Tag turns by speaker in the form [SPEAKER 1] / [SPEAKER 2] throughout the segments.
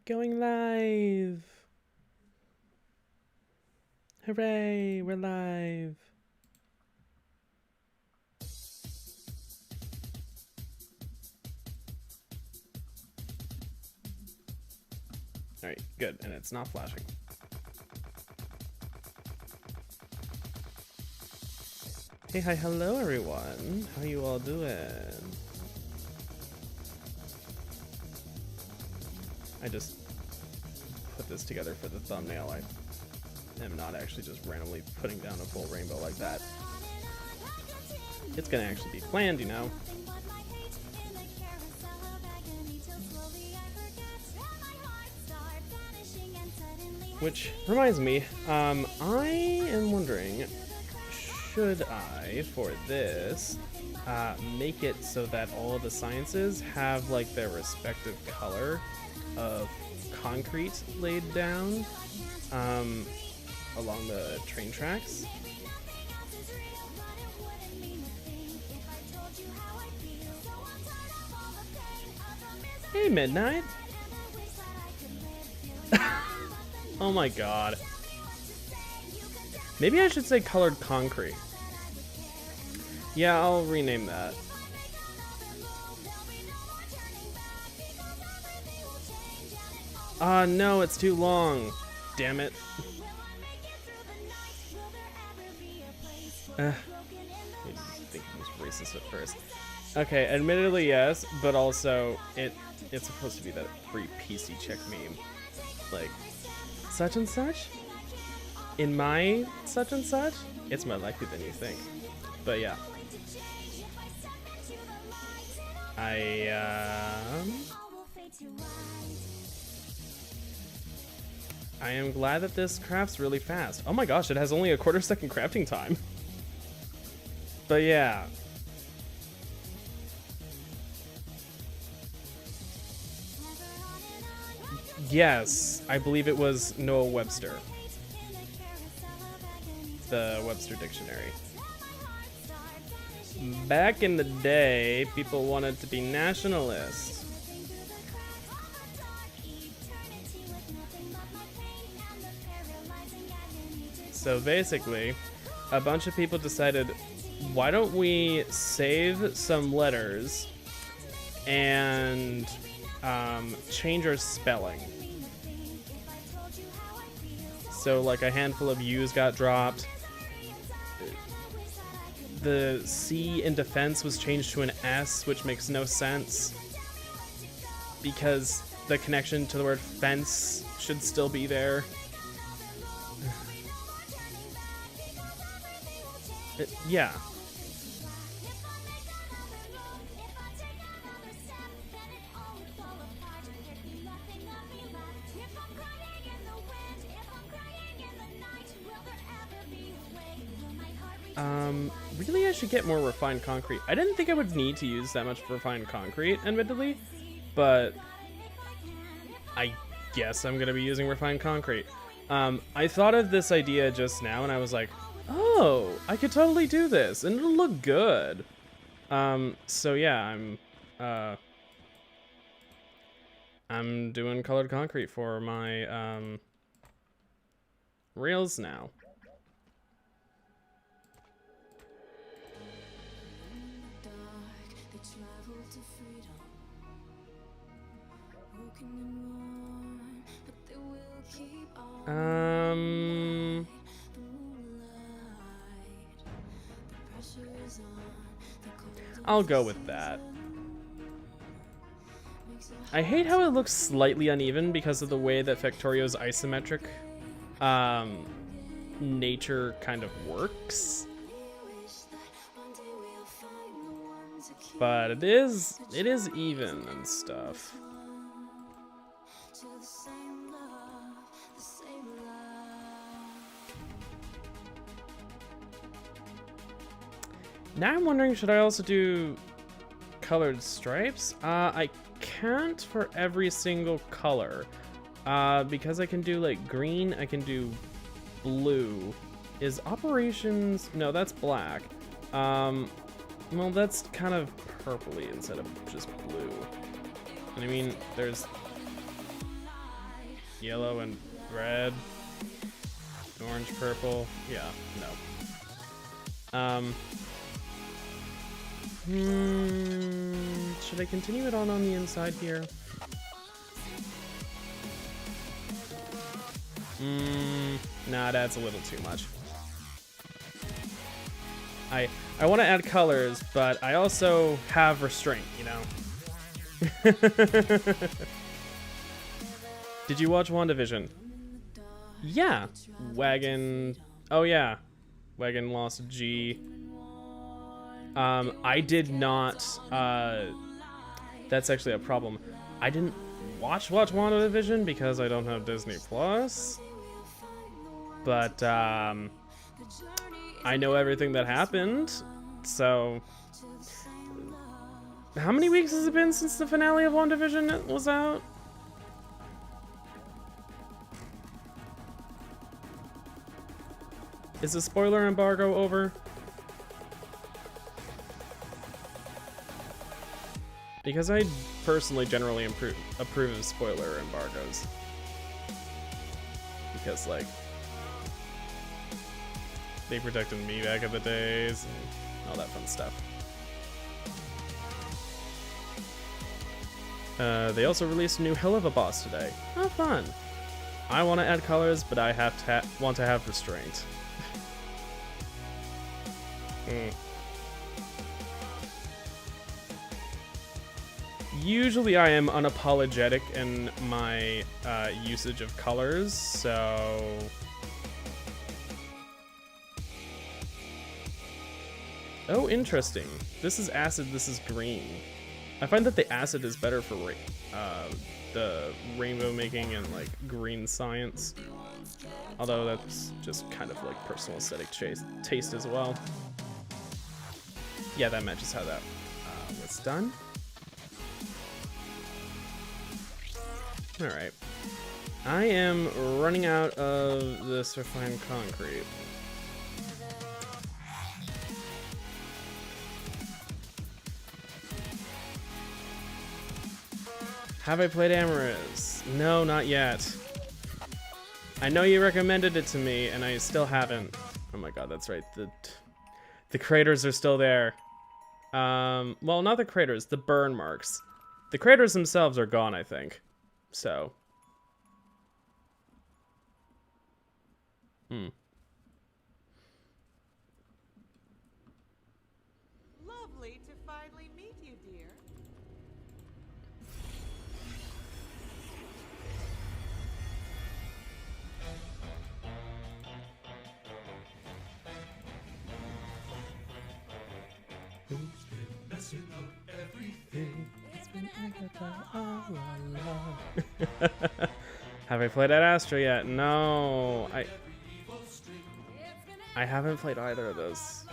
[SPEAKER 1] Going live. Hooray, we're live. All right, good, and it's not flashing. Hey, hi, hello everyone. How you all doing? I just put this together for the thumbnail. I am not actually just randomly putting down a full rainbow like that. It's gonna actually be planned, you know. Which reminds me, I am wondering, should I, for this, make it so that all of the sciences have like their respective color of concrete laid down along the train tracks? Hey, Midnight! Oh my god. Maybe I should say colored concrete. Yeah, I'll rename that. No, it's too long. Damn it. I think it was racist at first. Okay, admittedly yes, but also it's supposed to be that free PC chick meme. Like, such and such? In my such and such? It's more likely than you think. But yeah. I am glad that this crafts really fast. Oh my gosh, it has only a 1/4 second crafting time. But yeah. Yes, I believe it was Noah Webster. The Webster Dictionary. Back in the day, people wanted to be nationalists. So basically, a bunch of people decided, why don't we save some letters and change our spelling? So like a handful of U's got dropped. The C in defense was changed to an S, which makes no sense because the connection to the word fence should still be there. Yeah. Really I should get more refined concrete. I didn't think I would need to use that much refined concrete, admittedly, but I guess I'm gonna be using refined concrete. I thought of this idea just now and I was like, oh, I could totally do this and it'll look good. So yeah, I'm doing colored concrete for my rails now. I'll go with that. I hate how it looks slightly uneven because of the way that Factorio's isometric nature kind of works. But it is even and stuff. Now I'm wondering, should I also do colored stripes? I can't for every single color. Because I can do like green, I can do blue. Is operations, no, that's black. Well, that's kind of purpley instead of just blue. And I mean, there's Yellow and red. Orange, purple. Yeah, no. Should I continue it on the inside here? Nah, that's a little too much. I want to add colors, but I also have restraint, you know? Did you watch WandaVision? Yeah. Wagon. Oh, yeah. Wagon lost G. I did not. That's actually a problem. I didn't watch WandaVision because I don't have Disney Plus. But, I know everything that happened, so... How many weeks has it been since the finale of WandaVision was out? Is the spoiler embargo over? Because I personally generally approve of spoiler embargoes. Because, like... they protected me back in the days, and all that fun stuff. They also released a new Hell of a Boss today. Oh, fun. I want to add colors, but I have to want to have restraint. Usually I am unapologetic in my usage of colors, so... Oh, interesting. This is acid, this is green. I find that the acid is better for the rainbow making and like green science. Although that's just kind of like personal aesthetic taste as well. Yeah, that matches how that was done. Alright. I am running out of this refined concrete. Have I played Amorous? No, not yet. I know you recommended it to me, and I still haven't. Oh my god, that's right. The craters are still there. Well, not the craters, the burn marks. The craters themselves are gone, I think. So.
[SPEAKER 2] Lovely to finally meet you, dear.
[SPEAKER 1] Have I played Ad Astra yet? No, I haven't played either of those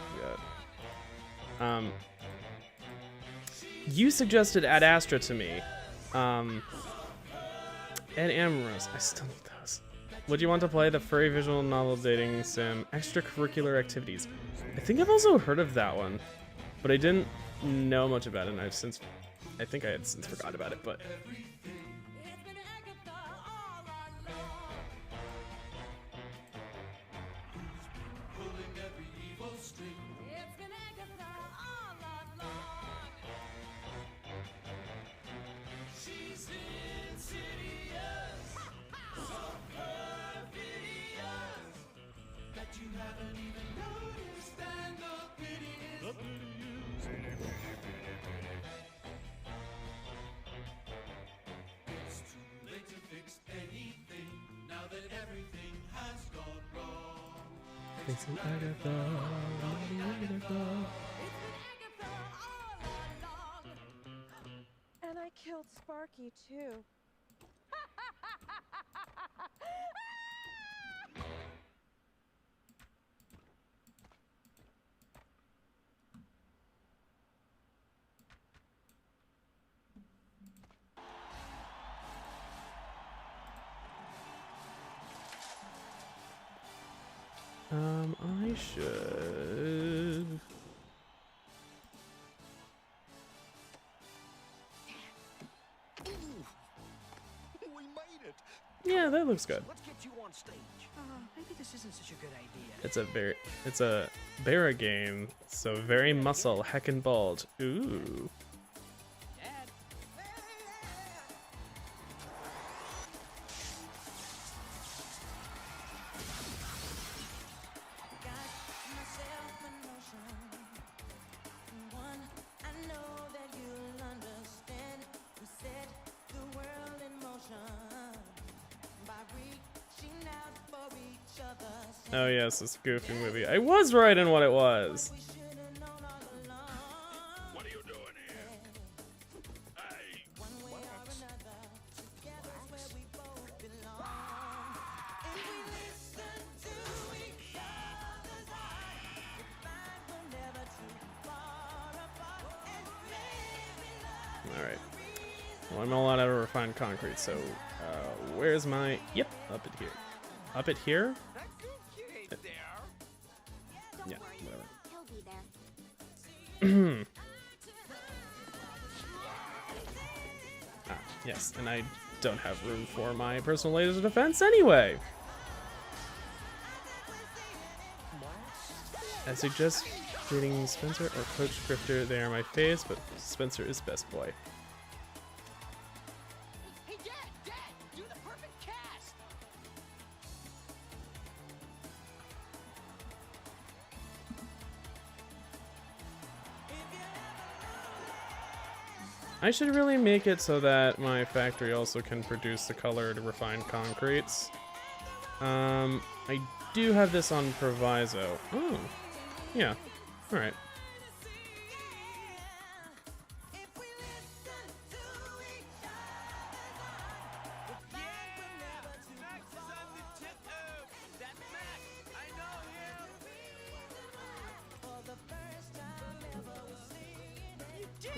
[SPEAKER 1] yet. You suggested Ad Astra to me. And Amorous. I still need those. Would you want to play the furry visual novel dating sim extracurricular activities? I think I've also heard of that one, but I didn't know much about it, and I think I had since forgot about it, but...
[SPEAKER 2] And I killed Sparky too.
[SPEAKER 1] I should...
[SPEAKER 3] We made it!
[SPEAKER 1] Yeah, that looks good.
[SPEAKER 3] Let's get you on stage. Maybe this isn't such a good idea.
[SPEAKER 1] It's a Barra game, so very muscle, heckin' bald. Ooh.
[SPEAKER 3] Dad.
[SPEAKER 1] Oh yes, this goofy movie. I was right in what it was.
[SPEAKER 4] What are you doing here? Hey,
[SPEAKER 1] All right. Well, I'm all out of refined concrete, so where's my? Yep, up it here. Up it here?
[SPEAKER 3] That good kid ain't there.
[SPEAKER 1] Yeah, whatever.
[SPEAKER 5] He'll be there.
[SPEAKER 1] Yes, and I don't have room for my personal laser defense anyway. I suggest dating Spencer or Coach Grifter. They are my faves, but Spencer is best boy.
[SPEAKER 3] Hey, Dad, do the perfect cast.
[SPEAKER 1] I should really make it so that my factory also can produce the colored refined concretes. I do have this on proviso. Oh, yeah. All right.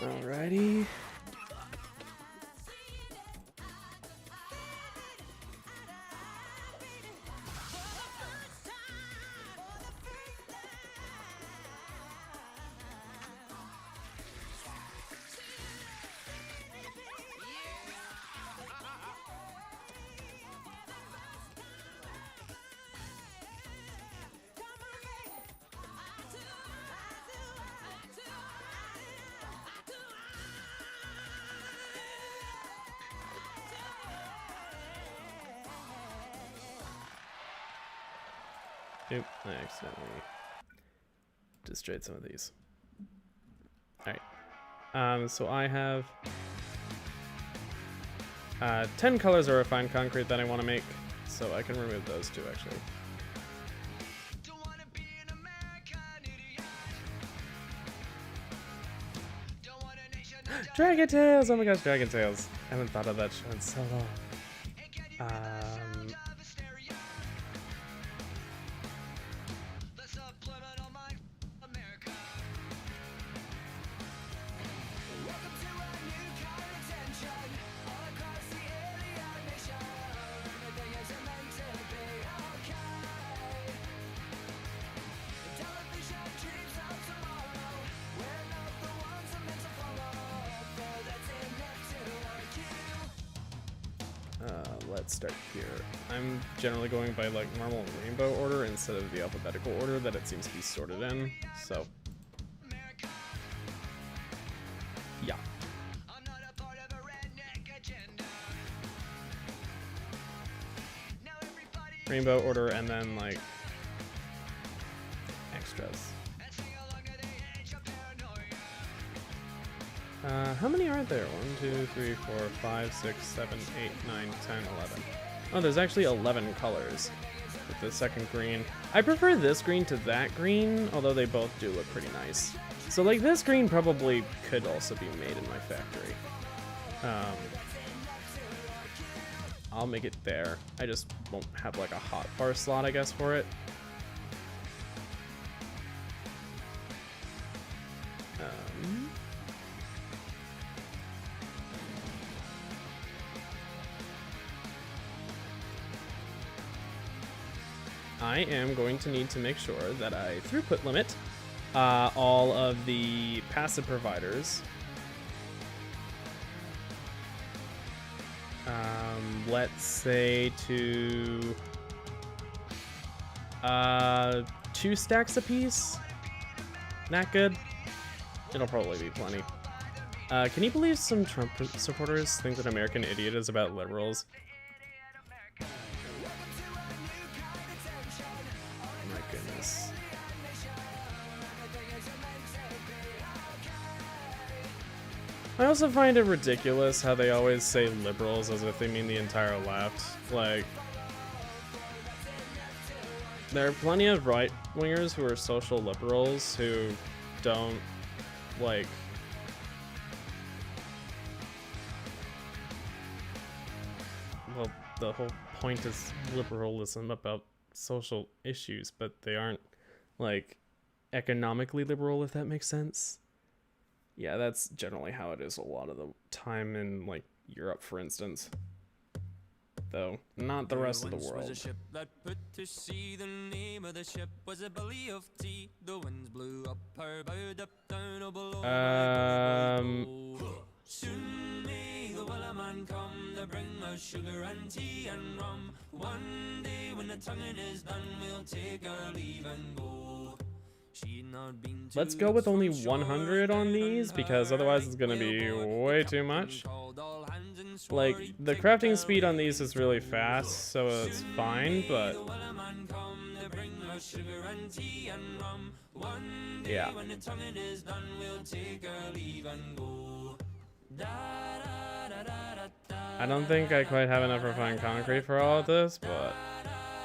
[SPEAKER 1] Alrighty. Oop, I accidentally destroyed some of these. Alright. So I have 10 colors of refined concrete that I want to make, so I can remove those too, actually. Dragon Tales! Oh my gosh, Dragon Tales. I haven't thought of that show in so long. Let's start here. I'm generally going by like normal rainbow order instead of the alphabetical order that it seems to be sorted in, so yeah. Rainbow order and then like extras. How many are there? 1, 2, 3, 4, 5, 6, 7, 8, 9, 10, 11. Oh, there's actually 11 colors with the second green. I prefer this green to that green, although they both do look pretty nice. So like this green probably could also be made in my factory. I'll make it there. I just won't have like a hot bar slot, I guess, for it. I am going to need to make sure that I throughput limit all of the passive providers. Let's say to 2 stacks apiece. Not good. It'll probably be plenty. Can you believe some Trump supporters think that American Idiot is about liberals? Oh my goodness. I also find it ridiculous how they always say liberals as if they mean the entire left. Like, there are plenty of right-wingers who are social liberals who don't, like, well, the whole point is liberalism about social issues, but they aren't, like, economically liberal, if that makes sense. Yeah, that's generally how it is a lot of the time in, like, Europe, for instance. Though, not the rest of the world.
[SPEAKER 6] Was a ship that put to sea. The name of the ship was a belly of tea. The winds blew up her bow, up down, below. Soon may the wellerman come to bring us sugar and tea and rum. One day when the tonguing is done, we'll take our leave and go.
[SPEAKER 1] Let's go with only 100 on these, because otherwise it's gonna be way too much. Like, the crafting speed on these is really fast, so it's fine, but yeah. I don't think I quite have enough refined concrete for all of this, but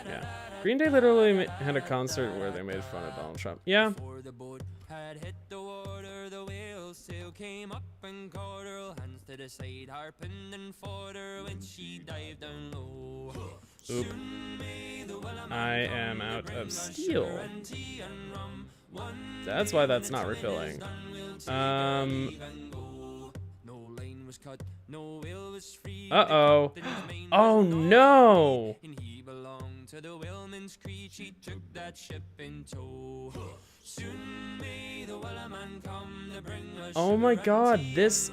[SPEAKER 1] yeah. Green Day literally had a concert where they made fun of Donald Trump. Yeah.
[SPEAKER 6] Before the boat had hit the water, the whale's sail came up and caught her, hands to the side, harping and fought her when she dived down low.
[SPEAKER 1] Oop. I am out of steel. That's why that's not refilling. Uh-oh. Oh no!
[SPEAKER 6] To the whaleman's creed, she took that ship in tow. Soon may the wellerman come to bring us.
[SPEAKER 1] Oh my god, this.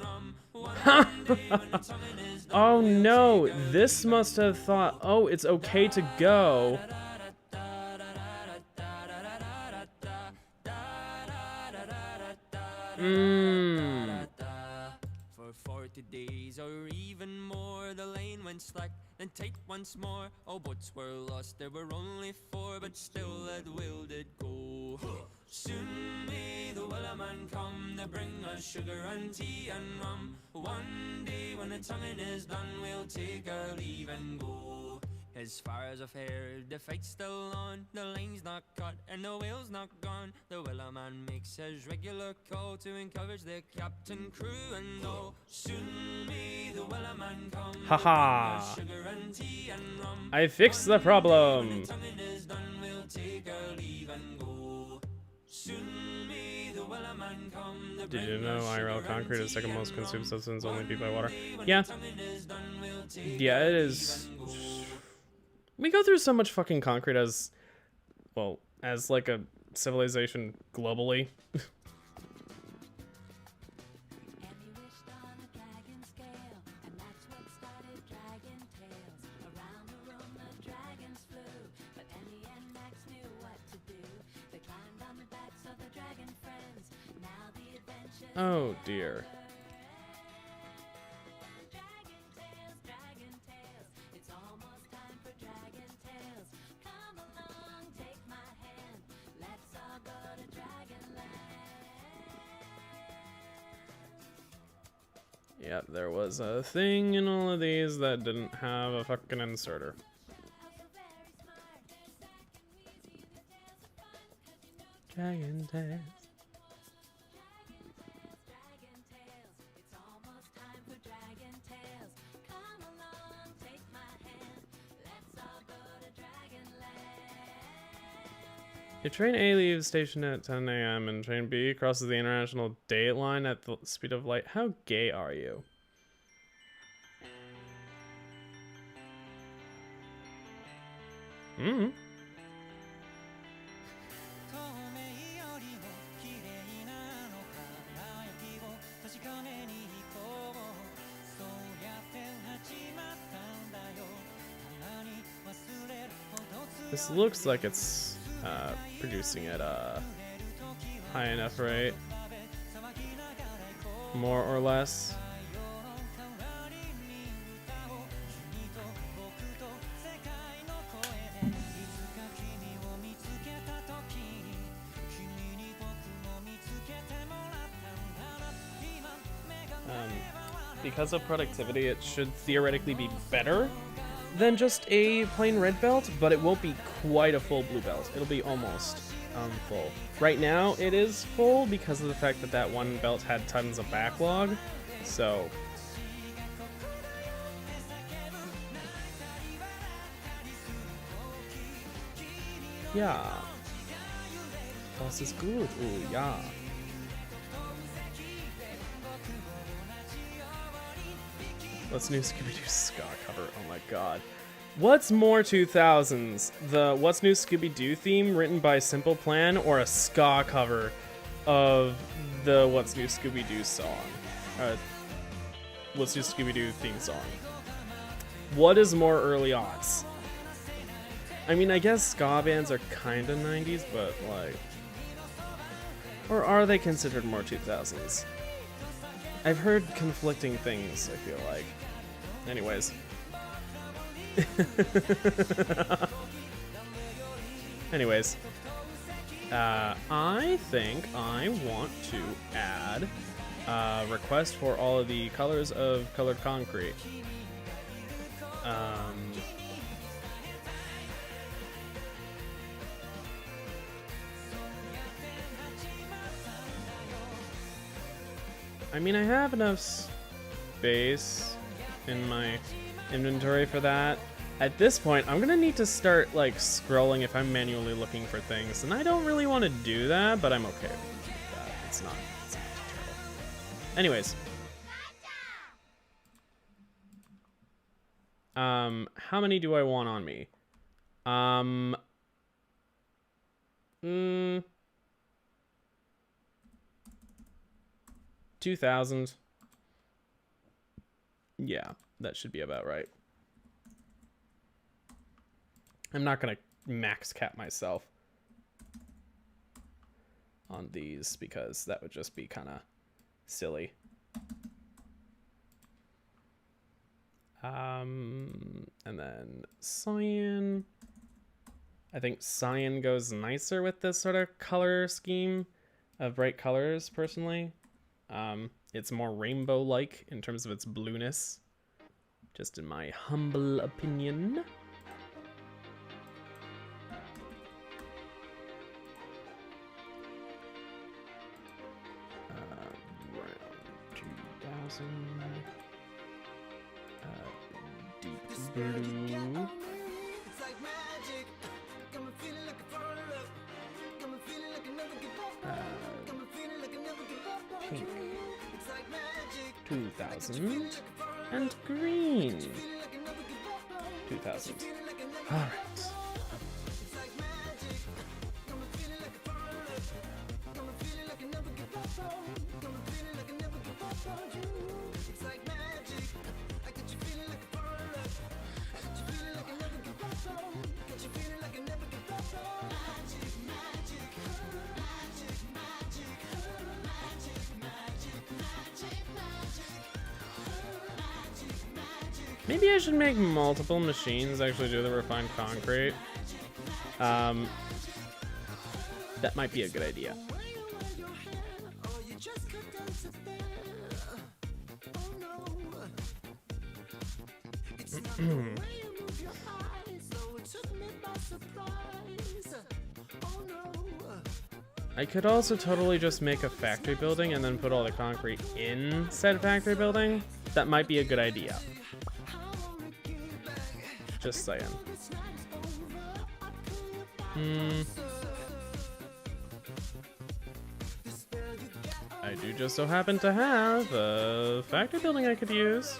[SPEAKER 1] Oh no, this must have thought, oh, it's okay to go.
[SPEAKER 6] For 40 days or even more, the lane went slack then tight once more. All boats were lost, there were only 4, but still that whale did go. Soon may the wellerman come to bring us sugar and tea and rum. One day when the tonguing is done, we'll take our leave and go. As far as I've heard, the fight's still on. The line's not cut and the whale's not gone. The wellerman makes his regular call to encourage the captain, crew, and all. Soon may the wellerman come.
[SPEAKER 1] Haha! I fixed the problem. Did you know IRL concrete is the second most consumed substance, only beat by water? Yeah. Yeah, it is. We go through so much fucking concrete as, well, as like a civilization globally. Oh dear. Yep, there was a thing in all of these that didn't have a fucking inserter. Dragon Tales. If train A leaves station at 10 a.m. and train B crosses the international date line at the speed of light, how gay are you? Mm-hmm. This looks like it's producing at a high enough rate. More or less. Because of productivity, it should theoretically be better than just a plain red belt, but it won't be quite a full blue belt. It'll be almost full. Right now, it is full because of the fact that that one belt had tons of backlog, so... yeah. Das ist gut. Oh, ja. What's New Scooby-Doo ska cover? Oh my god. What's more 2000s? The What's New Scooby-Doo theme written by Simple Plan or a ska cover of the What's New Scooby-Doo song? What's New Scooby-Doo theme song? What is more early aughts? I mean, I guess ska bands are kind of 90s, but like... or are they considered more 2000s? I've heard conflicting things, I feel like. Anyways. Anyways. I think I want to add a request for all of the colors of colored concrete. I mean, I have enough space in my inventory for that. At this point, I'm gonna need to start, like, scrolling if I'm manually looking for things, and I don't really want to do that, but I'm okay with that. It's not too terrible. Anyways. How many do I want on me? 2,000. Yeah, that should be about right. I'm not gonna max cap myself on these because that would just be kind of silly. And then cyan. I think cyan goes nicer with this sort of color scheme of bright colors, personally. It's more rainbow-like in terms of its blueness, just in my humble opinion. Around 2,000. Deep blue. Pink. 2,000. And green. 2,000. Alright. Maybe I should make multiple machines actually do the refined concrete. That might be a good idea. I could also totally just make a factory building and then put all the concrete in said factory building. That might be a good idea. Just saying. I do just so happen to have a factory building I could use.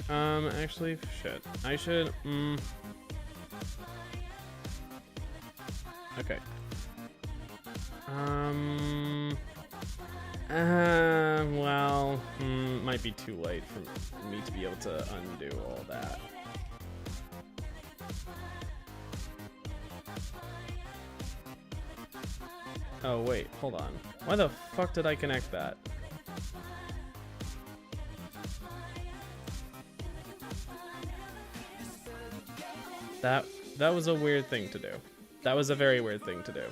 [SPEAKER 1] Actually, shit. I should, okay. Well, might be too late for me to be able to undo all that. Oh, wait, hold on. Why the fuck did I connect that? That was a weird thing to do. That was a very weird thing to do.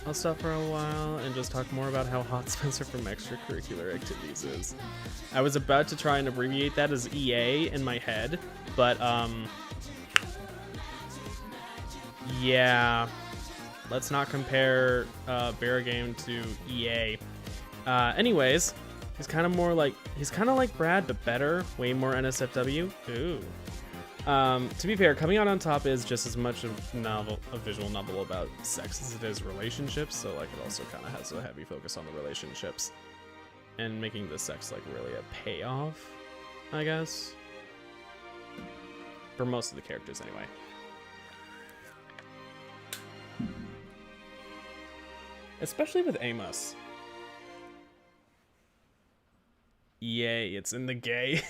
[SPEAKER 1] I'll stop for a while and just talk more about how hot Spencer from extracurricular activities is. I was about to try and abbreviate that as EA in my head, but yeah, let's not compare Barragame to EA. Anyways, he's kind of like Brad, but better, way more NSFW. Ooh. To be fair, coming out on top is just as much a visual novel about sex as it is relationships, so like it also kind of has a heavy focus on the relationships and making the sex like really a payoff, I guess, for most of the characters anyway. Especially with Amos. Yay, it's in the gay.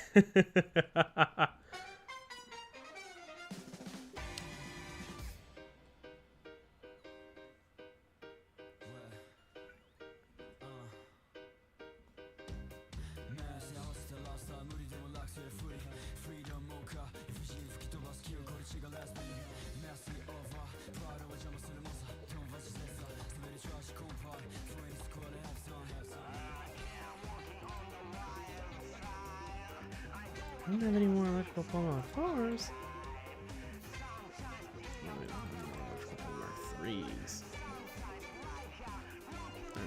[SPEAKER 1] I don't have any more electrical Pokemon 4s. Electrical Pokemon 3s.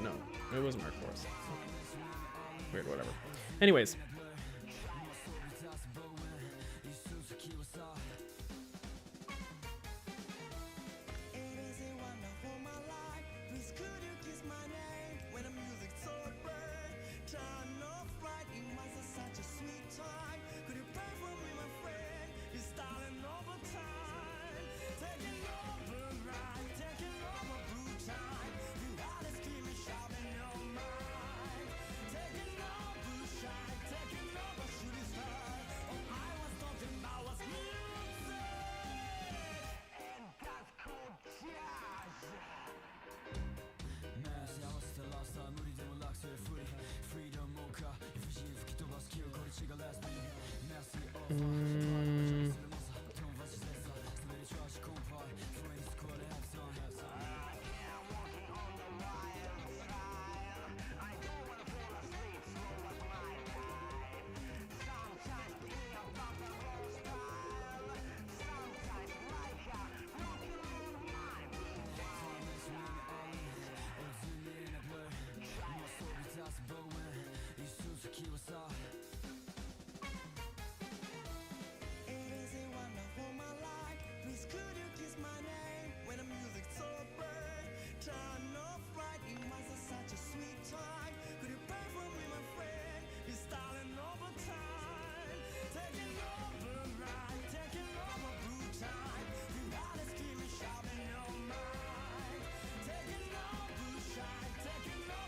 [SPEAKER 1] No, it was Mark 4s. Weird, whatever. Anyways.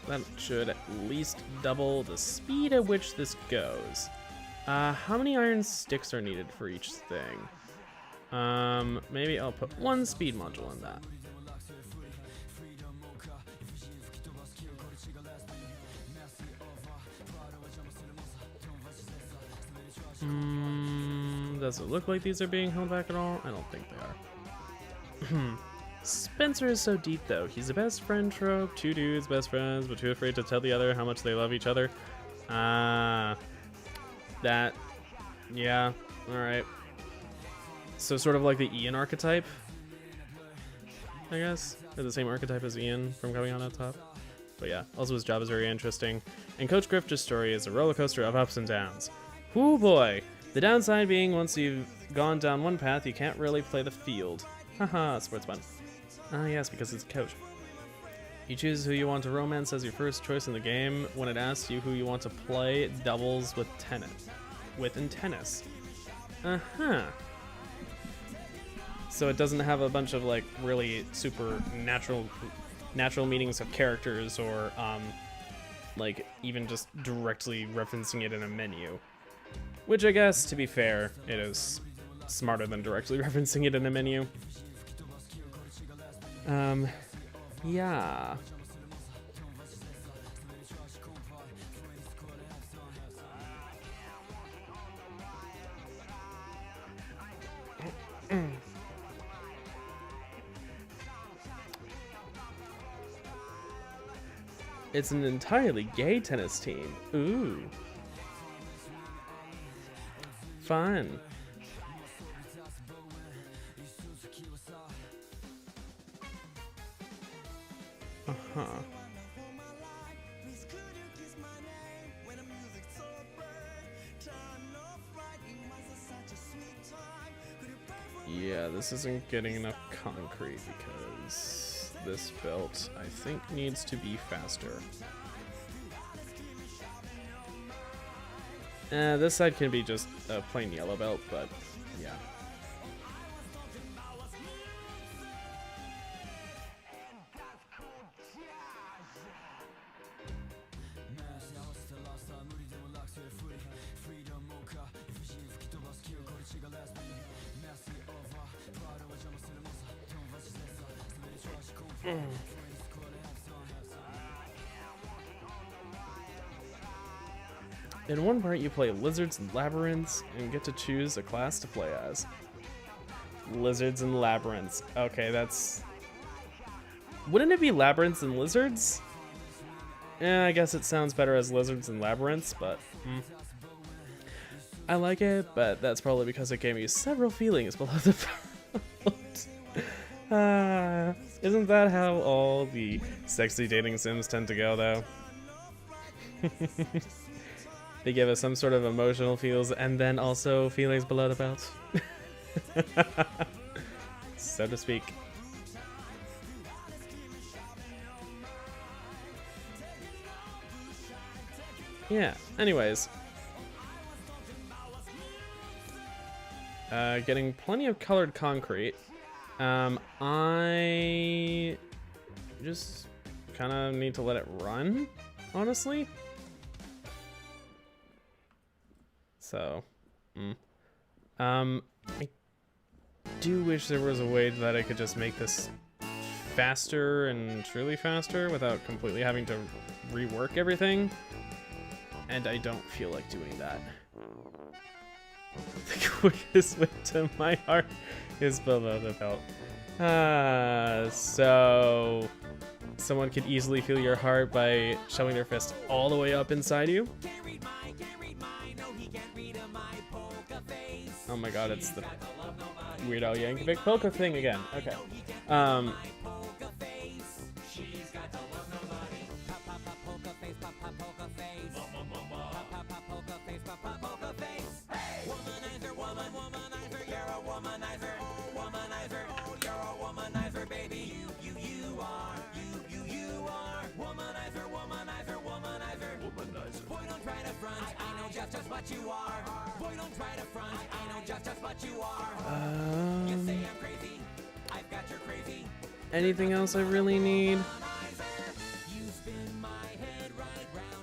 [SPEAKER 1] That should at least double the speed at which this goes. How many iron sticks are needed for each thing? Maybe I'll put one speed module in that. Does it look like these are being held back at all? I don't think they are. Spencer is so deep though. He's a best friend trope. Two dudes, best friends, but too afraid to tell the other how much they love each other. That Yeah, alright. So sort of like the Ian archetype, I guess? Or the same archetype as Ian from Coming On Out Top. But yeah, also his job is very interesting. And Coach Grifter's story is a roller coaster of ups and downs. Whoo boy! The downside being once you've gone down one path, you can't really play the field. Haha, sports fun. Ah yes, because it's a coach. You choose who you want to romance as your first choice in the game. When it asks you who you want to play, it doubles with tennis. Within tennis. Uh-huh. So it doesn't have a bunch of like really super natural meanings of characters or like even just directly referencing it in a menu. Which I guess, to be fair, it is smarter than directly referencing it in a menu. Yeah. It's an entirely gay tennis team. Ooh. Fun. Uh-huh. Yeah, this isn't getting enough concrete because this belt, I think, needs to be faster. This side can be just a plain yellow belt, but yeah. In one part, you play lizards and labyrinths and get to choose a class to play as. Lizards and labyrinths. Okay, that's... Wouldn't it be labyrinths and lizards? I guess it sounds better as lizards and labyrinths, but... I like it, but that's probably because it gave me several feelings below the belt. Isn't that how all the sexy dating sims tend to go, though? They give us some sort of emotional feels and then also feelings below the belt. So to speak. Yeah, anyways. Getting plenty of colored concrete. I just kind of need to let it run, honestly. So, I do wish there was a way that I could just make this faster and truly faster without completely having to rework everything. And I don't feel like doing that. The quickest way to my heart is below the belt. So someone could easily feel your heart by shoving their fist all the way up inside you. Oh my god, it's the Weird Al Yankovic polka thing again. Okay.
[SPEAKER 6] Just what you are. Boy, don't try to front. I know just what you are. You say I'm crazy. I've got your crazy.
[SPEAKER 1] Anything else I really need?
[SPEAKER 6] You spin my head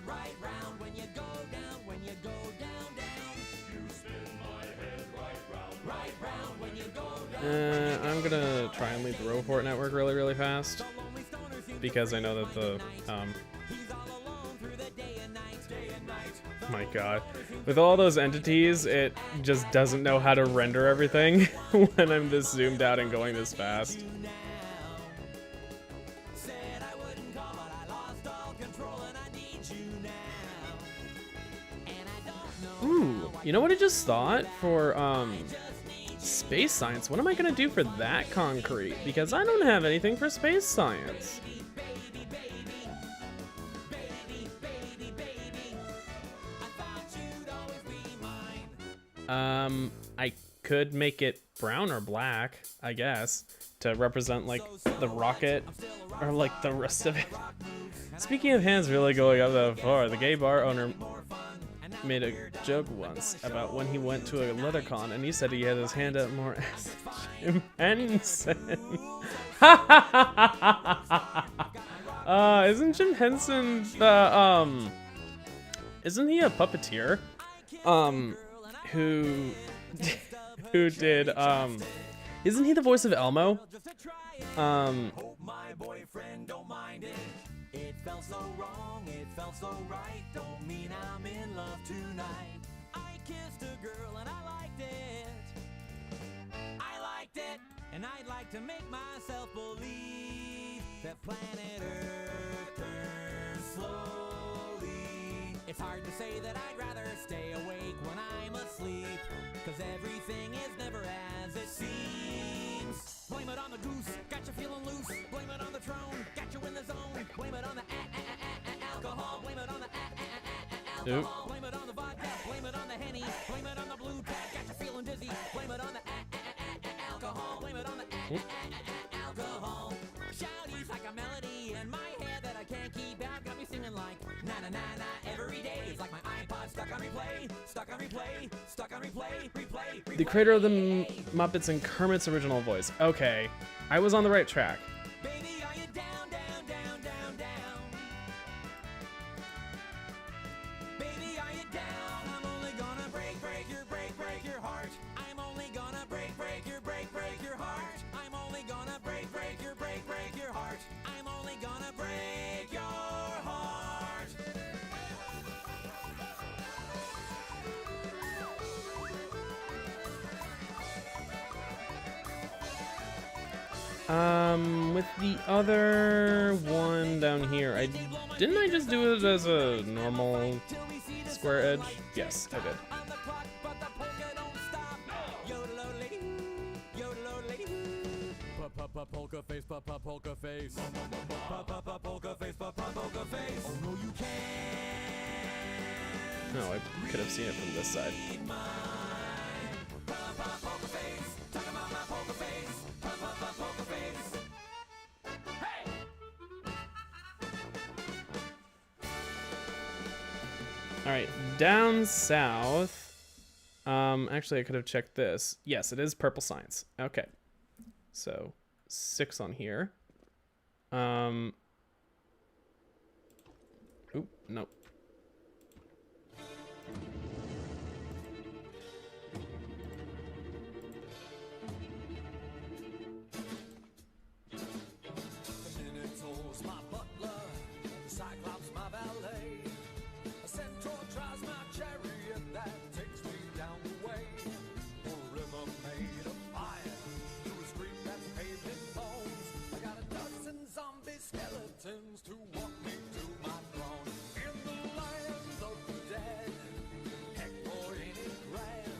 [SPEAKER 6] right round when you go down, down. You spin my head right round when you go down.
[SPEAKER 1] I'm gonna try and leave the Roboport network really fast because I know that the my god, with all those entities, it just doesn't know how to render everything when I'm this zoomed out and going this fast. Ooh, You know what I just thought for space science? What am I gonna do for that concrete? Because I don't have anything for space science. I could make it brown or black, I guess, to represent like the rocket or like the rest of it. Speaking of hands really going up that far, the gay bar owner made a joke once about when he went to a leather con and he said he had his hand up more as Jim Henson. Isn't Jim Henson the isn't he a puppeteer? Who did isn't he the voice of Elmo?
[SPEAKER 6] My boyfriend don't mind it. It felt so wrong, it felt so right. Don't mean I'm in love tonight. I kissed a girl and I liked it, and I'd like to make myself believe that planet Earth turns slowly. It's hard to say that I'd rather stay awake when I'm asleep, 'cause everything is never as it seems. Blame it on the goose, got you feeling loose. Blame it on the throne, got you in the zone. Blame it on the alcohol. Blame it on the alcohol. Blame it on the vodka. Blame it on the Henny. Blame it on the blue tack, got you feeling dizzy. Blame it on the alcohol. Blame it on the alcohol. Shouties like a melody in my head that I can't keep out. Got me singing like na na na na every day. It's like my iPod stuck on replay, stuck on replay, stuck on replay, replay.
[SPEAKER 1] The creator of the Muppets and Kermit's original voice. Okay, I was on the right track.
[SPEAKER 6] Baby, are you down, down, down, down, down? Baby, are you down? I'm only gonna break your heart. I'm only gonna break your heart. I'm only gonna break your heart. I'm only gonna break your heart.
[SPEAKER 1] With the other one down here, didn't I just do it as a normal square edge? Yes, I did.
[SPEAKER 6] On the clock, but the polka don't stop. Yodel-o lady, yodel-o lady. Polka face, polka face. Polka face, polka face. Oh no, you can't.
[SPEAKER 1] No, I could have seen it from this side.
[SPEAKER 6] Polka face, talk about my polka face. Polka face. Hey!
[SPEAKER 1] All right, down south. Actually, I could have checked this. Yes, it is purple science. Okay, so 6 on here. Oop, nope.
[SPEAKER 6] Minotaur's my butler, Cyclops my valet, a centaur drives my chariot that takes me down the way. A river made of fire, through a street that's paved in bones. I got a dozen zombie skeletons to walk me to my throne. In the land of the dead, Hector ain't it grand?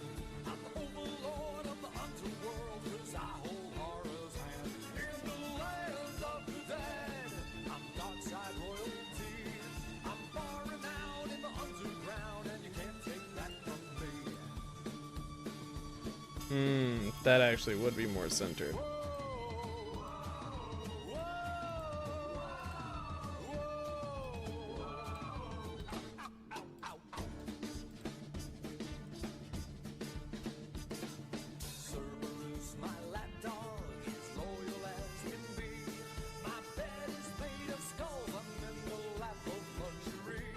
[SPEAKER 6] I'm the overlord of the underworld, 'cause I hold horror's hand. In the land of the dead, I'm darkside royalty. I'm far renowned in the underground, and you can't take that from me.
[SPEAKER 1] That actually would be more centered.
[SPEAKER 6] Cerberus, my lapdog, as loyal as can be. My bed is made of skulls, I'm in the lap of luxury.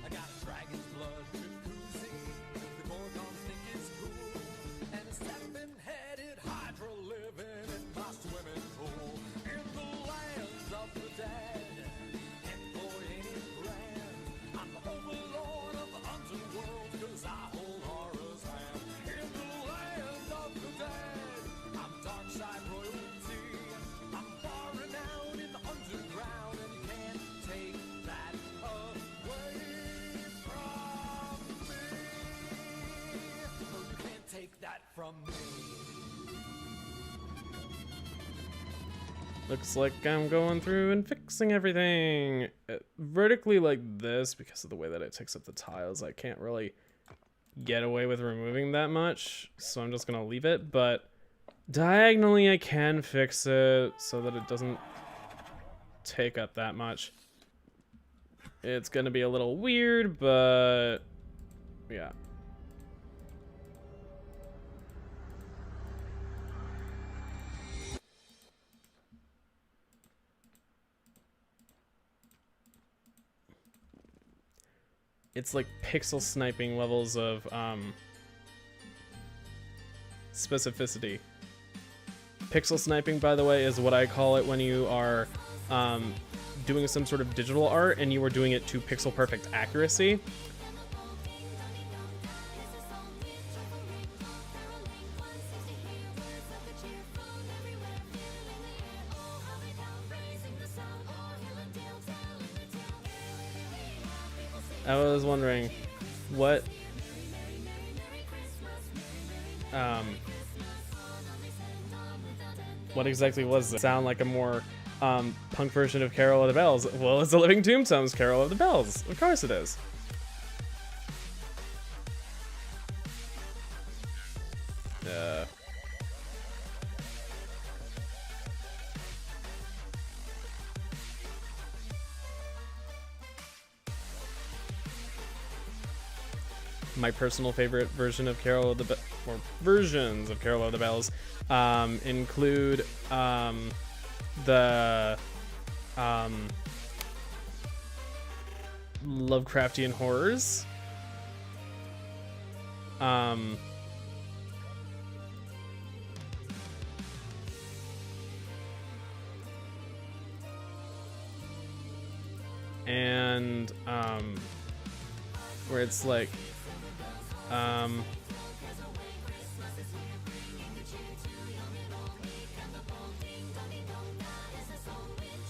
[SPEAKER 6] I got a dragon's blood jacuzzi, the Gorgon stink is cool, and a 7-headed hydra living in
[SPEAKER 4] from me.
[SPEAKER 1] Looks like I'm going through and fixing everything. Vertically like this, because of the way that it takes up the tiles, I can't really get away with removing that much, so I'm just gonna leave it, but diagonally I can fix it so that it doesn't take up that much. It's gonna be a little weird, but yeah. It's like pixel sniping levels of specificity. Pixel sniping, by the way, is what I call it when you are doing some sort of digital art and you are doing it to pixel perfect accuracy. I was wondering what exactly was it? Sound like a more punk version of Carol of the Bells. Well, it's a Living Tombstone's Carol of the Bells. Of course it is. My personal favorite version of Carol of the or versions of Carol of the Bells include the Lovecraftian horrors, and where it's like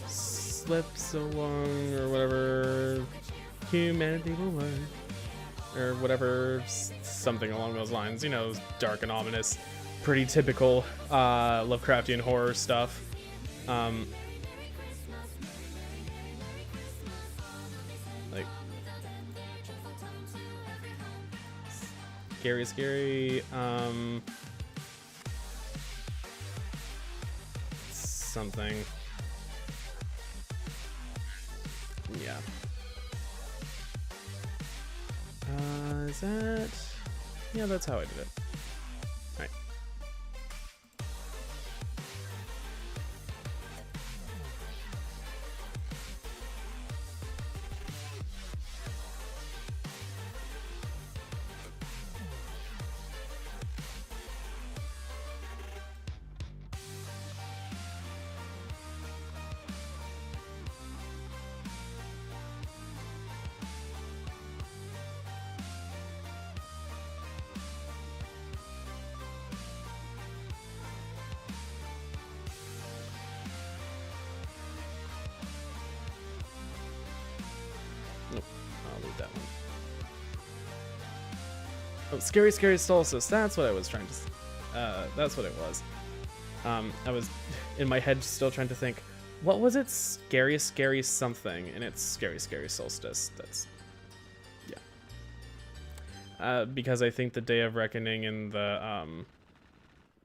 [SPEAKER 1] slips along or whatever, humanity will learn, or whatever, something along those lines. You know, dark and ominous, pretty typical Lovecraftian horror stuff. Like scary, something. Yeah. Is that? Yeah, that's how I did it. Alright. Nope, I'll leave that one. Oh, scary solstice. That's what I was trying to. That's what it was. I was in my head still trying to think, what was it? Scary something, and it's scary solstice. That's yeah. Because I think the Day of Reckoning in the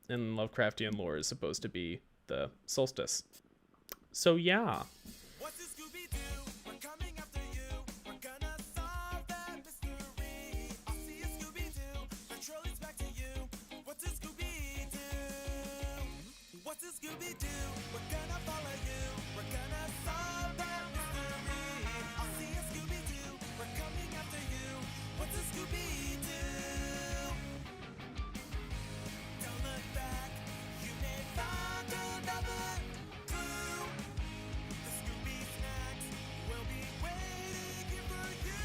[SPEAKER 1] in Lovecraftian lore is supposed to be the solstice. So yeah.
[SPEAKER 4] What's this Scooby-Doo? We're coming after you. We're gonna solve that mystery. I'll see you, Scooby-Doo. The trolley's back to you. What's this Scooby-Doo? What's this Scooby-Doo? We're gonna follow you. We're gonna solve that mystery. I'll see you, Scooby-Doo. We're coming after you. What's this Scooby-Doo? Don't look back. You may find another clue. The Scooby snacks will be waiting here for you.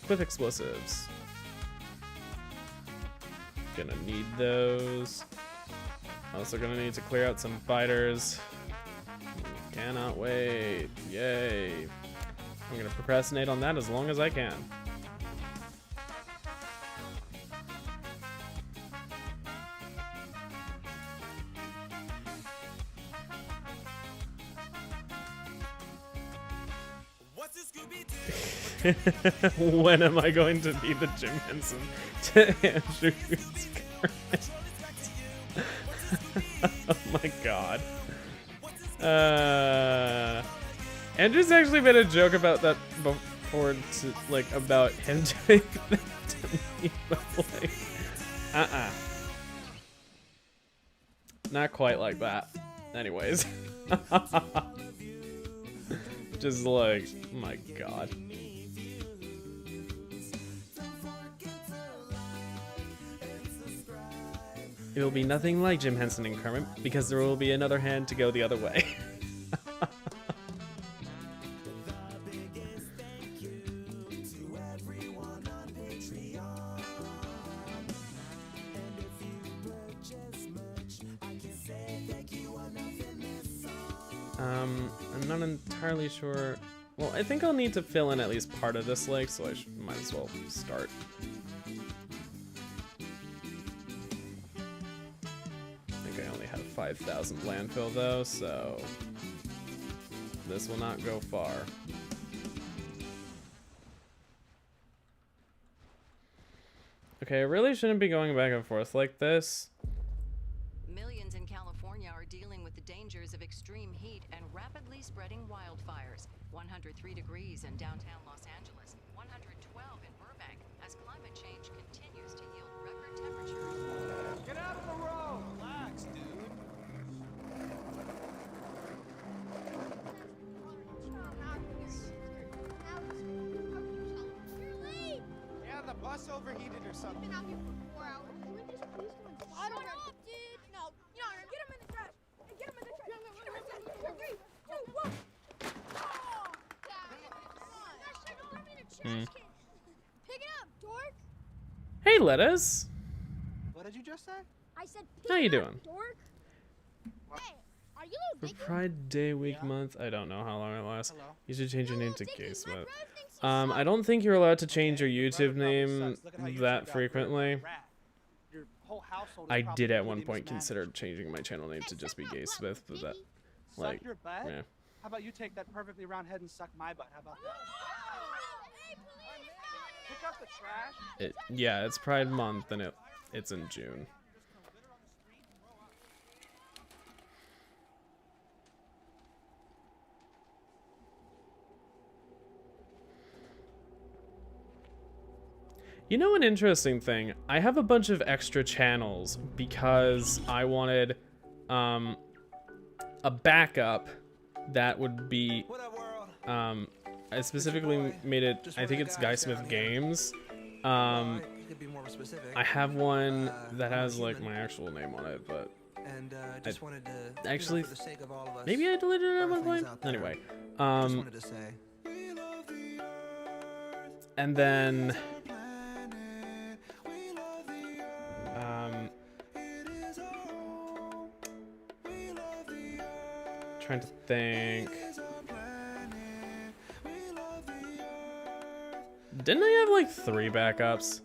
[SPEAKER 1] Quick explosives. Gonna need those. Also gonna need to clear out some fighters. Cannot wait. Yay. I'm gonna procrastinate on that as long as I can.
[SPEAKER 4] What's a Scooby-Doo?
[SPEAKER 1] When am I going to be the Jim Henson to Andrew's current? Oh my god. Andrew's actually made a joke about that before, like, about him doing that to me, but like, not quite like that. Anyways. Just like, my god. It will be nothing like Jim Henson and Kermit, because there will be another hand to go the other way. I'm not entirely sure. Well, I think I'll need to fill in at least part of this lake, so I might as well start. I think I only have 5,000 landfill though, so this will not go far. Okay, I really shouldn't be going back and forth like this.
[SPEAKER 7] Millions in California are dealing with the dangers of extreme heat and rapidly spreading wildfires. 103 degrees in downtown Los Angeles, 112 in Burbank, as climate change continues to yield record temperatures.
[SPEAKER 3] Get out of the road! Relax, dude.
[SPEAKER 8] You're late!
[SPEAKER 3] Yeah, the bus overheated or
[SPEAKER 8] We've
[SPEAKER 3] something.
[SPEAKER 8] been out here for 4 hours. Can we just please go inside? Shut up, dude! No, get him in the trash! Get him in the trash! Get him in the trash! 3, 2, 1! Oh! That shit don't let me in a trash can! Pick it up, dork!
[SPEAKER 1] Hey, Lettuce.
[SPEAKER 3] What did you just say?
[SPEAKER 8] I said pick
[SPEAKER 1] How you
[SPEAKER 8] it up,
[SPEAKER 1] doing?
[SPEAKER 8] dork! Hey, are you
[SPEAKER 1] For
[SPEAKER 8] little big?
[SPEAKER 1] Pride Day week
[SPEAKER 3] Yeah.
[SPEAKER 1] month, I don't know how long it lasts.
[SPEAKER 3] Hello?
[SPEAKER 1] You should change your name to
[SPEAKER 8] Dickie,
[SPEAKER 1] Gay
[SPEAKER 8] my
[SPEAKER 1] Smith.
[SPEAKER 8] brother thinks you
[SPEAKER 1] I
[SPEAKER 8] suck.
[SPEAKER 1] don't think you're allowed to change your
[SPEAKER 3] Okay,
[SPEAKER 1] YouTube
[SPEAKER 3] brother probably
[SPEAKER 1] name
[SPEAKER 3] sucks. Look at how you
[SPEAKER 1] that
[SPEAKER 3] turned out. You're a
[SPEAKER 1] frequently.
[SPEAKER 3] rat. Your whole household is
[SPEAKER 1] I
[SPEAKER 3] probably
[SPEAKER 1] did at one
[SPEAKER 3] really
[SPEAKER 1] point
[SPEAKER 3] mismanaged.
[SPEAKER 1] consider changing my channel name to just be Gay Smith, but that,
[SPEAKER 3] Suck
[SPEAKER 1] like,
[SPEAKER 3] your butt?
[SPEAKER 1] yeah.
[SPEAKER 3] How about you take that perfectly round head and suck my butt? How about that?
[SPEAKER 8] Hey, police!
[SPEAKER 3] Pick up the trash.
[SPEAKER 1] Yeah, it's Pride Month and it's in June. You know, an interesting thing, I have a bunch of extra channels because I wanted a backup that would be
[SPEAKER 4] What up, world?
[SPEAKER 1] I specifically made it, I think it's Guy Smith Games.
[SPEAKER 4] You could be more specific.
[SPEAKER 1] I have one that has like my actual name on it, but
[SPEAKER 4] And just wanted to
[SPEAKER 1] actually,
[SPEAKER 4] for the sake of all of us.
[SPEAKER 1] maybe I deleted it at one
[SPEAKER 4] things
[SPEAKER 1] point.
[SPEAKER 4] out there.
[SPEAKER 1] Anyway,
[SPEAKER 4] just wanted to say.
[SPEAKER 1] and then trying to think. Didn't I have like 3 backups?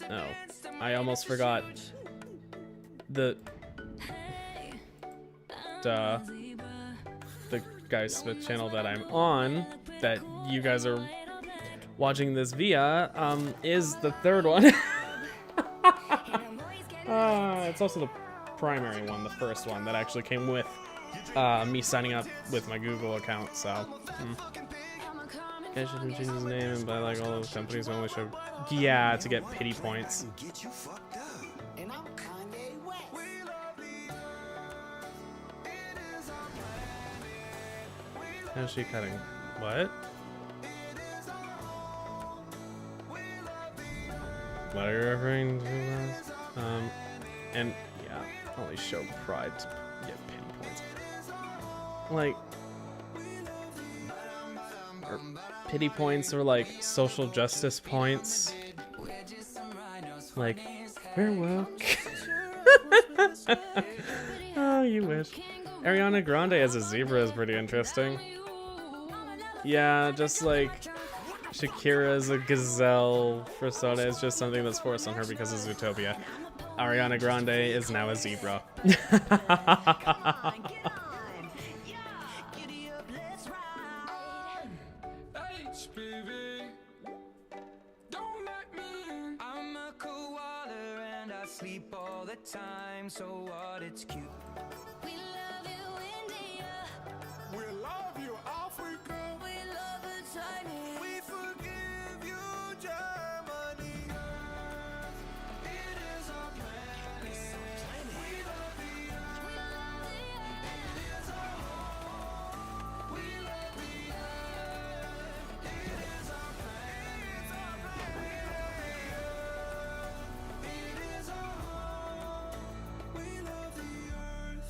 [SPEAKER 1] Oh, I almost forgot the Guy Smith channel that I'm on, that you guys are watching this via, is the 3rd one. It's also the primary one, the first one that actually came with me signing up with my Google account, so. I shouldn't change his name and buy like all those companies only show. Yeah, to get pity points.
[SPEAKER 4] Get you fucked up. And I'm Kanye West.
[SPEAKER 1] How's she cutting? What? What are you referring to? And yeah, only show Pride to get pity points. Like, or pity points or like social justice points. Like, we're woke. Oh, you wish. Ariana Grande as a zebra is pretty interesting. Yeah, just like Shakira as a gazelle persona is just something that's forced on her because of Zootopia. Ariana Grande is now a zebra.
[SPEAKER 4] Sleep all the time, so what? It's cute. We love you, India. We love you, Africa. We love the Chinese. We forgive you, Germany. It is our planet. We love the earth. It is our home. We love the earth. It is our planet. It is our home. We love the earth.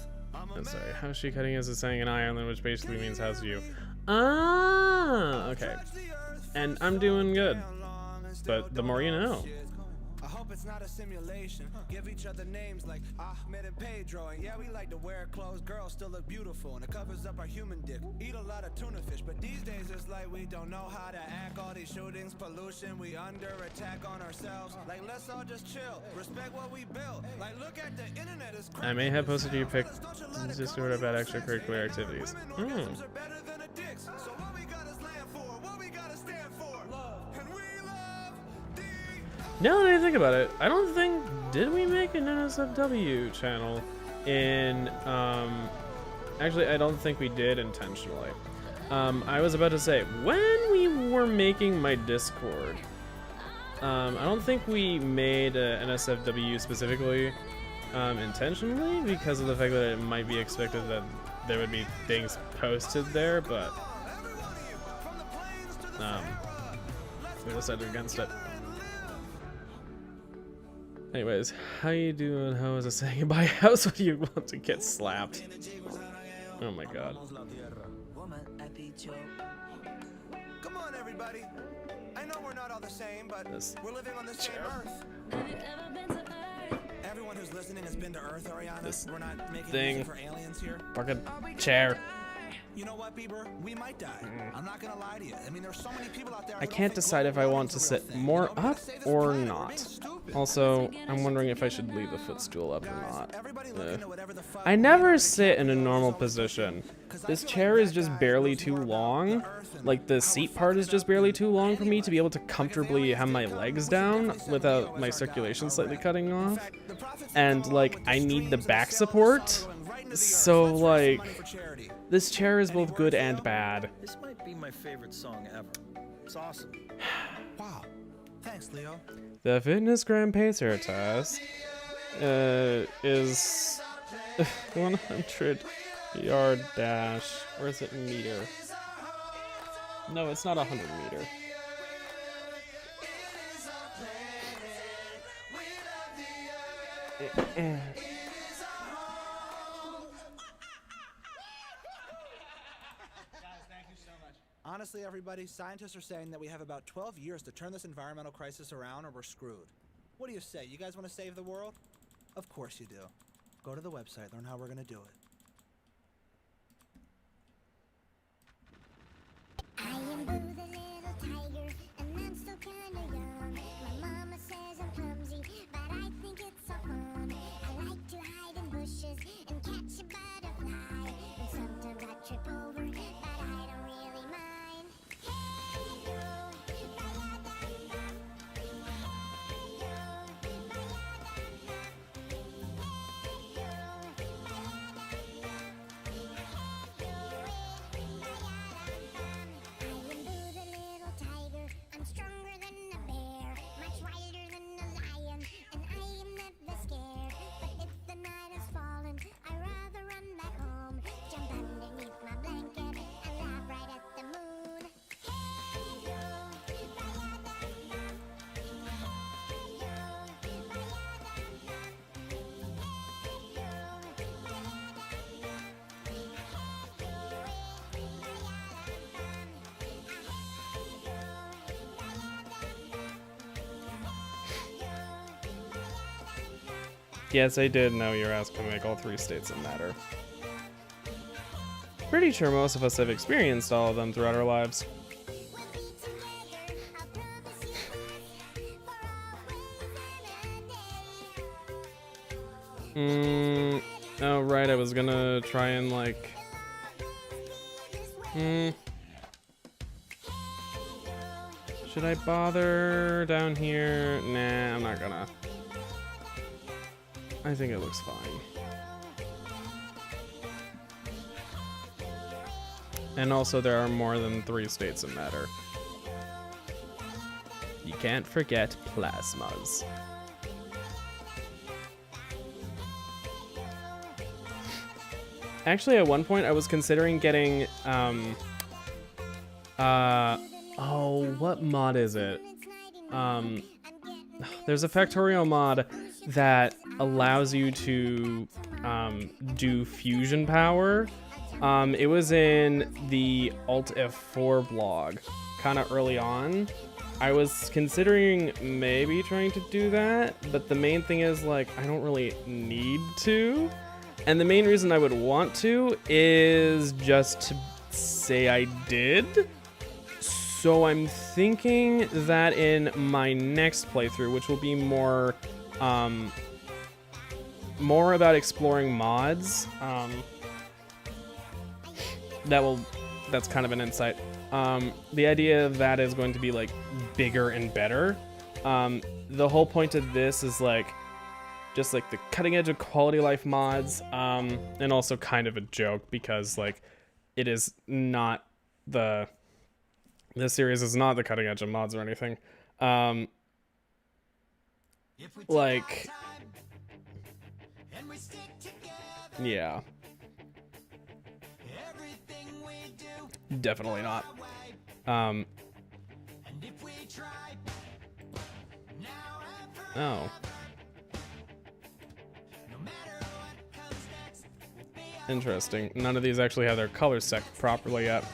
[SPEAKER 1] I'm sorry, how's she cutting is saying in Ireland, which basically means how's you. Ah, okay. And I'm doing good. But the more you know.
[SPEAKER 4] I hope it's not a simulation. Give each other names like Ahmed and Pedro. And yeah, we like to wear clothes. Girls still look beautiful. And it covers up our human dick. Eat a lot of tuna fish. But these days it's like we don't know how to act. All these shootings, pollution. We under attack on ourselves. Like, let's all just chill. Respect what we built. Like, look at the internet. It's
[SPEAKER 1] I may have posted you pick just sort of about extracurricular activities.
[SPEAKER 4] orgasms are better than a dicks. So what we gotta stand for? What we gotta stand for? Love. And we love the
[SPEAKER 1] Now that I think about it, I don't think, did we make an NSFW channel in, actually I don't think we did intentionally. I was about to say, when we were making my Discord, I don't think we made an NSFW specifically intentionally because of the fact that it might be expected that there would be things posted there, but we decided against it. Anyways, how you doing? How is it saying? Buy a house when you want to get slapped? Oh my god.
[SPEAKER 4] Come on, everybody. I know we're not all the same, but
[SPEAKER 1] This
[SPEAKER 4] we're living on the same Earth. Everyone who's listening has been to Earth, Ariana.
[SPEAKER 1] This
[SPEAKER 4] We're not making
[SPEAKER 1] thing.
[SPEAKER 4] music for aliens here.
[SPEAKER 1] Fucking chair.
[SPEAKER 4] You know what, Bieber? We might die. I'm not gonna lie to you. I mean, there's so many people out there.
[SPEAKER 1] I can't decide if I want to sit more up or not. Also, I'm wondering if I should leave the footstool up or not. I never sit in a normal position. This chair is just barely too long. Like, the seat part is just barely too long for me to be able to comfortably have my legs down without my circulation slightly cutting off. And, like, I need the back support. So, like, this chair is both good and bad.
[SPEAKER 9] This might be my favorite song ever. It's awesome.
[SPEAKER 4] Wow. Thanks, Leo.
[SPEAKER 1] The fitness gram pacer test is 100 yard dash, or is it meter? No, it's not 100 meter.
[SPEAKER 4] Honestly, everybody, scientists are saying that we have about 12 years to turn this environmental crisis around or we're screwed. What do you say? You guys want to save the world? Of course you do. Go to the website, learn how we're going to do it.
[SPEAKER 8] I am Boo the little tiger, and I'm still kinda young. My mama says I'm clumsy, but I think it's so fun. I like to hide in bushes and catch a butterfly. And sometimes I trip over, but I don't really mind. Hey yo, ba-ya-da-da. Hey yo, ba-ya-da-da. Hey yo, ba-ya-da-da.
[SPEAKER 1] Yes, I did know you were asking to make all 3 states of matter. Pretty sure most of us have experienced all of them throughout our lives. Oh right, I was gonna try and like... Should I bother down here? Nah, I'm not gonna. I think it looks fine. And also there are more than 3 states of matter. You can't forget plasmas. Actually, at one point I was considering getting, oh, what mod is it? There's a Factorio mod that allows you to, do fusion power. It was in the Alt F4 blog, kind of early on. I was considering maybe trying to do that, but the main thing is, like, I don't really need to. And the main reason I would want to is just to say I did. So I'm thinking that in my next playthrough, which will be more about exploring mods, that's kind of an insight. The idea of that is going to be like bigger and better. The whole point of this is like just like the cutting edge of quality life mods, and also kind of a joke because like it is not this series is not the cutting edge of mods or anything. Like, yeah, definitely not. Oh. Interesting. None of these actually have their colors set properly yet.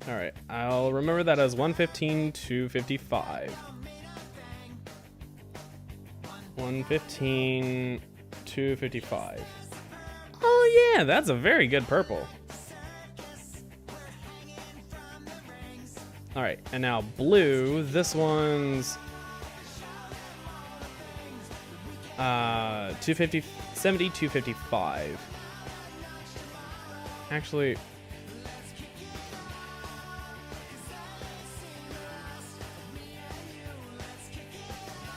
[SPEAKER 1] Alright, I'll remember that as 115 to 55. 115 to 55. Oh yeah, that's a very good purple. Alright, and now blue. This one's 250, 70, 255. Actually,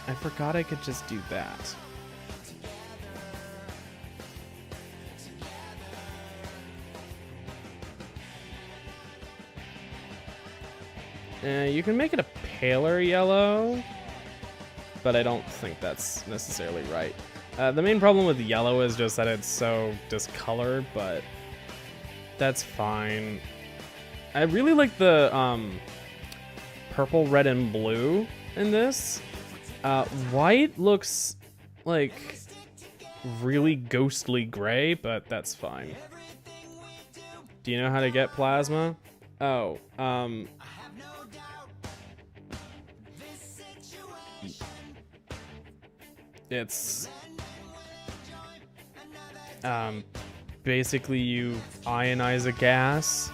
[SPEAKER 1] I forgot I could just do that. You can make it a paler yellow, but I don't think that's necessarily right. The main problem with yellow is just that it's so discolored, but that's fine. I really like the purple, red, and blue in this. White looks like really ghostly gray, but that's fine. Do you know how to get plasma? Oh, it's basically you ionize a gas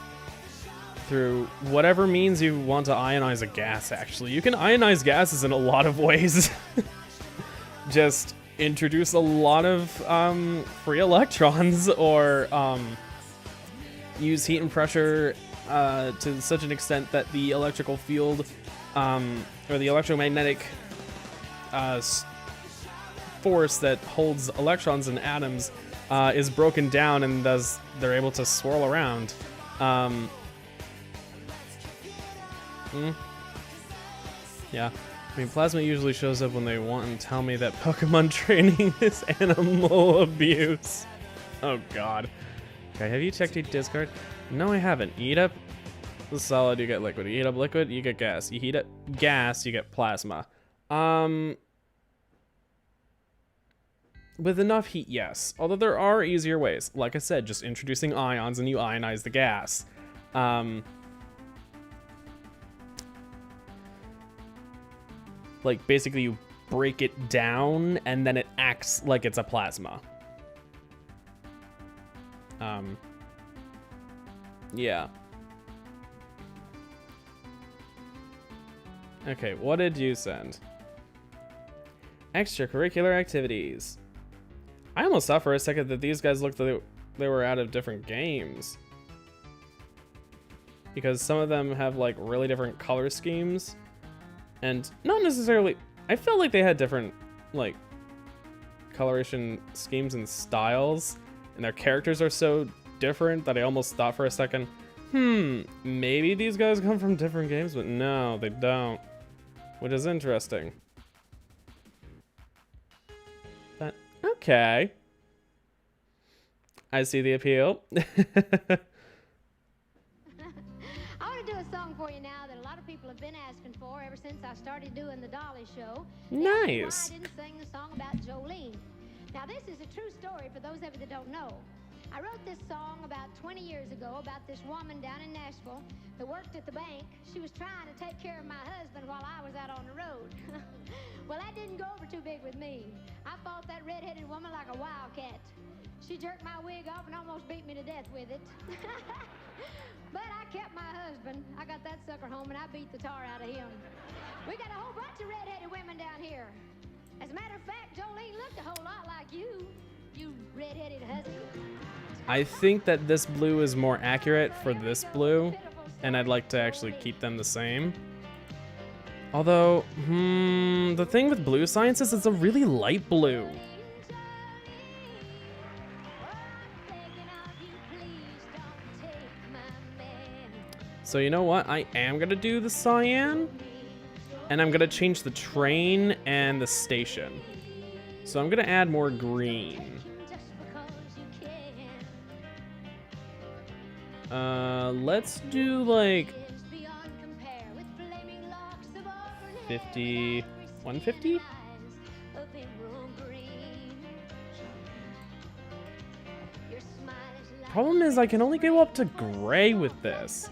[SPEAKER 1] through whatever means you want to ionize a gas. Actually, you can ionize gases in a lot of ways. Just introduce a lot of free electrons, or use heat and pressure to such an extent that the electrical field or the electromagnetic force that holds electrons and atoms is broken down, and thus they're able to swirl around. Yeah, I mean, plasma usually shows up when they want and tell me that Pokemon training is animal abuse. Oh god. Okay, have you checked your Discord? No, I haven't. You heat up the solid, you get liquid. You heat up liquid, you get gas. You heat up gas, you get plasma. With enough heat, yes. Although there are easier ways. Like I said, just introducing ions and you ionize the gas. Like, basically you break it down and then it acts like it's a plasma. Yeah. Okay, what did you send? Extracurricular activities. I almost thought for a second that these guys looked like they were out of different games. Because some of them have like really different color schemes. And not necessarily, I felt like they had different like coloration schemes and styles. And their characters are so different that I almost thought for a second, maybe these guys come from different games, but no, they don't. Which is interesting. But, okay. I see the appeal.
[SPEAKER 8] I want to do a song for you now that a lot of people have been asking for ever since I started doing the Dolly show.
[SPEAKER 1] Nice.
[SPEAKER 8] Why I didn't sing the song about Jolene. Now, this is a true story for those of you that don't know. I wrote this song about 20 years ago about this woman down in Nashville that worked at the bank. She was trying to take care of my husband while I was out on the road. Well, that didn't go over too big with me. I fought that red-headed woman like a wildcat. She jerked my wig off and almost beat me to death with it. But I kept my husband. I got that sucker home and I beat the tar out of him. We got a whole bunch of red-headed women down here. As a matter of fact, Jolene looked a whole lot like you red-headed husband.
[SPEAKER 1] I think that this blue is more accurate for this blue, and I'd like to actually keep them the same. Although, the thing with blue science is it's a really light blue. So you know what? I am gonna do the cyan, and I'm gonna change the train and the station. So I'm gonna add more green. Let's do like 50, 150? Problem is I can only go up to gray with this.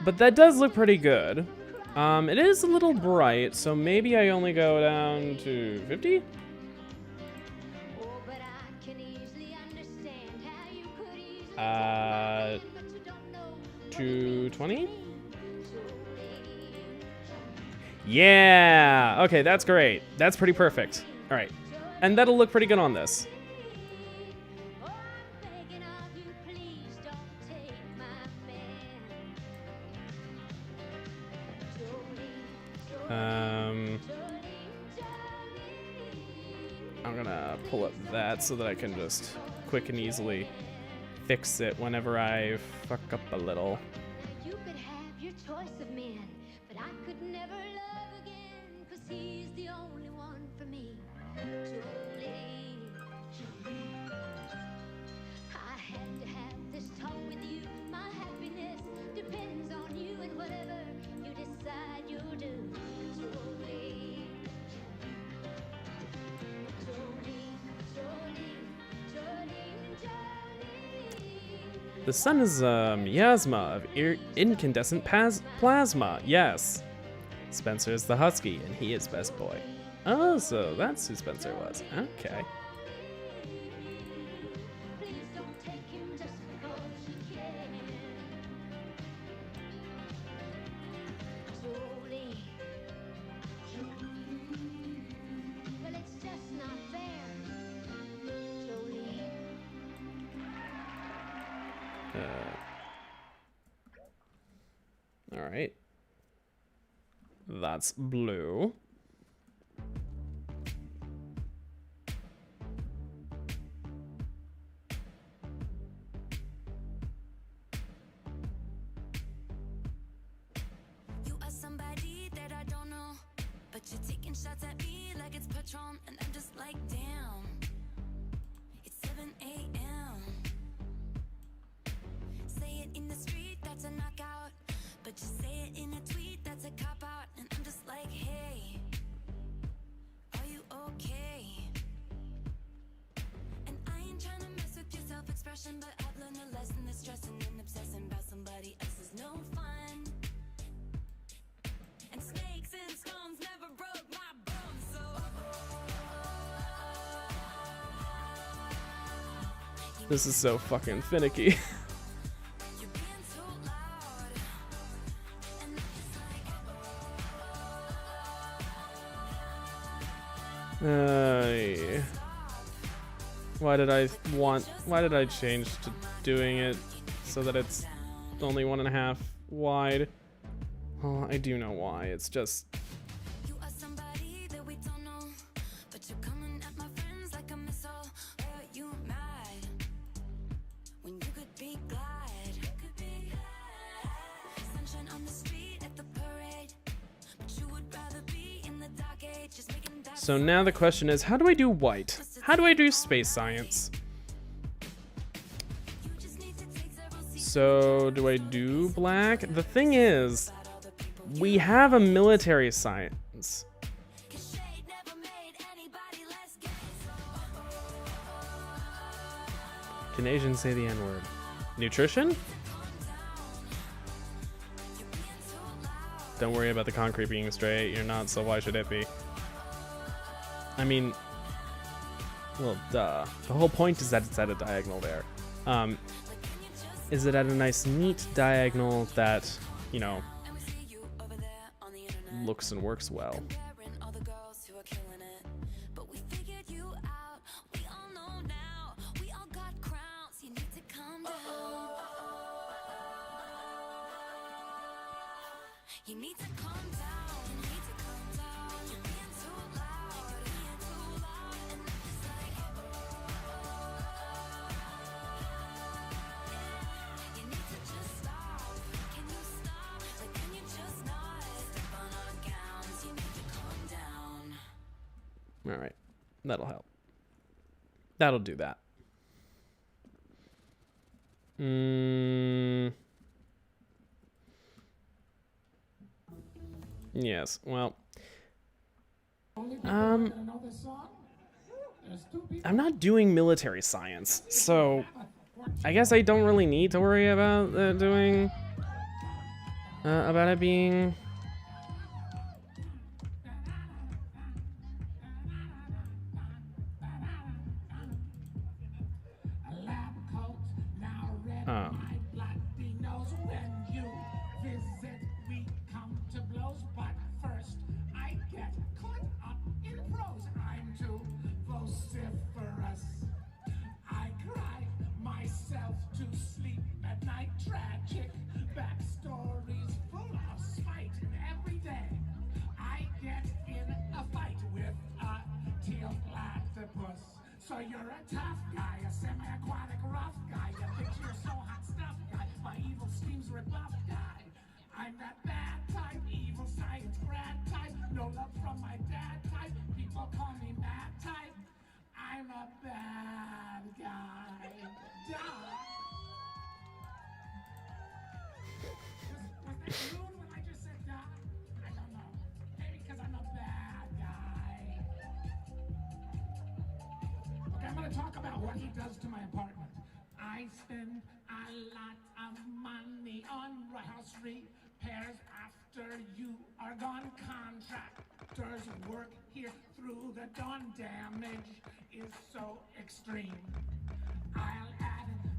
[SPEAKER 1] But that does look pretty good. It is a little bright, so maybe I only go down to 50? Uh, 220? Yeah! Okay, that's great. That's pretty perfect. All right. And that'll look pretty good on this. I'm gonna pull up that so that I can just quick and easily fix it whenever I fuck up a little.
[SPEAKER 8] You could have your choice of men, but I could never love again, 'cause he's the only one for me. Jolene, I had to have this talk with you. My happiness depends on you, and whatever you decide you'll do. Jolene, Jolene, Jolene, Jolene.
[SPEAKER 1] The sun is a miasma of incandescent plasma. Yes. Spencer is the husky, and he is best boy. Oh, so that's who Spencer was. Okay.
[SPEAKER 8] Please don't take him just because you can. Jolene. Well, it's just not fair. Jolene.
[SPEAKER 1] All right. That's blue.
[SPEAKER 4] You are somebody
[SPEAKER 1] This is so fucking finicky. Why did I change to doing it so that it's only 1.5 wide? Oh, I do know why. It's just so now the question is, how do I do white? How do I do space science? So do I do black? The thing is, we have a military science. Can Asians say the N-word? Nutrition? Don't worry about the concrete being straight. You're not, so why should it be? I mean, well, duh. The whole point is that it's at a diagonal there. Is it at a nice, neat diagonal that, you know, looks and works well?
[SPEAKER 4] You need to calm down, you need to calm down. You're being too loud, and I'm just like, you need to just stop. Can you stop? Like, can you just not step on our gowns? You need to calm down.
[SPEAKER 1] All right, that'll help. That'll do that. Yes, well, I'm not doing military science, so I guess I don't really need to worry about doing about it being
[SPEAKER 10] So you're a tough guy, a semi-aquatic rough guy. You think you're so hot stuff guy, my evil schemes rebuff guy. I'm that bad type, evil science grad type, no love from my dad type. People call me mad type. I'm a bad guy. Duh. Was that rude when I just said duh? I don't know. Maybe because I'm a bad guy. Okay, I'm gonna talk about what he does to my apartment. I spend a lot of money on house repairs after you are gone. Contractors work here through the dawn. Damage is so extreme. I'll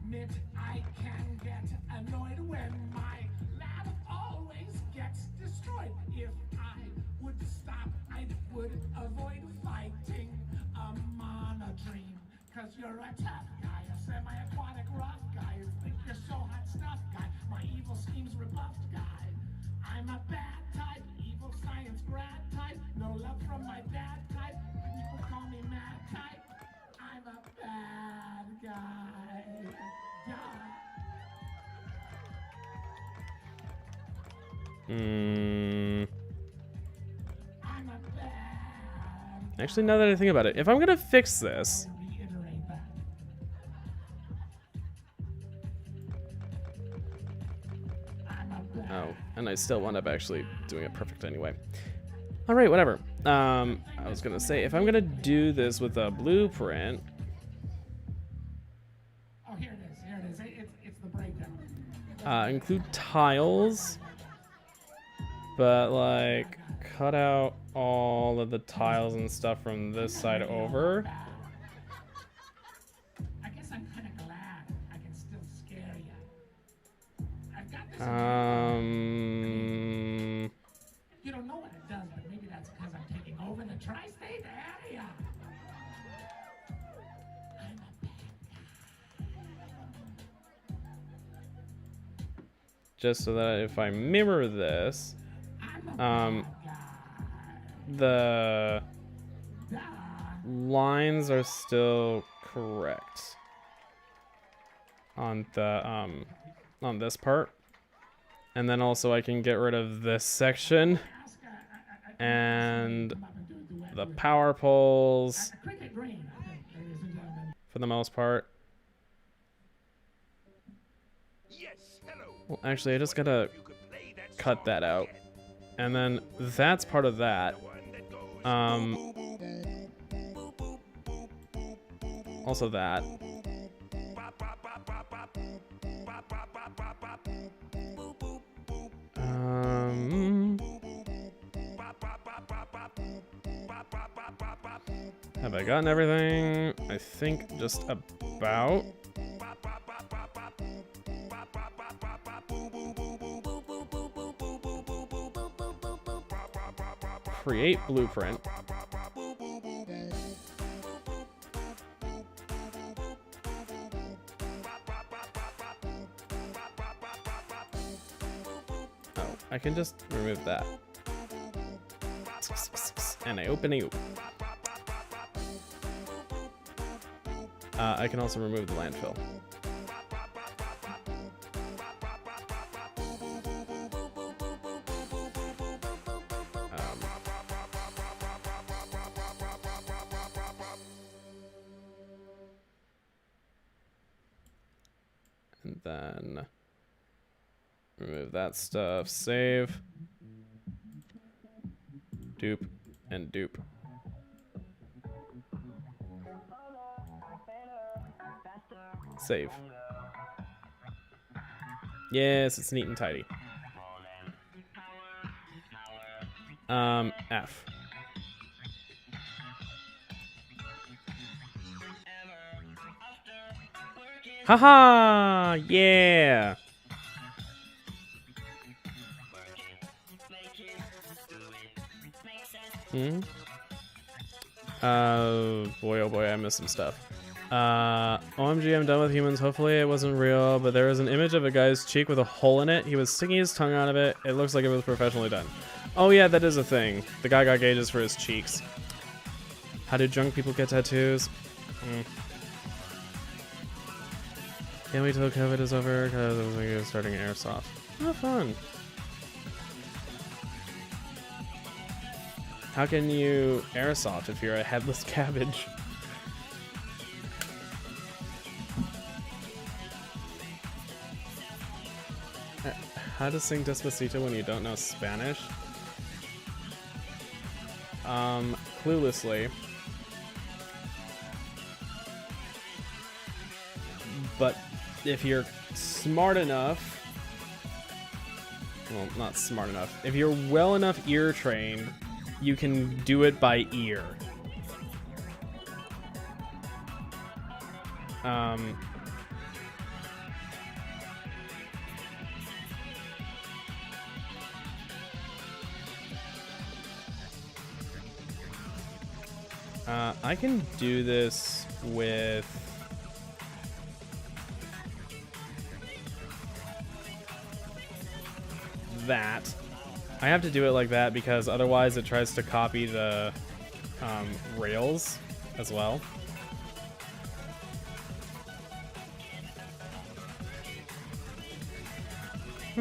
[SPEAKER 10] admit I can get annoyed when my lab always gets destroyed. If I would stop, I would avoid fighting a monodream. Cause you're a tough guy, a semi-aquatic rough guy. You think you're so hot stuff guy, my evil schemes rebuffed guy. I'm a bad type, evil science grad type, no love from my dad type. People call me mad type. I'm a bad guy. I'm a bad.
[SPEAKER 1] Actually, now that I think about it, if I'm gonna fix this,
[SPEAKER 10] Reiterate that. I'm a bad.
[SPEAKER 1] oh, and I still wound up actually doing it perfect anyway. All right, whatever. I was gonna say, if I'm gonna do this with a blueprint,
[SPEAKER 10] Oh, here it is. Here it is. It's the breakdown.
[SPEAKER 1] Include tiles, but like cut out all of the tiles and stuff from this side over.
[SPEAKER 10] I guess I'm kind of glad I can still scare you. I've got this. You don't know what it does, but maybe that's because I'm taking over the tri-state area. I'm a bad guy.
[SPEAKER 1] Just so that if I mirror this, the lines are still correct on the on this part, and then also I can get rid of this section and the power poles for the most part. Well, actually, I just gotta cut that out, and then that's part of that. Also that. Have I gotten everything? I think just about. Create blueprint. Oh, I can just remove that. And I open it. I can also remove the landfill. And then remove that stuff, save, dupe, and dupe. Save. Yes, it's neat and tidy. F. Haha! Yeah! Boy, oh boy, I missed some stuff. OMG, I'm done with humans. Hopefully it wasn't real, but there was an image of a guy's cheek with a hole in it. He was sticking his tongue out of it. It looks like it was professionally done. Oh yeah, that is a thing. The guy got gauges for his cheeks. How do drunk people get tattoos? Can't wait till COVID is over, because I was thinking of starting airsoft. Oh, fun. How can you airsoft if you're a headless cabbage? How to sing Despacito when you don't know Spanish? Cluelessly. But if you're smart enough, well, not smart enough, if you're well enough ear trained, you can do it by ear. I can do this with that. I have to do it like that because otherwise it tries to copy the rails as well.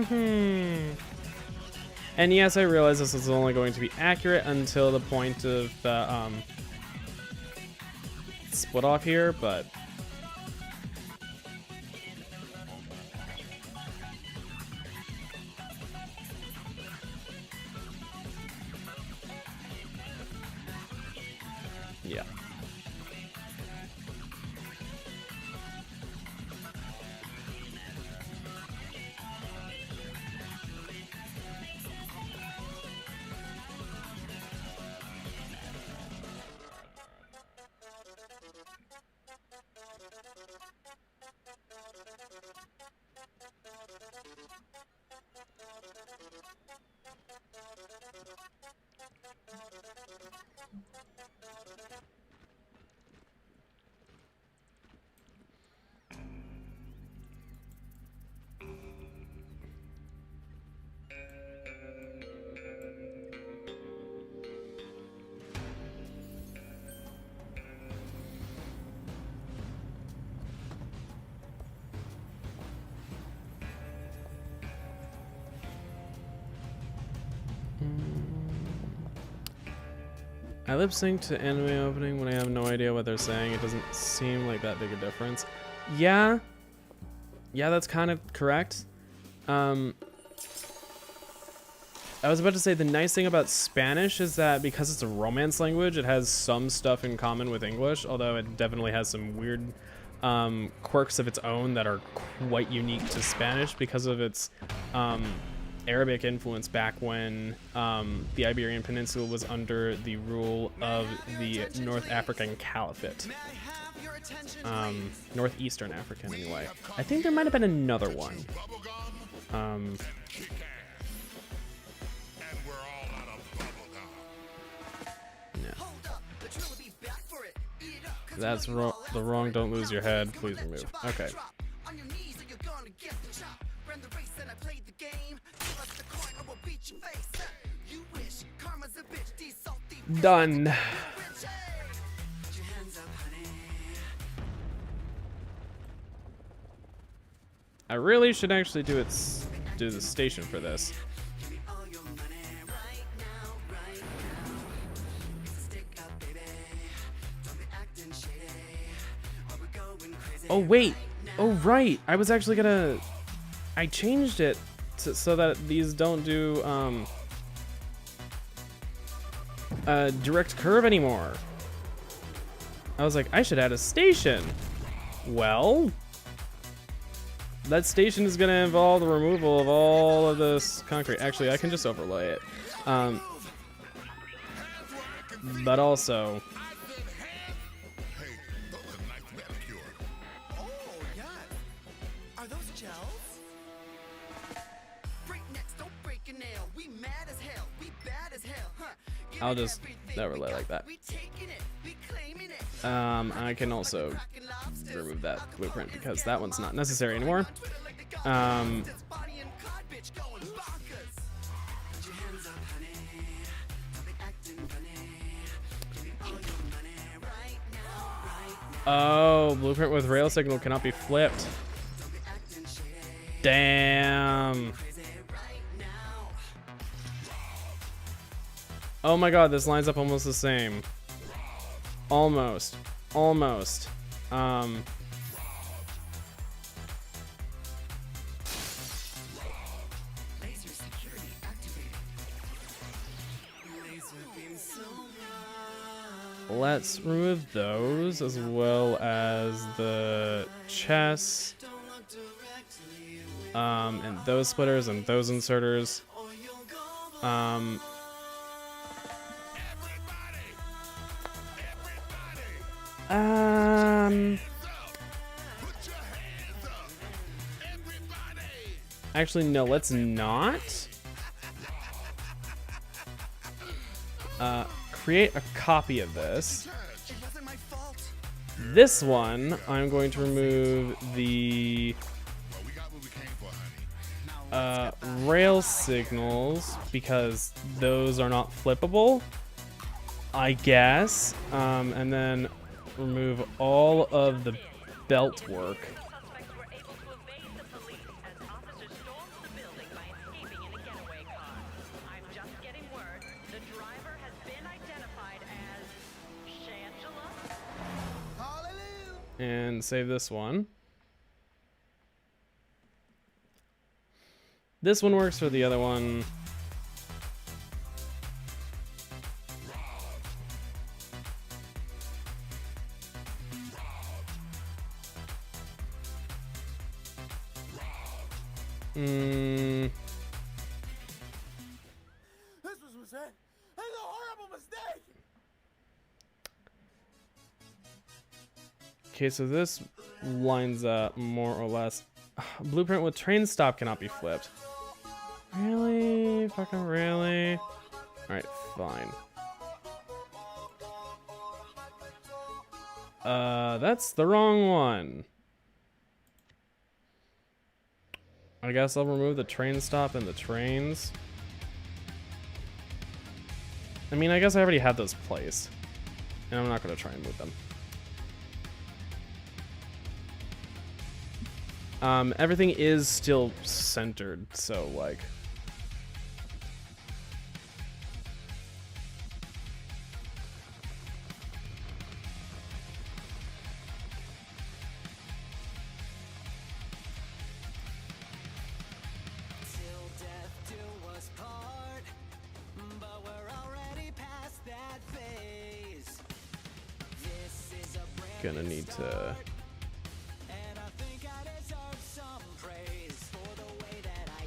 [SPEAKER 1] And yes, I realize this is only going to be accurate until the point of the split off here, but yeah. I lip sync to anime opening when I have no idea what they're saying. It doesn't seem like that big a difference. Yeah, that's kind of correct. I was about to say the nice thing about Spanish is that because it's a Romance language, it has some stuff in common with English, although it definitely has some weird quirks of its own that are quite unique to Spanish because of its Arabic influence back when the Iberian Peninsula was under the rule of the North African Caliphate. Northeastern African, anyway. I think there might have been another one. That's the wrong don't lose your head. Please remove. Okay. Done. I really should actually do the station for this. Oh wait, oh right, I was actually gonna, I changed it so that these don't do direct curve anymore. I was like, I should add a station. Well, that station is gonna involve the removal of all of this concrete. Actually, I can just overlay it. But also, I'll just overlay like that. I can also remove that blueprint because that one's not necessary anymore. Oh, blueprint with rail signal cannot be flipped. Damn. Oh my god, this lines up almost the same. Almost. Let's remove those as well as the chest. And those splitters and those inserters. Actually, no, let's not. Create a copy of this. This one, I'm going to remove the rail signals because those are not flippable, I guess. And then remove all of the belt work. And save this one. This one works for the other one.
[SPEAKER 10] This was a horrible mistake.
[SPEAKER 1] Okay, so this lines up more or less. Blueprint with train stop cannot be flipped. Really? Fucking really? Alright, fine. That's the wrong one. I guess I'll remove the train stop and the trains. I mean, I guess I already had those placed. And I'm not going to try and move them. Everything is still centered, so like... gonna need to.
[SPEAKER 4] And I think I deserve some praise for the way that I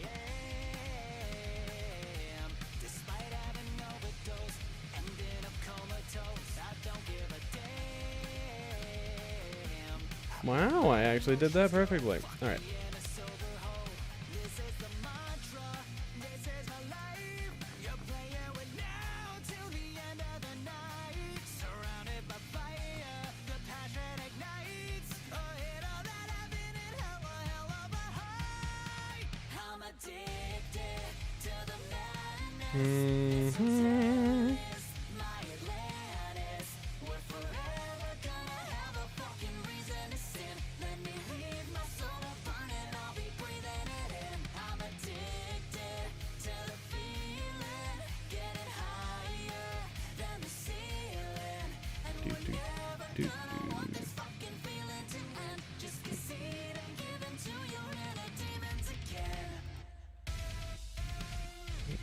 [SPEAKER 4] am. Despite having overdosed, ending up comatose, I don't give a damn.
[SPEAKER 1] Wow, I actually did that perfectly. All right. Mhm. Do, do, do.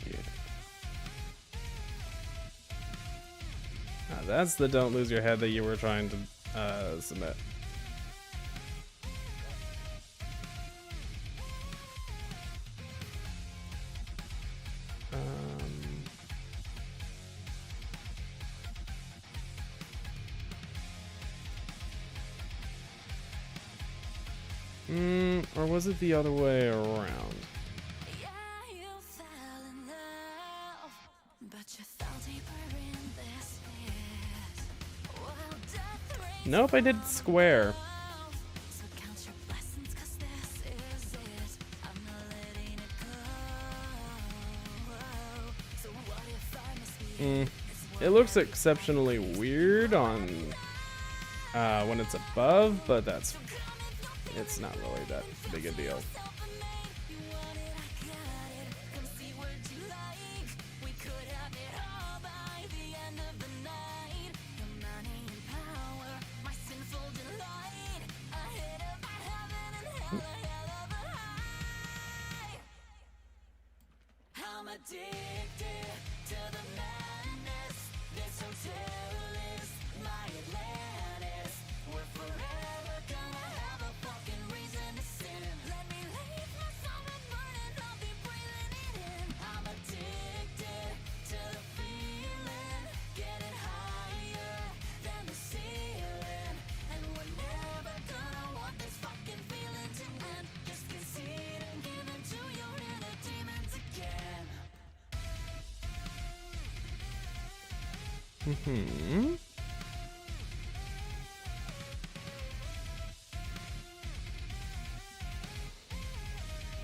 [SPEAKER 1] Yeah. Ah, that's the don't lose your head that you were trying to submit. Or was it the other way around? Nope, I did square. It looks exceptionally weird on when it's above, but it's not really that big a deal.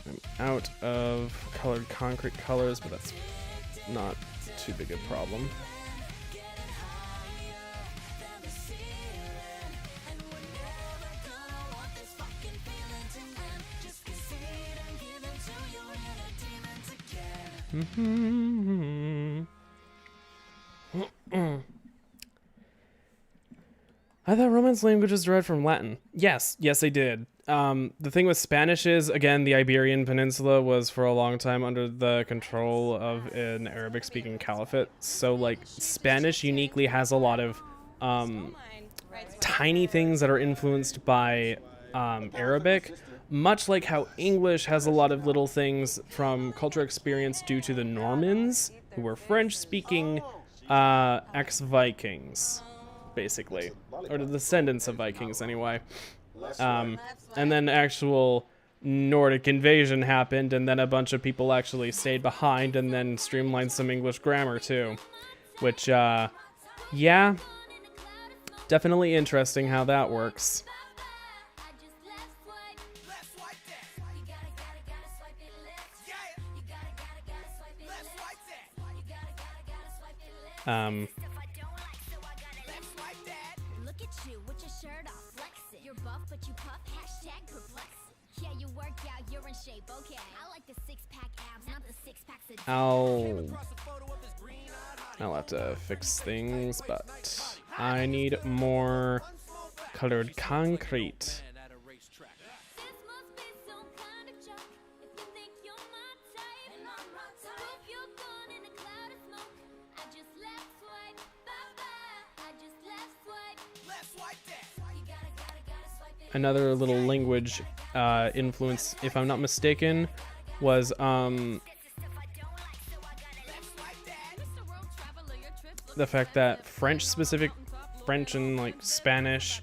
[SPEAKER 1] I'm out of colored concrete colors, but that's not too big a problem. I thought Romance languages derived from Latin. Yes, they did. The thing with Spanish is, again, the Iberian Peninsula was for a long time under the control of an Arabic-speaking caliphate. So, like, Spanish uniquely has a lot of tiny things that are influenced by Arabic, much like how English has a lot of little things from cultural experience due to the Normans, who were French-speaking ex-Vikings, basically, or the descendants of Vikings anyway. And then actual Nordic invasion happened, and then a bunch of people actually stayed behind and then streamlined some English grammar too, which yeah, definitely interesting how that works. I'll have to fix things, but I need more colored concrete. another little language influence, if I'm not mistaken, was the fact that French and like Spanish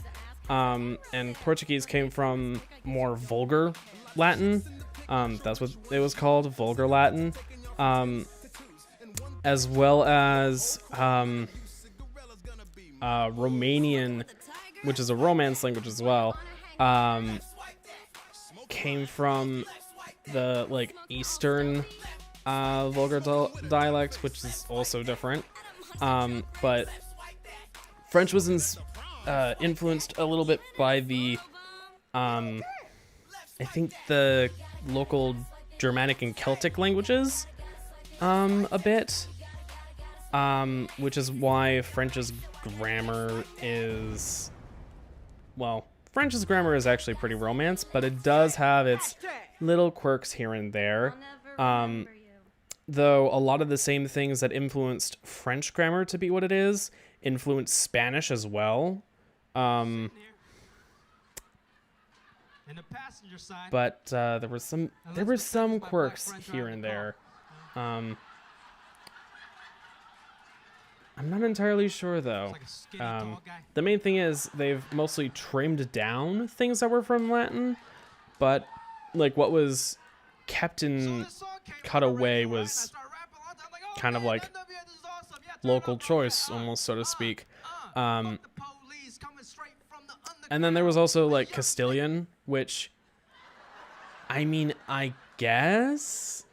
[SPEAKER 1] and Portuguese came from more vulgar Latin. That's what it was called, vulgar Latin. As well as Romanian, which is a Romance language as well, came from the like Eastern vulgar dialect, which is also different. But French was influenced a little bit by the, I think the local Germanic and Celtic languages, a bit, which is why French's grammar is, well, French's grammar is actually pretty Romance, but it does have its little quirks here and there. Though a lot of the same things that influenced French grammar to be what it is influenced Spanish as well. But there were some quirks here and there. I'm not entirely sure though. The main thing is they've mostly trimmed down things that were from Latin, but like what was kept and cut away was kind of like local choice, almost, so to speak. And then there was also like Castilian, which, I mean, I guess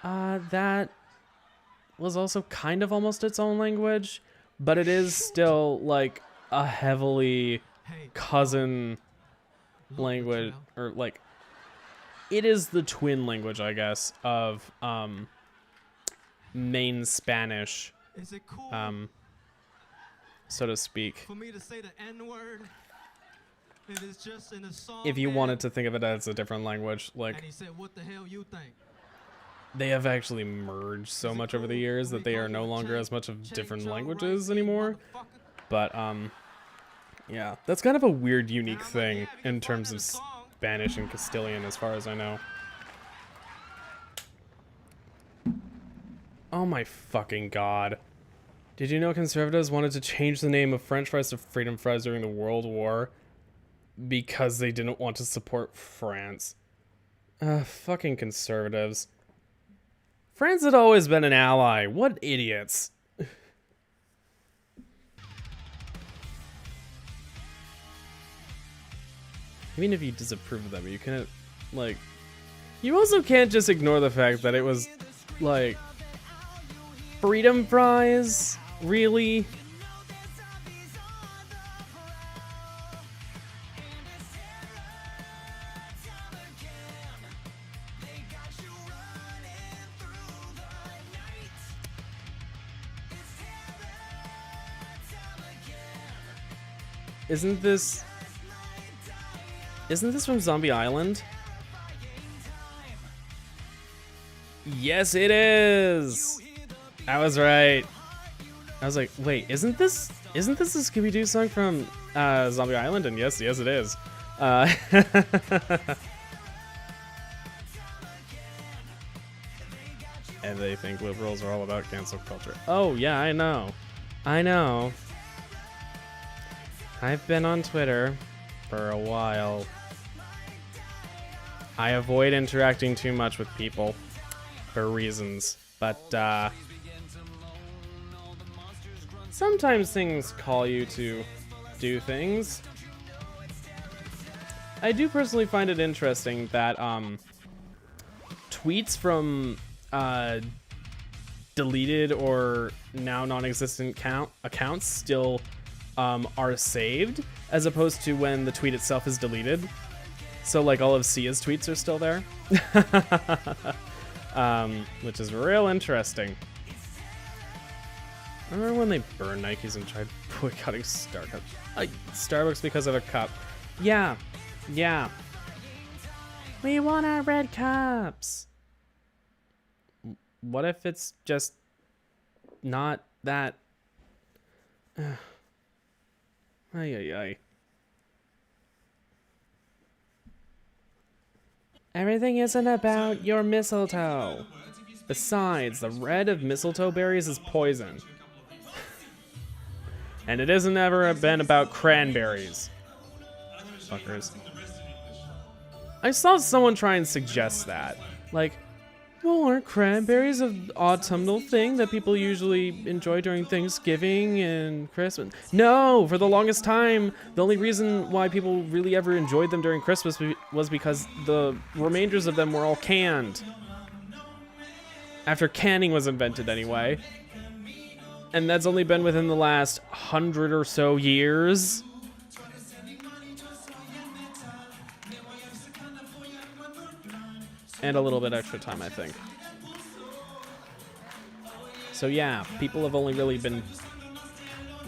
[SPEAKER 1] that was also kind of almost its own language, but it is still like a heavily cousin language, or like it is the twin language, I guess, of main Spanish, so to speak.
[SPEAKER 4] For me to say the N-word, it is just in a song,
[SPEAKER 1] if you wanted to think of it as a different language, like,
[SPEAKER 4] and he said, "What the hell you think?"
[SPEAKER 1] they have actually merged so much over the years that they are no longer as much of different languages anymore. But yeah, that's kind of a weird, unique thing in terms of Spanish and Castilian, as far as I know. Oh my fucking god. Did you know conservatives wanted to change the name of French fries to freedom fries during the World War because they didn't want to support France? Fucking conservatives. France had always been an ally. What idiots. Even if you disapprove of them, you can't, like, you also can't just ignore the fact that it was, like, freedom fries? Really? Isn't this from Zombie Island? Yes, it is. I was right. I was like, wait, isn't this a Scooby-Doo song from Zombie Island? And yes, it is. And they think liberals are all about cancel culture. Oh yeah, I know. I've been on Twitter for a while. I avoid interacting too much with people for reasons, but sometimes things call you to do things. I do personally find it interesting that tweets from deleted or now non-existent accounts still are saved, as opposed to when the tweet itself is deleted. So like all of Sia's tweets are still there. Which is real interesting. I remember when they burned Nikes and tried boycotting Starbucks because of a cup. Yeah. We want our red cups. What if it's just not that? Ay. Everything isn't about your mistletoe. Besides, the red of mistletoe berries is poison. And it hasn't ever been about cranberries. Fuckers. I saw someone try and suggest that. Like, well, aren't cranberries an autumnal thing that people usually enjoy during Thanksgiving and Christmas? No! For the longest time, the only reason why people really ever enjoyed them during Christmas was because the remainders of them were all canned. After canning was invented, anyway. And that's only been within the last 100 or so years. And a little bit extra time, I think. So yeah, people have only really been...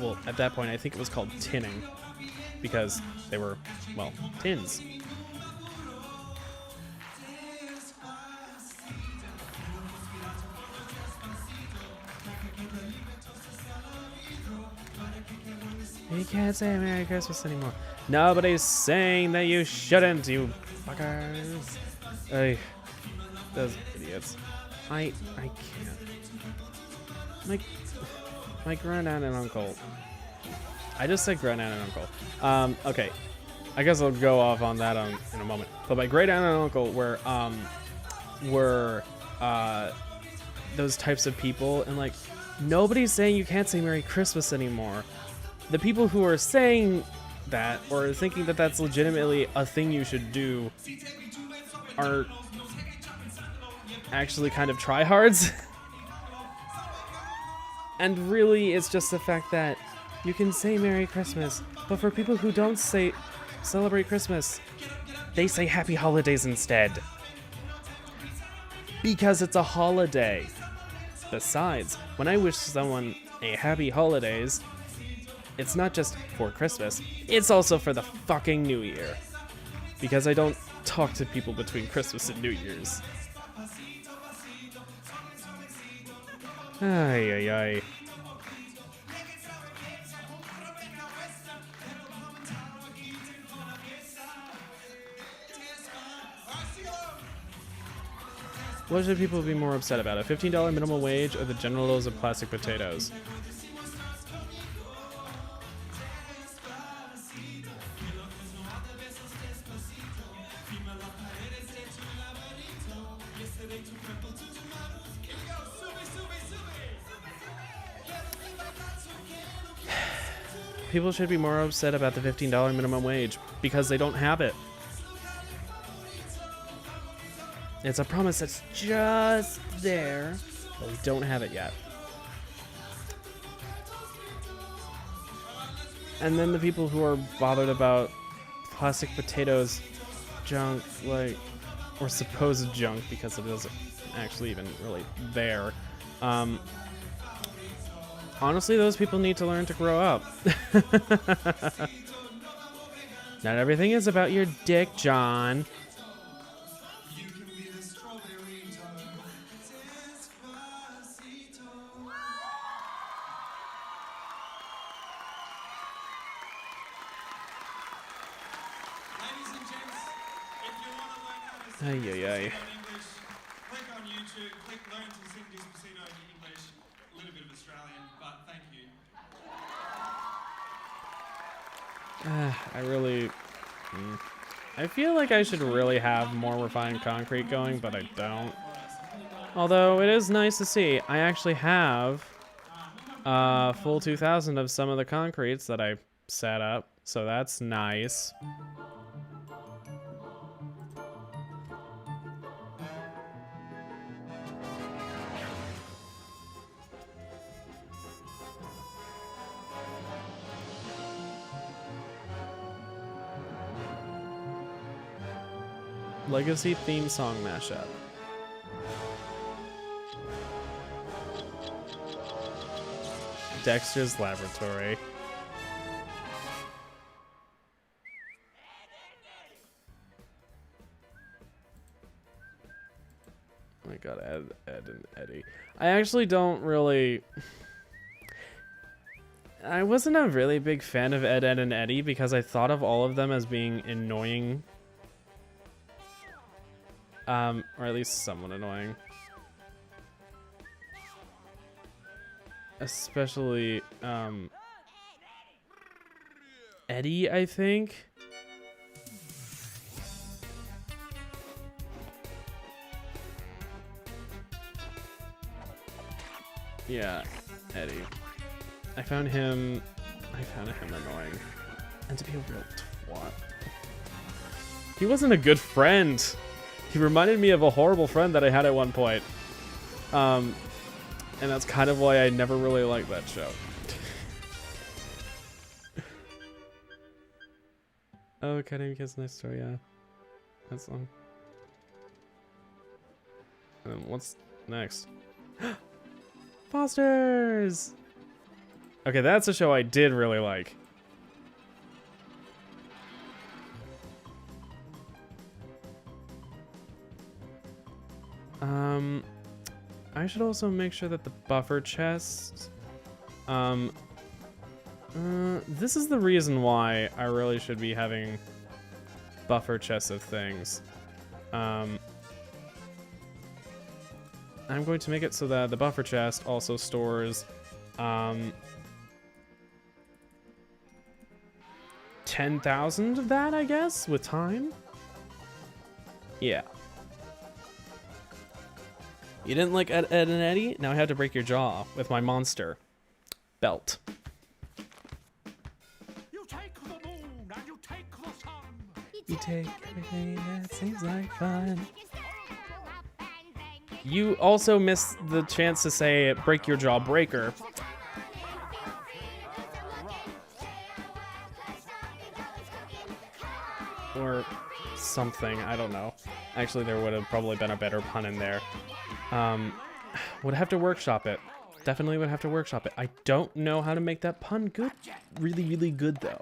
[SPEAKER 1] Well, at that point, I think it was called tinning. Because they were, well, tins. You can't say Merry Christmas anymore. Nobody's saying that you shouldn't, you fuckers. Hey, those idiots. I can't. My granddad and uncle. I just said granddad and uncle. Okay. I guess I'll go off on that in a moment. But my great aunt and uncle were those types of people, and like nobody's saying you can't say Merry Christmas anymore. The people who are saying that or thinking that that's legitimately a thing you should do are actually kind of tryhards. And really, it's just the fact that you can say Merry Christmas, but for people who don't celebrate Christmas, they say Happy Holidays instead. Because it's a holiday. Besides, when I wish someone a Happy Holidays, it's not just for Christmas, it's also for the fucking New Year. Because I don't talk to people between Christmas and New Year's. Ay, ay, ay. What should people be more upset about? A $15 minimum wage or the general lows of plastic potatoes? People should be more upset about the $15 minimum wage because they don't have it. It's a promise that's just there, but we don't have it yet. And then the people who are bothered about plastic potatoes junk, like, or supposed junk because it isn't actually even really there. Honestly, those people need to learn to grow up. Not everything is about your dick, John. Ay, ay, ay.
[SPEAKER 11] Click on YouTube, click Learn to Sing Despacito in English, a little bit of Australian, but thank you.
[SPEAKER 1] I feel like I should really have more refined concrete going, but I don't. Although it is nice to see. I actually have full 2,000 of some of the concretes that I set up, so that's nice. Legacy theme song mashup. Dexter's Laboratory. Oh my god, Ed and Eddie. I actually don't really... I wasn't a really big fan of Ed, and Eddie because I thought of all of them as being annoying Or at least somewhat annoying. Especially, Eddie, I think. Yeah, Eddie. I found him annoying. And to be a real twat. He wasn't a good friend. He reminded me of a horrible friend that I had at one point. And that's kind of why I never really liked that show. Oh, Academy Kids Nice Story, yeah. That song. And then what's next? Fosters! Okay, that's a show I did really like. I should also make sure that the buffer chest, this is the reason why I really should be having buffer chests of things. I'm going to make it so that the buffer chest also stores 10,000 of that, I guess, with time. Yeah. You didn't like Ed and Eddie? Now I have to break your jaw with my monster belt.
[SPEAKER 10] You take the moon and you take the sun.
[SPEAKER 1] You take everything that seems like fun. You also missed the chance to say break your jaw breaker. Or something, I don't know. Actually, there would have probably been a better pun in there. Would have to workshop it. Definitely would have to workshop it. I don't know how to make that pun good. Really, really good, though.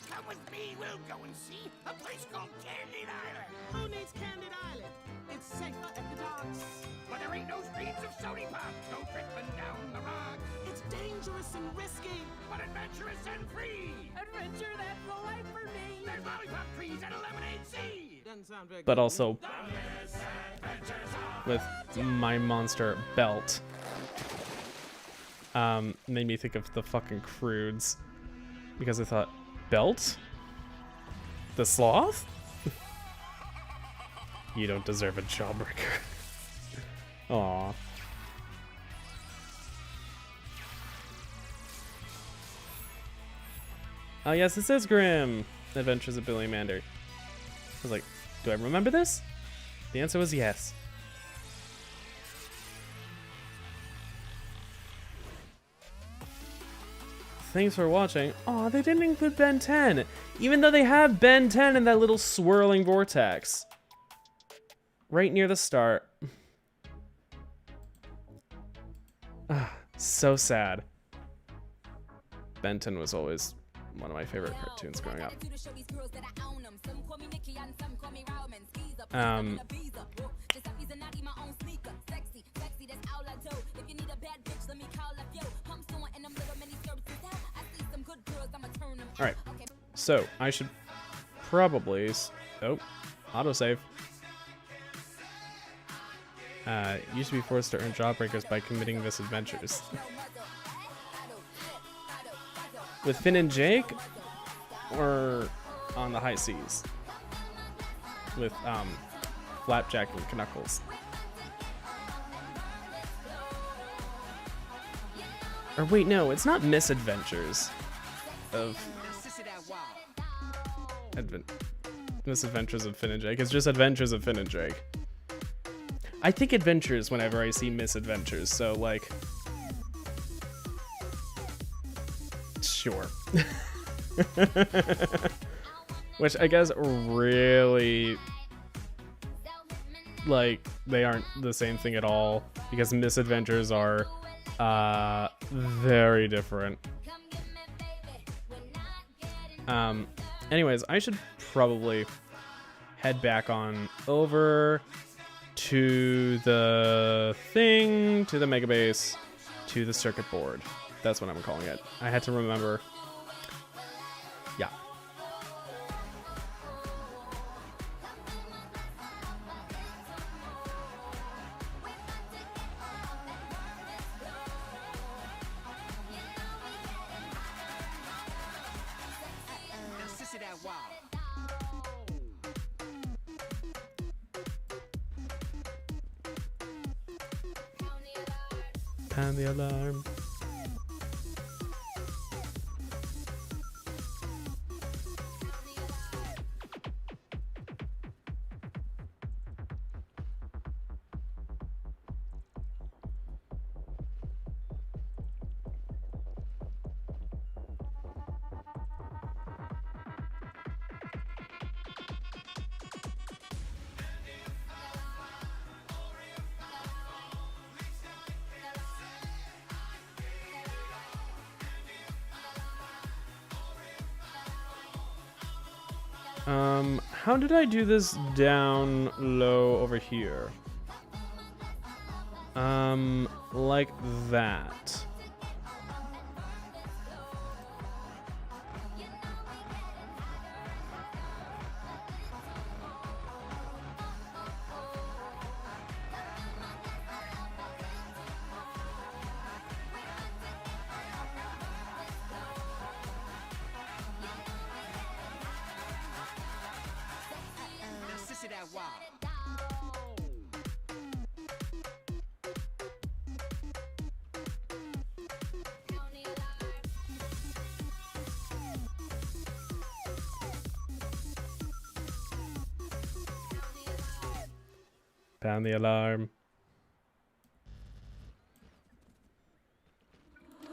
[SPEAKER 10] Come with me, we'll go and see a place called Candid Island. Who needs Candid Island? It's safer at the docks. But there ain't no streams of sody pop, no trickling down the rocks. It's dangerous and risky, but adventurous and free. Adventure, that's the life for me. There's lollipop trees and a lemonade sea. Doesn't sound very good.
[SPEAKER 1] But also with my monster belt. Made me think of the fucking Crudes. Because I thought, belt? The sloth? You don't deserve a jawbreaker. Aww. Oh yes, this is Grim. Adventures of Billy Mander. I was like, do I remember this? The answer was yes. Thanks for watching. Aw, they didn't include Ben 10. Even though they have Ben 10 in that little swirling vortex. Right near the start. Ah, so sad. Ben 10 was always one of my favorite cartoons growing up. Alright, so I should probably... Oh, autosave. Used to be forced to earn jawbreakers by committing misadventures. With Finn and Jake? Or on the high seas? With, Flapjack and Knuckles. Or wait, no, it's not misadventures of... Misadventures of Finn and Jake. It's just Adventures of Finn and Jake. I think adventures whenever I see misadventures, so like... Sure. Which I guess really... Like, they aren't the same thing at all, because misadventures are very different. Anyways, I should probably head back on over to the thing, to the mega base, to the circuit board. That's what I'm calling it. I had to remember. Yeah. Pound the alarm. How did I do this down low over here? Like that. Pound the alarm.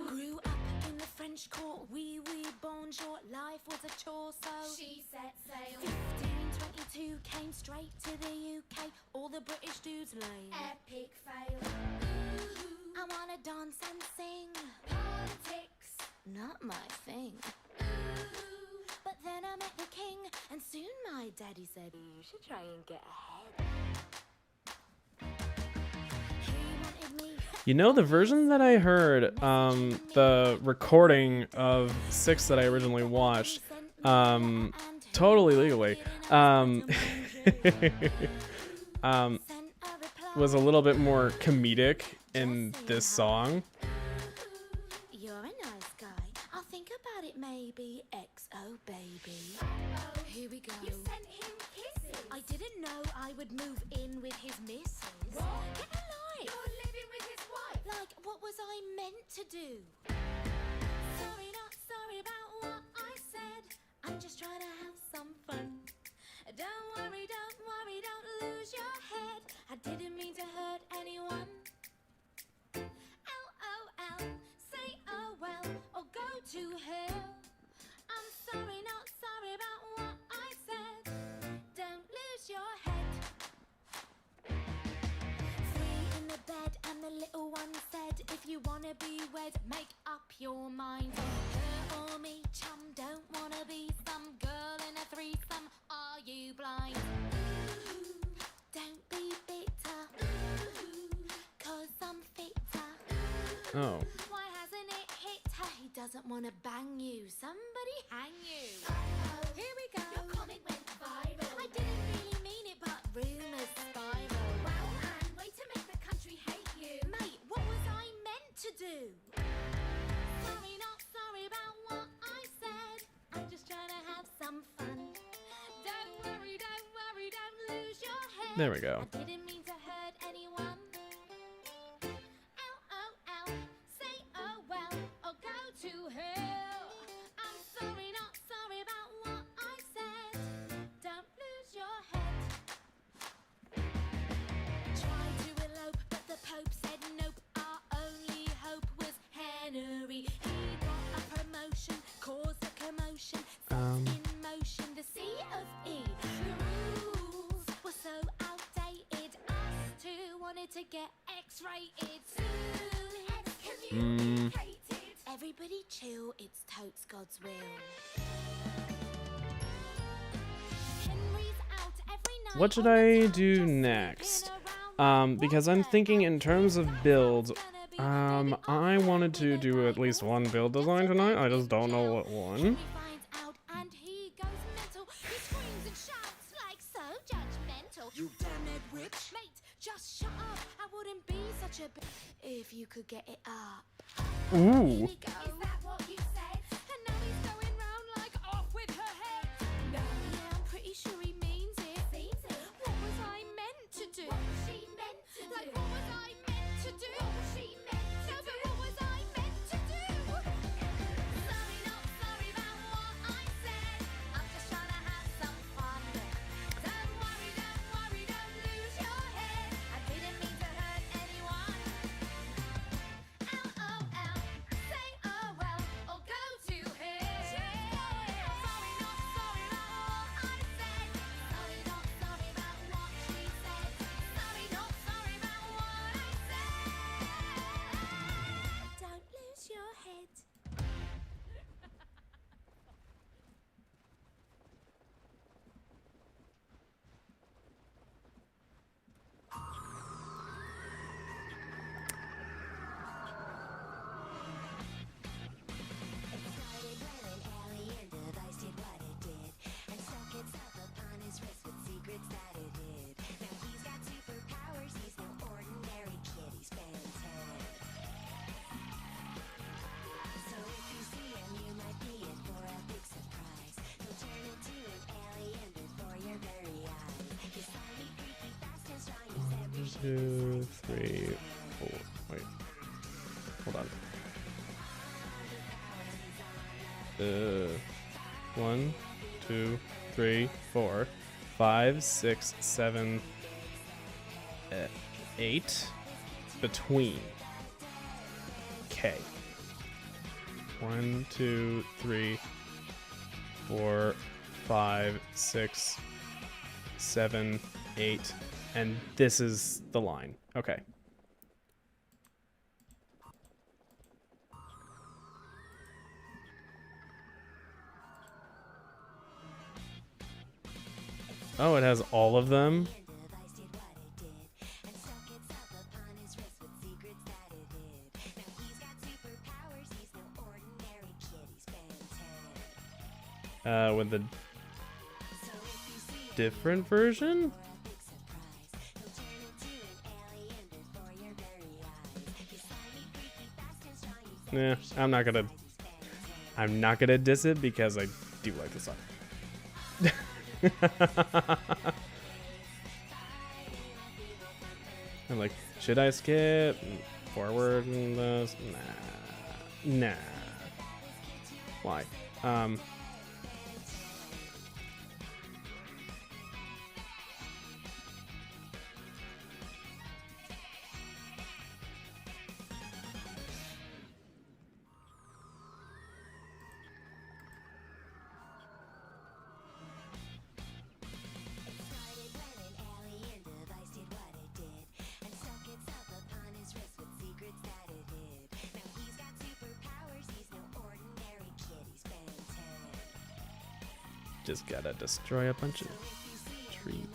[SPEAKER 8] Grew up in the French court, oui, bonjour, life was a chore, so she set sail. 1522 came straight to the UK, all the British dudes lame. Epic fail. Ooh, I wanna dance and sing. Politics, not my thing. Ooh, but then I met the king, and soon my daddy said, you should try and get ahead.
[SPEAKER 1] You know, the version that I heard, the recording of 6 that I originally watched, totally legally, was a little bit more comedic in this song.
[SPEAKER 8] You're a nice guy. I'll think about it maybe. XO baby. Here we go. You sent him kisses. I didn't know I would move in with his missus. What? Get a life. You're living with his wife. Like, what was I meant to do? Sorry, not sorry about what I said. I'm just trying to have some fun. Don't worry, don't lose your head. I didn't mean to hurt anyone. LOL, say oh well, or go to hell. I'm sorry, not sorry about what I said. Don't lose your head. 3 in the bed and the little one said, if you wanna be wed, make up your mind. Her or me, chum, don't wanna be some girl in a threesome. Are you blind? Ooh, don't be bitter. Ooh, 'cause I'm fitter.
[SPEAKER 1] Oh.
[SPEAKER 8] Why hasn't it hit her? He doesn't want to bang you. Somebody hang you. Here we go. Your comment went viral. I didn't really mean it, but rumors spiral. Wow, and way to make the country hate you. Mate, what was I meant to do? Sorry, not sorry about what I said. I'm just trying to have some fun. Don't worry, don't lose your head.
[SPEAKER 1] There we go.
[SPEAKER 8] I didn't mean to hurt anyone. LOL, say oh well, or go to hell. I'm sorry, not sorry about what I said. Don't lose your head. Tried to elope, but the Pope said nope. Our only hope was Henry. He got a promotion, caused a commotion, set in motion the C of E. The rules were so outdated. Us two wanted to get X-rated. Soon excommunicated. Everybody chill, it's totes God's will. Henry's out every night.
[SPEAKER 1] What should I do next? Because I'm thinking in terms of builds, I wanted to do at least one build design tonight. I just don't know what one.
[SPEAKER 8] Henry finds out and he goes mental. He screams and shouts like so judgmental. You damn it, witch. Mate, just shut up. I wouldn't be such a if you could get it up.
[SPEAKER 1] Ooh.
[SPEAKER 8] Is that what you said? And now he's going round like off with her head. No. Yeah, I'm pretty sure he means it. What was I meant to do? What was she meant to do? Like, what was I meant to do? What was she meant to do?
[SPEAKER 1] 2, 3, 4. Wait. Hold on. 1, 2, 3, 4, 5, 6, 7, 8 between. Okay. 1, 2, 3, 4, 5, 6, 7, 8, and this is the line. Okay. Oh, it has all of them? With the different version? Nah, I'm not gonna diss it because I do like the song. I'm like, should I skip forward in this? Nah. Why? Just gotta destroy a bunch of trees.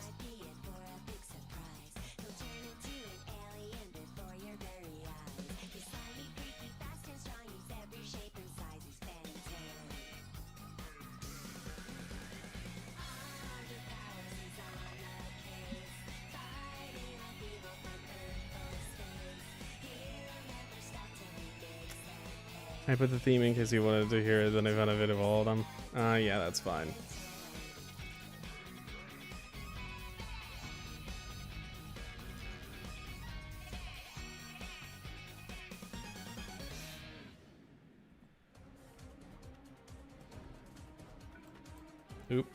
[SPEAKER 1] I put the theme in case you wanted to hear it, then I found a video of all of them. Yeah, that's fine. Oop.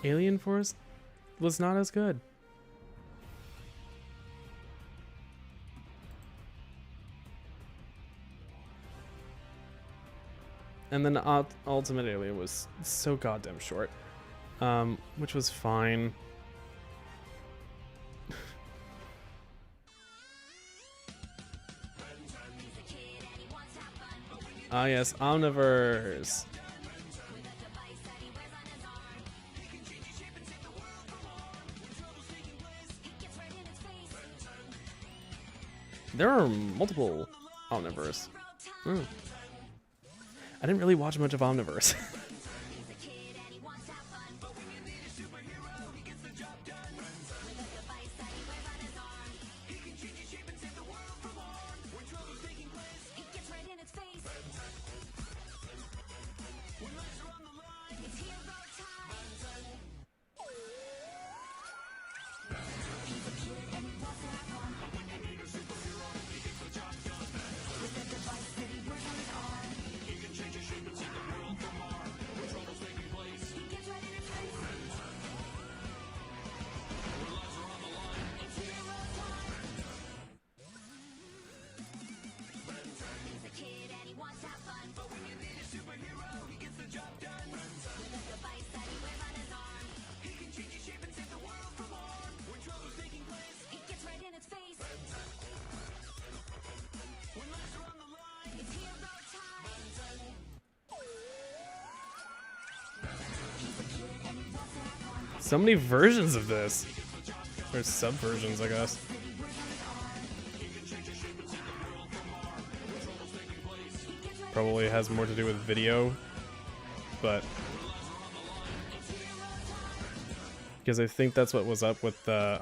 [SPEAKER 1] Alien Force was not as good. And then Ultimate Alien was so goddamn short, which was fine. Ah yes, Omniverse. There are multiple Omniverse. I didn't really watch much of Omniverse. So many versions of this. Or sub-versions, I guess. probably has more to do with video, but because I think that's what was up with the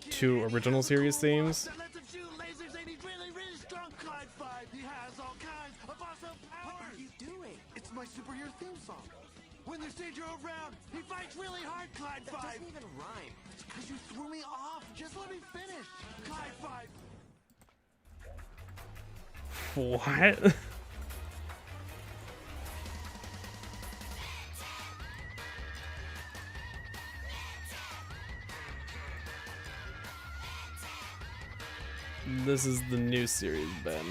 [SPEAKER 1] 2 original series themes.
[SPEAKER 4] What are you doing? It's my superhero theme song. When there's danger around, he fights really hard, Clyde 5. That doesn't even rhyme. It's because you threw me off. Just let me finish. Clyde 5.
[SPEAKER 1] What? This is the new series, Ben.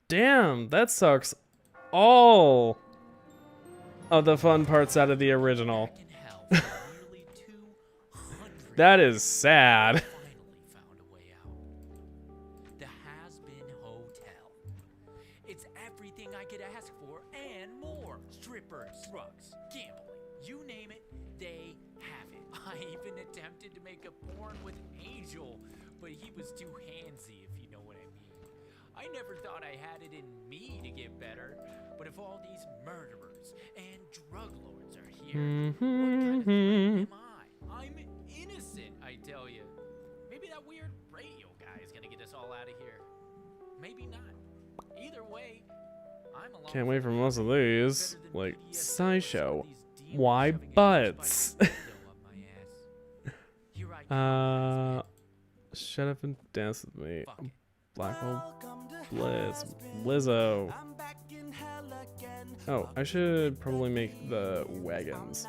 [SPEAKER 1] Damn, that sucks all of the fun parts out of the original. That is sad.
[SPEAKER 6] Found a way out. The Has-Been Hotel. It's everything I could ask for and more. Strippers, drugs, gambling, you name it, they have it. I even attempted to make a porn with Angel, but he was too handsy, if you know what I mean. I never thought I had it in me to get better, but if all these murderers and drug lords are here, what kind of threat am I? I'm innocent, I tell you. Maybe that weird radio guy is gonna get us all out of here. Maybe not. Either way, I'm along.
[SPEAKER 1] Can't wait for most of these. Like, SciShow. Why butts? Shut up and dance with me. Black Hole Blizz. Lizzo. Oh, I should probably make the wagons.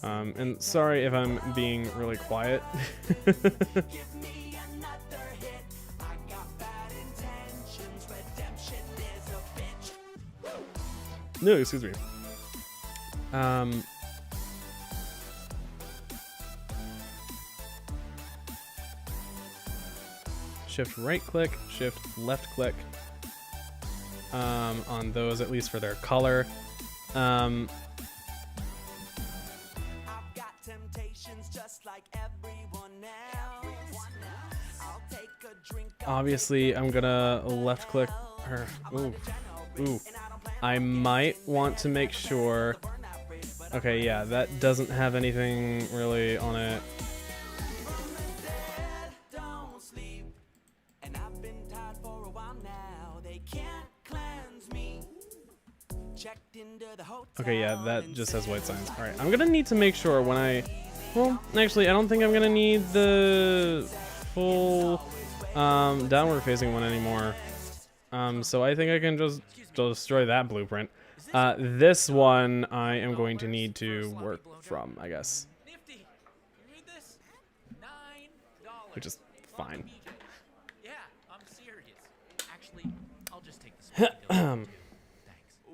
[SPEAKER 1] And sorry if I'm being really quiet. No, excuse me. Shift right click, shift left click on those, at least for their color. Obviously, I'm gonna left click her. Ooh. I might want to make sure. Okay, yeah, that doesn't have anything really on it. Okay, yeah, that just has white signs. Alright, I'm gonna need to make sure when I... Well, actually, I don't think I'm gonna need the full downward facing one anymore. So I think I can just destroy that blueprint. This one I am going to need to work from, I guess. Which is fine.
[SPEAKER 6] Yeah, I'm serious. Actually, I'll just take this.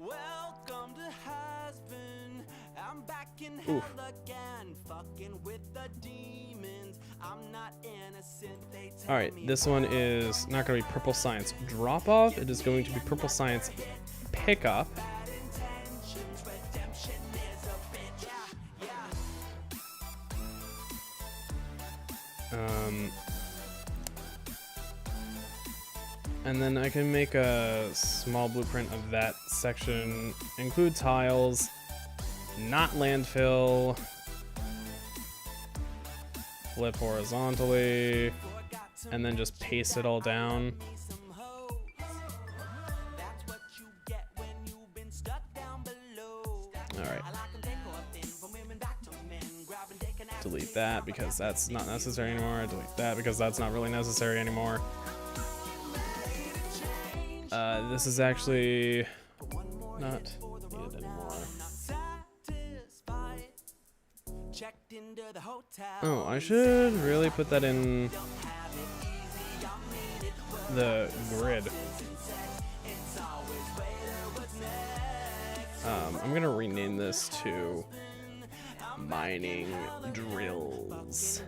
[SPEAKER 4] Welcome to Has-Been. I'm back in hell again, fucking with the demons. I'm not innocent. They tell
[SPEAKER 1] Alright, this one is not going to be Purple Science Drop Off. It is going to be Purple Science Pick Up. And then I can make a small blueprint of that section. Include tiles, not landfill. Flip horizontally, and then just paste it all down. Alright. Delete that because that's not necessary anymore. Delete that because that's not really necessary anymore. This is actually not needed anymore. Oh, I should really put that in the grid. I'm gonna rename this to Mining Drills.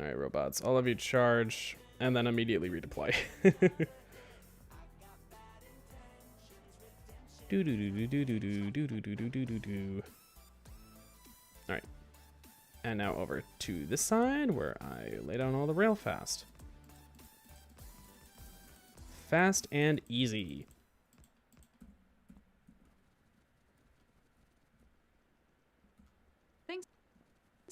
[SPEAKER 1] All right, robots. All of you charge and then immediately redeploy. Do do do do do do do do do do do do do. All right, and now over to this side where I lay down all the rail fast. Fast and easy.
[SPEAKER 12] Thanks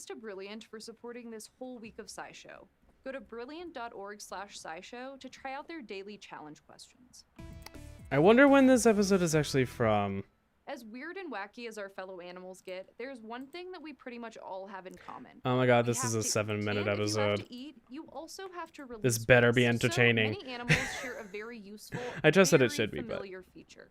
[SPEAKER 12] to Brilliant for supporting this whole week of SciShow. Go to brilliant.org/scishow to try out their daily challenge questions.
[SPEAKER 1] I wonder when this episode is actually from.
[SPEAKER 12] As weird and wacky as our fellow animals get, there's one thing that we pretty much all have in common.
[SPEAKER 1] Oh my god,
[SPEAKER 12] We
[SPEAKER 1] this is
[SPEAKER 12] have
[SPEAKER 1] a
[SPEAKER 12] to
[SPEAKER 1] 7-minute
[SPEAKER 12] eat, and if you have
[SPEAKER 1] episode.
[SPEAKER 12] to eat, you also have to release
[SPEAKER 1] This better be
[SPEAKER 12] waste.
[SPEAKER 1] entertaining.
[SPEAKER 12] So many animals share a very useful,
[SPEAKER 1] I trust that it
[SPEAKER 12] very
[SPEAKER 1] should be, but-
[SPEAKER 12] familiar feature.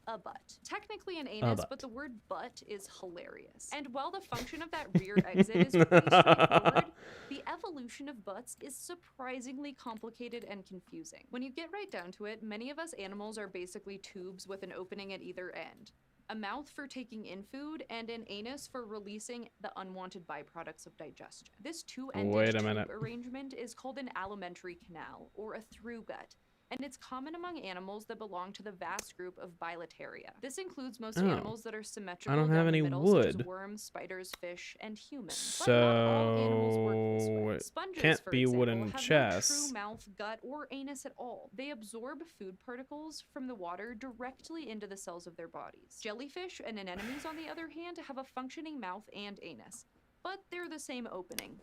[SPEAKER 12] A butt. Technically an anus,
[SPEAKER 1] butt.
[SPEAKER 12] but the word butt is hilarious. And while the function of that rear exit is pretty straightforward, the evolution of butts is surprisingly complicated and confusing. When you get right down to it, many of us animals are basically tubes with an opening at either end. A mouth for taking in food, and an anus for releasing the unwanted byproducts of digestion. This two-ended
[SPEAKER 1] Wait a
[SPEAKER 12] tube
[SPEAKER 1] minute.
[SPEAKER 12] arrangement is called an alimentary canal, or a through gut, and it's common among animals that belong to the vast group of Bilateria. This includes most
[SPEAKER 1] Oh.
[SPEAKER 12] animals that are symmetrical
[SPEAKER 1] I don't
[SPEAKER 12] down
[SPEAKER 1] have
[SPEAKER 12] the
[SPEAKER 1] any
[SPEAKER 12] middle, such as
[SPEAKER 1] wood.
[SPEAKER 12] worms, spiders, fish, and humans. But not all animals work this way.
[SPEAKER 1] So
[SPEAKER 12] Sponges,
[SPEAKER 1] can't
[SPEAKER 12] for
[SPEAKER 1] be
[SPEAKER 12] example,
[SPEAKER 1] wooden
[SPEAKER 12] have
[SPEAKER 1] chests.
[SPEAKER 12] no true mouth, gut, or anus at all. They absorb food particles from the water directly into the cells of their bodies. Jellyfish and anemones, on the other hand, have a functioning mouth and anus, but they're the same opening.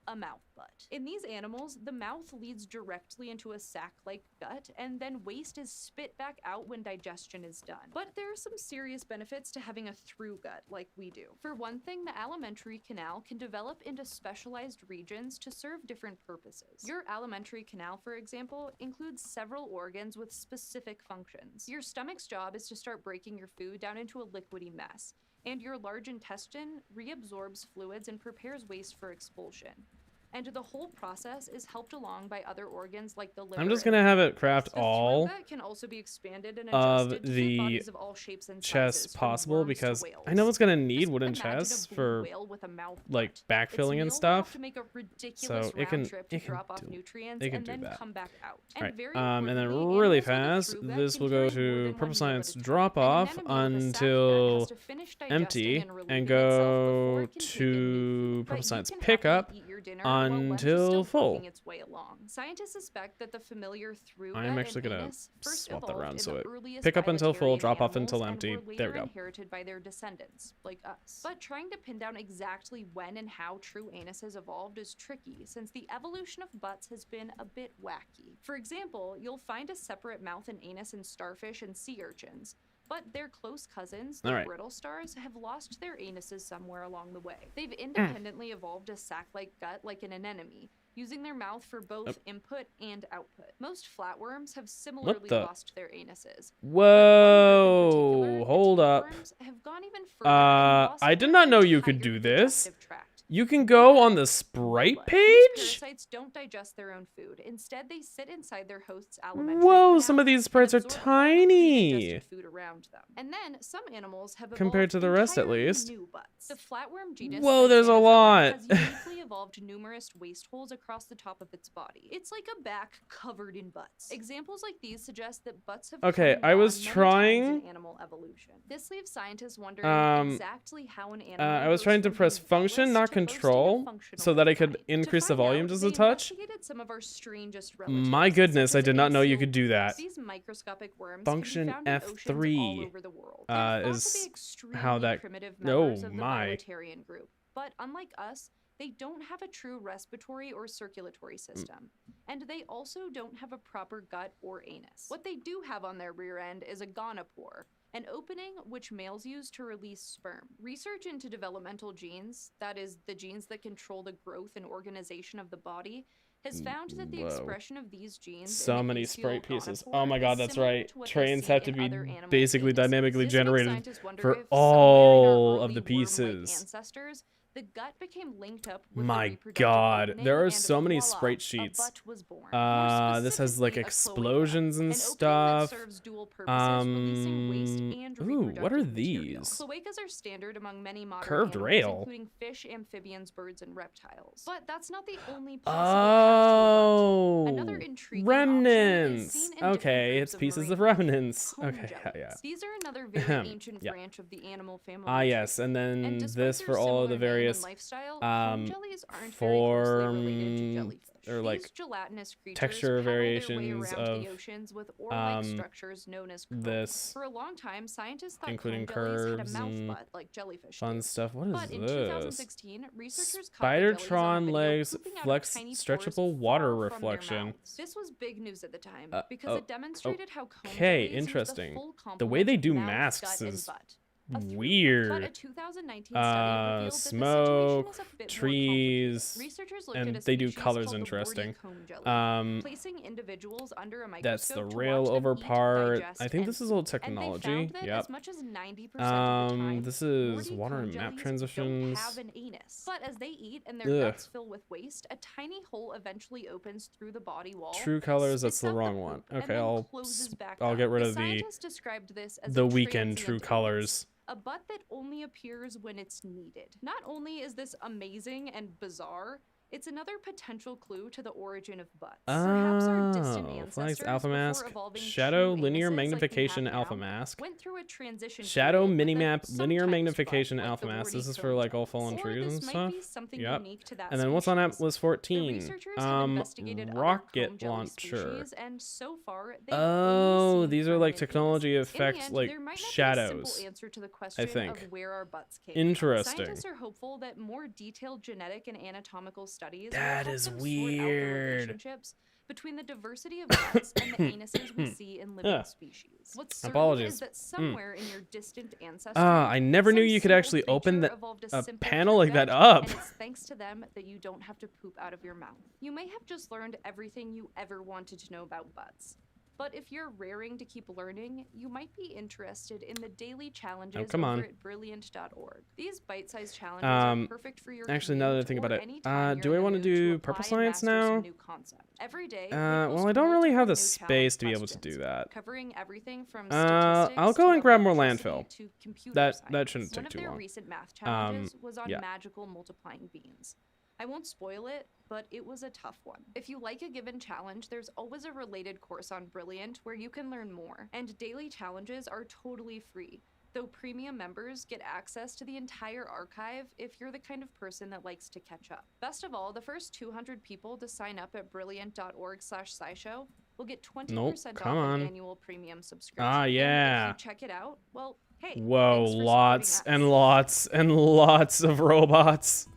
[SPEAKER 12] A mouth butt. In these animals, the mouth leads directly into a sac-like gut, and then waste is spit back out when digestion is done. But there are some serious benefits to having a through gut like we do. For one thing, the alimentary canal can develop into specialized regions to serve different purposes. Your alimentary canal, for example, includes several organs with specific functions. Your stomach's job is to start breaking your food down into a liquidy mess, and your large intestine reabsorbs fluids and prepares waste for expulsion. And the whole process is helped along by other organs like the liver.
[SPEAKER 1] I'm just
[SPEAKER 12] and
[SPEAKER 1] gonna have it
[SPEAKER 12] the
[SPEAKER 1] craft
[SPEAKER 12] through
[SPEAKER 1] all
[SPEAKER 12] gut can also be expanded and
[SPEAKER 1] of
[SPEAKER 12] adjusted to fit
[SPEAKER 1] the
[SPEAKER 12] bodies of all shapes and
[SPEAKER 1] chests
[SPEAKER 12] sizes, from
[SPEAKER 1] possible
[SPEAKER 12] worms to
[SPEAKER 1] because I
[SPEAKER 12] whales.
[SPEAKER 1] know it's gonna need
[SPEAKER 12] Just
[SPEAKER 1] wooden
[SPEAKER 12] imagine a
[SPEAKER 1] chests
[SPEAKER 12] blue
[SPEAKER 1] for
[SPEAKER 12] whale with a mouth
[SPEAKER 1] like
[SPEAKER 12] butt. Its
[SPEAKER 1] backfilling
[SPEAKER 12] meal
[SPEAKER 1] and
[SPEAKER 12] will
[SPEAKER 1] stuff.
[SPEAKER 12] have to make a ridiculous
[SPEAKER 1] So it can
[SPEAKER 12] round trip to
[SPEAKER 1] it can
[SPEAKER 12] drop off
[SPEAKER 1] do
[SPEAKER 12] nutrients
[SPEAKER 1] it can
[SPEAKER 12] and
[SPEAKER 1] do
[SPEAKER 12] then
[SPEAKER 1] that.
[SPEAKER 12] come back out.
[SPEAKER 1] Alright,
[SPEAKER 12] very
[SPEAKER 1] and then
[SPEAKER 12] importantly,
[SPEAKER 1] really
[SPEAKER 12] animals with a
[SPEAKER 1] fast,
[SPEAKER 12] through gut
[SPEAKER 1] this
[SPEAKER 12] can
[SPEAKER 1] will
[SPEAKER 12] carry
[SPEAKER 1] go
[SPEAKER 12] more
[SPEAKER 1] to
[SPEAKER 12] than one
[SPEAKER 1] purple
[SPEAKER 12] meal at
[SPEAKER 1] science
[SPEAKER 12] a time.
[SPEAKER 1] drop
[SPEAKER 12] An
[SPEAKER 1] off
[SPEAKER 12] anemone with a sac gut
[SPEAKER 1] until
[SPEAKER 12] has to finish digesting
[SPEAKER 1] empty
[SPEAKER 12] and relieving
[SPEAKER 1] and
[SPEAKER 12] itself before
[SPEAKER 1] go
[SPEAKER 12] it can take in
[SPEAKER 1] to
[SPEAKER 12] nutrients. But
[SPEAKER 1] purple
[SPEAKER 12] you
[SPEAKER 1] science
[SPEAKER 12] can happily
[SPEAKER 1] pickup
[SPEAKER 12] eat your dinner while lunch is
[SPEAKER 1] until
[SPEAKER 12] still
[SPEAKER 1] full.
[SPEAKER 12] poking its way along. Scientists suspect that the familiar through
[SPEAKER 1] I am
[SPEAKER 12] gut
[SPEAKER 1] actually
[SPEAKER 12] and
[SPEAKER 1] gonna
[SPEAKER 12] anus first
[SPEAKER 1] swap that
[SPEAKER 12] evolved
[SPEAKER 1] around
[SPEAKER 12] in
[SPEAKER 1] so
[SPEAKER 12] the
[SPEAKER 1] it
[SPEAKER 12] earliest
[SPEAKER 1] pick up until full,
[SPEAKER 12] bilaterian
[SPEAKER 1] drop off
[SPEAKER 12] animals
[SPEAKER 1] until
[SPEAKER 12] and
[SPEAKER 1] empty.
[SPEAKER 12] were
[SPEAKER 1] There we
[SPEAKER 12] later
[SPEAKER 1] go.
[SPEAKER 12] inherited by their descendants, like us. But trying to pin down exactly when and how true anuses evolved is tricky, since the evolution of butts has been a bit wacky. For example, you'll find a separate mouth and anus in starfish and sea urchins, but their close cousins, the
[SPEAKER 1] Alright.
[SPEAKER 12] brittle stars, have lost their anuses somewhere along the way. They've independently evolved a sac-like gut like an anemone, using their mouth for both input and output. Most flatworms have similarly
[SPEAKER 1] the-
[SPEAKER 12] lost their anuses.
[SPEAKER 1] Whoa, hold up.
[SPEAKER 12] Have gone even further and lost
[SPEAKER 1] I did
[SPEAKER 12] their
[SPEAKER 1] not know you could
[SPEAKER 12] entire
[SPEAKER 1] do this.
[SPEAKER 12] digestive tract.
[SPEAKER 1] You can go on the Sprite
[SPEAKER 12] These
[SPEAKER 1] page?
[SPEAKER 12] parasites don't digest their own food. Instead, they sit inside their host's alimentary
[SPEAKER 1] Whoa,
[SPEAKER 12] canal
[SPEAKER 1] some of these
[SPEAKER 12] and
[SPEAKER 1] sprites are
[SPEAKER 12] absorb all the
[SPEAKER 1] tiny
[SPEAKER 12] pre-digested food around them. And then some animals have
[SPEAKER 1] compared to
[SPEAKER 12] evolved
[SPEAKER 1] the rest at
[SPEAKER 12] entirely
[SPEAKER 1] least.
[SPEAKER 12] new butts. The flatworm genus
[SPEAKER 1] Whoa, there's a
[SPEAKER 12] Factorio
[SPEAKER 1] lot.
[SPEAKER 12] has uniquely evolved numerous waste holes across the top of its body. It's like a back covered in butts. Examples like these suggest that butts have
[SPEAKER 1] Okay,
[SPEAKER 12] come and
[SPEAKER 1] I was
[SPEAKER 12] gone many
[SPEAKER 1] trying,
[SPEAKER 12] times in animal evolution. This leaves scientists wondering exactly how an animal
[SPEAKER 1] I was
[SPEAKER 12] goes
[SPEAKER 1] trying to
[SPEAKER 12] from
[SPEAKER 1] press
[SPEAKER 12] being
[SPEAKER 1] function,
[SPEAKER 12] beltless
[SPEAKER 1] not
[SPEAKER 12] to boasting a
[SPEAKER 1] control,
[SPEAKER 12] functional
[SPEAKER 1] so that I could
[SPEAKER 12] design.
[SPEAKER 1] increase
[SPEAKER 12] To
[SPEAKER 1] the
[SPEAKER 12] find
[SPEAKER 1] volume
[SPEAKER 12] out,
[SPEAKER 1] just
[SPEAKER 12] they
[SPEAKER 1] a touch.
[SPEAKER 12] investigated some of our strangest relatives,
[SPEAKER 1] My goodness,
[SPEAKER 12] such
[SPEAKER 1] I
[SPEAKER 12] as
[SPEAKER 1] did not know you
[SPEAKER 12] ancient
[SPEAKER 1] could do that.
[SPEAKER 12] worms. These microscopic worms can be
[SPEAKER 1] Function
[SPEAKER 12] found in oceans all
[SPEAKER 1] F3
[SPEAKER 12] over the world. They're thought to be
[SPEAKER 1] is
[SPEAKER 12] extremely
[SPEAKER 1] how that.
[SPEAKER 12] primitive
[SPEAKER 1] Oh
[SPEAKER 12] members of the
[SPEAKER 1] my!
[SPEAKER 12] bilaterian group. But unlike us, they don't have a true respiratory or circulatory system. And they also don't have a proper gut or anus. What they do have on their rear end is a gonopore, an opening which males use to release sperm. Research into developmental genes, that is, the genes that control the growth and organization of the body, has found that the
[SPEAKER 1] Whoa.
[SPEAKER 12] expression of these genes
[SPEAKER 1] So
[SPEAKER 12] in the
[SPEAKER 1] many
[SPEAKER 12] apical
[SPEAKER 1] sprite pieces.
[SPEAKER 12] gonopore
[SPEAKER 1] Oh my god,
[SPEAKER 12] is
[SPEAKER 1] that's
[SPEAKER 12] similar
[SPEAKER 1] right.
[SPEAKER 12] to what they
[SPEAKER 1] Trains
[SPEAKER 12] see
[SPEAKER 1] have to
[SPEAKER 12] in
[SPEAKER 1] be
[SPEAKER 12] other animal
[SPEAKER 1] basically
[SPEAKER 12] penises.
[SPEAKER 1] dynamically
[SPEAKER 12] This makes
[SPEAKER 1] generated
[SPEAKER 12] scientists wonder
[SPEAKER 1] for
[SPEAKER 12] if somewhere in our
[SPEAKER 1] all of
[SPEAKER 12] early
[SPEAKER 1] the
[SPEAKER 12] worm-like
[SPEAKER 1] pieces.
[SPEAKER 12] ancestors, the gut became linked up with the
[SPEAKER 1] My
[SPEAKER 12] reproductive
[SPEAKER 1] god,
[SPEAKER 12] opening,
[SPEAKER 1] there are
[SPEAKER 12] and
[SPEAKER 1] so many
[SPEAKER 12] voila,
[SPEAKER 1] sprite
[SPEAKER 12] a
[SPEAKER 1] sheets.
[SPEAKER 12] butt was born. More
[SPEAKER 1] This has like
[SPEAKER 12] specifically, a cloaca,
[SPEAKER 1] explosions and
[SPEAKER 12] an opening that
[SPEAKER 1] stuff.
[SPEAKER 12] serves dual purposes, releasing waste and
[SPEAKER 1] Ooh, what are
[SPEAKER 12] reproductive material.
[SPEAKER 1] these?
[SPEAKER 12] Cloacas are standard among many modern
[SPEAKER 1] Curved
[SPEAKER 12] animals,
[SPEAKER 1] rail?
[SPEAKER 12] including fish, amphibians, birds, and reptiles. But that's not the only possible
[SPEAKER 1] Oh,
[SPEAKER 12] path to a butt. Another intriguing option is
[SPEAKER 1] remnants.
[SPEAKER 12] seen in different
[SPEAKER 1] Okay,
[SPEAKER 12] groups
[SPEAKER 1] it's
[SPEAKER 12] of
[SPEAKER 1] pieces of
[SPEAKER 12] marine life,
[SPEAKER 1] remnants.
[SPEAKER 12] comb
[SPEAKER 1] Okay,
[SPEAKER 12] jellies.
[SPEAKER 1] yeah.
[SPEAKER 12] These are another very ancient
[SPEAKER 1] Yeah.
[SPEAKER 12] branch of the animal family.
[SPEAKER 1] Ah,
[SPEAKER 12] tree.
[SPEAKER 1] yes, and then
[SPEAKER 12] And despite
[SPEAKER 1] this
[SPEAKER 12] their
[SPEAKER 1] for all of the
[SPEAKER 12] similar name and
[SPEAKER 1] various
[SPEAKER 12] lifestyle, comb jellies aren't very closely related to jellyfish.
[SPEAKER 1] or like
[SPEAKER 12] These gelatinous creatures
[SPEAKER 1] texture
[SPEAKER 12] paddle their way
[SPEAKER 1] variations
[SPEAKER 12] around
[SPEAKER 1] of
[SPEAKER 12] the oceans with oar-like
[SPEAKER 1] um,
[SPEAKER 12] structures known as comb.
[SPEAKER 1] this,
[SPEAKER 12] For a long time, scientists thought
[SPEAKER 1] including
[SPEAKER 12] comb jellies had a
[SPEAKER 1] curves
[SPEAKER 12] mouth
[SPEAKER 1] and
[SPEAKER 12] butt like jellyfish
[SPEAKER 1] fun
[SPEAKER 12] do.
[SPEAKER 1] stuff. What is
[SPEAKER 12] But in
[SPEAKER 1] this?
[SPEAKER 12] 2016, researchers caught the jellies on
[SPEAKER 1] Spidertron
[SPEAKER 12] video
[SPEAKER 1] legs
[SPEAKER 12] pooping out of
[SPEAKER 1] flex
[SPEAKER 12] tiny pores
[SPEAKER 1] stretchable
[SPEAKER 12] far
[SPEAKER 1] water
[SPEAKER 12] from their
[SPEAKER 1] reflection.
[SPEAKER 12] mouths. This was big news at the time because
[SPEAKER 1] oh,
[SPEAKER 12] it demonstrated how comb
[SPEAKER 1] okay,
[SPEAKER 12] jellies use
[SPEAKER 1] interesting.
[SPEAKER 12] the full
[SPEAKER 1] The way they
[SPEAKER 12] complement
[SPEAKER 1] do
[SPEAKER 12] of mouth,
[SPEAKER 1] masks
[SPEAKER 12] gut, and
[SPEAKER 1] is
[SPEAKER 12] butt. But a
[SPEAKER 1] weird.
[SPEAKER 12] 2019 study revealed that the
[SPEAKER 1] Smoke,
[SPEAKER 12] situation is a bit more
[SPEAKER 1] trees,
[SPEAKER 12] complicated. Researchers looked
[SPEAKER 1] and
[SPEAKER 12] at a
[SPEAKER 1] they do
[SPEAKER 12] species
[SPEAKER 1] colors
[SPEAKER 12] called the
[SPEAKER 1] interesting.
[SPEAKER 12] warty comb jelly. Placing individuals under a microscope
[SPEAKER 1] That's the
[SPEAKER 12] to
[SPEAKER 1] rail
[SPEAKER 12] watch them
[SPEAKER 1] over
[SPEAKER 12] eat,
[SPEAKER 1] part.
[SPEAKER 12] digest,
[SPEAKER 1] I think
[SPEAKER 12] and
[SPEAKER 1] this is old
[SPEAKER 12] poop. And they
[SPEAKER 1] technology.
[SPEAKER 12] found that
[SPEAKER 1] Yep.
[SPEAKER 12] as much as 90% of the time,
[SPEAKER 1] This is
[SPEAKER 12] warty
[SPEAKER 1] water
[SPEAKER 12] comb
[SPEAKER 1] and map
[SPEAKER 12] jellies
[SPEAKER 1] transitions.
[SPEAKER 12] don't have an anus. But as they eat and their
[SPEAKER 1] Ugh.
[SPEAKER 12] guts fill with waste, a tiny hole eventually opens through the body wall.
[SPEAKER 1] True colors. That's
[SPEAKER 12] spits
[SPEAKER 1] the
[SPEAKER 12] out
[SPEAKER 1] wrong
[SPEAKER 12] poop,
[SPEAKER 1] one.
[SPEAKER 12] and
[SPEAKER 1] Okay,
[SPEAKER 12] then
[SPEAKER 1] I'll
[SPEAKER 12] closes back
[SPEAKER 1] I'll
[SPEAKER 12] up.
[SPEAKER 1] get rid
[SPEAKER 12] The
[SPEAKER 1] of the
[SPEAKER 12] scientists described this as
[SPEAKER 1] the
[SPEAKER 12] a
[SPEAKER 1] weekend true
[SPEAKER 12] transient
[SPEAKER 1] colors.
[SPEAKER 12] anus, a butt that only appears when it's needed. Not only is this amazing and bizarre, it's another potential clue to the origin of butts. Perhaps our distant
[SPEAKER 1] Oh,
[SPEAKER 12] ancestors,
[SPEAKER 1] flags alpha
[SPEAKER 12] before
[SPEAKER 1] mask,
[SPEAKER 12] evolving
[SPEAKER 1] shadow
[SPEAKER 12] true
[SPEAKER 1] linear
[SPEAKER 12] anuses
[SPEAKER 1] magnification
[SPEAKER 12] like we have
[SPEAKER 1] alpha
[SPEAKER 12] now,
[SPEAKER 1] mask,
[SPEAKER 12] went through a transition
[SPEAKER 1] shadow
[SPEAKER 12] period with a
[SPEAKER 1] minimap linear
[SPEAKER 12] sometimes
[SPEAKER 1] magnification
[SPEAKER 12] butt, like
[SPEAKER 1] alpha
[SPEAKER 12] the
[SPEAKER 1] mask.
[SPEAKER 12] warty
[SPEAKER 1] This is for
[SPEAKER 12] comb
[SPEAKER 1] like all
[SPEAKER 12] jellies.
[SPEAKER 1] fallen
[SPEAKER 12] Or
[SPEAKER 1] trees
[SPEAKER 12] this
[SPEAKER 1] and
[SPEAKER 12] might
[SPEAKER 1] stuff.
[SPEAKER 12] be something
[SPEAKER 1] Yep.
[SPEAKER 12] unique to that
[SPEAKER 1] And then what's on
[SPEAKER 12] species.
[SPEAKER 1] Atlas
[SPEAKER 12] The
[SPEAKER 1] 14?
[SPEAKER 12] researchers have investigated other
[SPEAKER 1] Rocket
[SPEAKER 12] comb jelly
[SPEAKER 1] launcher.
[SPEAKER 12] species, and so far they've
[SPEAKER 1] Oh,
[SPEAKER 12] only seen
[SPEAKER 1] these are like
[SPEAKER 12] permanent
[SPEAKER 1] technology
[SPEAKER 12] anuses. In the
[SPEAKER 1] effects
[SPEAKER 12] end,
[SPEAKER 1] like
[SPEAKER 12] there might not be a
[SPEAKER 1] shadows.
[SPEAKER 12] simple answer to the
[SPEAKER 1] I
[SPEAKER 12] question
[SPEAKER 1] think.
[SPEAKER 12] of where our butts came
[SPEAKER 1] Interesting.
[SPEAKER 12] from. Scientists are hopeful that more detailed genetic and anatomical studies will
[SPEAKER 1] That
[SPEAKER 12] help
[SPEAKER 1] is
[SPEAKER 12] them sort out the
[SPEAKER 1] weird.
[SPEAKER 12] relationships between the diversity of butts and the anuses we see in living species. What's certain
[SPEAKER 1] Apologies.
[SPEAKER 12] is that somewhere in your distant ancestry,
[SPEAKER 1] I never knew
[SPEAKER 12] some
[SPEAKER 1] you could
[SPEAKER 12] single
[SPEAKER 1] actually open
[SPEAKER 12] creature
[SPEAKER 1] the,
[SPEAKER 12] evolved
[SPEAKER 1] a
[SPEAKER 12] simple
[SPEAKER 1] panel
[SPEAKER 12] fruit
[SPEAKER 1] like that
[SPEAKER 12] veg,
[SPEAKER 1] up.
[SPEAKER 12] and it's thanks to them that you don't have to poop out of your mouth. You may have just learned everything you ever wanted to know about butts. But if you're raring to keep learning, you might be interested in the daily challenges
[SPEAKER 1] come
[SPEAKER 12] over
[SPEAKER 1] on.
[SPEAKER 12] at brilliant.org. These bite-sized challenges are perfect for your
[SPEAKER 1] Actually, now that I
[SPEAKER 12] commute
[SPEAKER 1] think
[SPEAKER 12] or
[SPEAKER 1] about it,
[SPEAKER 12] anytime
[SPEAKER 1] do
[SPEAKER 12] you're
[SPEAKER 1] I
[SPEAKER 12] in the
[SPEAKER 1] want to
[SPEAKER 12] mood
[SPEAKER 1] do
[SPEAKER 12] apply
[SPEAKER 1] purple
[SPEAKER 12] and
[SPEAKER 1] science
[SPEAKER 12] master some
[SPEAKER 1] now?
[SPEAKER 12] new concept. Every day, we
[SPEAKER 1] Well,
[SPEAKER 12] post
[SPEAKER 1] I don't really have the
[SPEAKER 12] multiple new
[SPEAKER 1] space
[SPEAKER 12] challenge
[SPEAKER 1] to be able to
[SPEAKER 12] questions,
[SPEAKER 1] do that.
[SPEAKER 12] covering everything from
[SPEAKER 1] I'll
[SPEAKER 12] statistics
[SPEAKER 1] go
[SPEAKER 12] to
[SPEAKER 1] and grab more
[SPEAKER 12] electricity
[SPEAKER 1] landfill.
[SPEAKER 12] to computer
[SPEAKER 1] That
[SPEAKER 12] science.
[SPEAKER 1] shouldn't
[SPEAKER 12] One
[SPEAKER 1] take
[SPEAKER 12] of
[SPEAKER 1] too
[SPEAKER 12] their
[SPEAKER 1] long.
[SPEAKER 12] recent math challenges was on
[SPEAKER 1] yeah.
[SPEAKER 12] magical multiplying beans. I won't spoil it, but it was a tough one. If you like a given challenge, there's always a related course on Brilliant where you can learn more. And daily challenges are totally free, though premium members get access to the entire archive if you're the kind of person that likes to catch up. Best of all, the first 200 people to sign up at brilliant.org/scishow will get 20%
[SPEAKER 1] come
[SPEAKER 12] off
[SPEAKER 1] on.
[SPEAKER 12] an annual premium subscription.
[SPEAKER 1] Ah,
[SPEAKER 12] And
[SPEAKER 1] yeah.
[SPEAKER 12] if you check it out, well, hey,
[SPEAKER 1] Whoa,
[SPEAKER 12] thanks for
[SPEAKER 1] lots
[SPEAKER 12] supporting
[SPEAKER 1] and
[SPEAKER 12] us.
[SPEAKER 1] lots and lots of robots.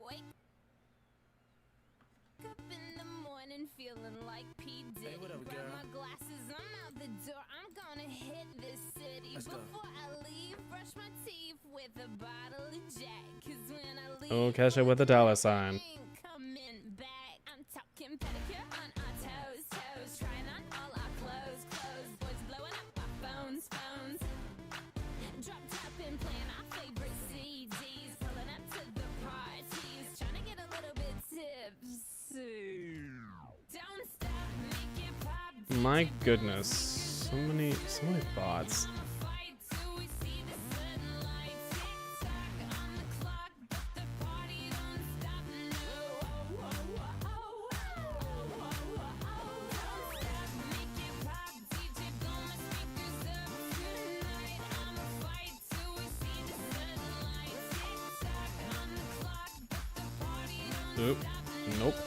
[SPEAKER 13] Wake up in the morning feeling like P. Diddy.
[SPEAKER 9] Hey, what up,
[SPEAKER 13] Grab
[SPEAKER 9] girl?
[SPEAKER 13] my glasses, I'm out the door. I'm gonna hit this city.
[SPEAKER 9] Let's go.
[SPEAKER 13] Before I leave, brush my teeth with a bottle of Jack. 'Cause when I leave,
[SPEAKER 1] Oh, Kesha with the dollar sign.
[SPEAKER 13] ain't coming back. I'm talking pedicure on our toes, toes. Trying on all our clothes, clothes. Boys blowing up our phones, phones. Drop top and playing our favorite CDs. Pulling up to the parties. Trying to get a little bit tipsy. Don't stop, make it pop.
[SPEAKER 1] My goodness, so many bots.
[SPEAKER 13] Fight till we see the sunlight. Tick tock on the clock, but the party don't stop. No. Don't stop, make it pop. DJ blow my speakers up tonight. I'ma fight till we see the sunlight. Tick tock on the clock, but the party don't
[SPEAKER 1] Oop.
[SPEAKER 13] stop.
[SPEAKER 1] Nope.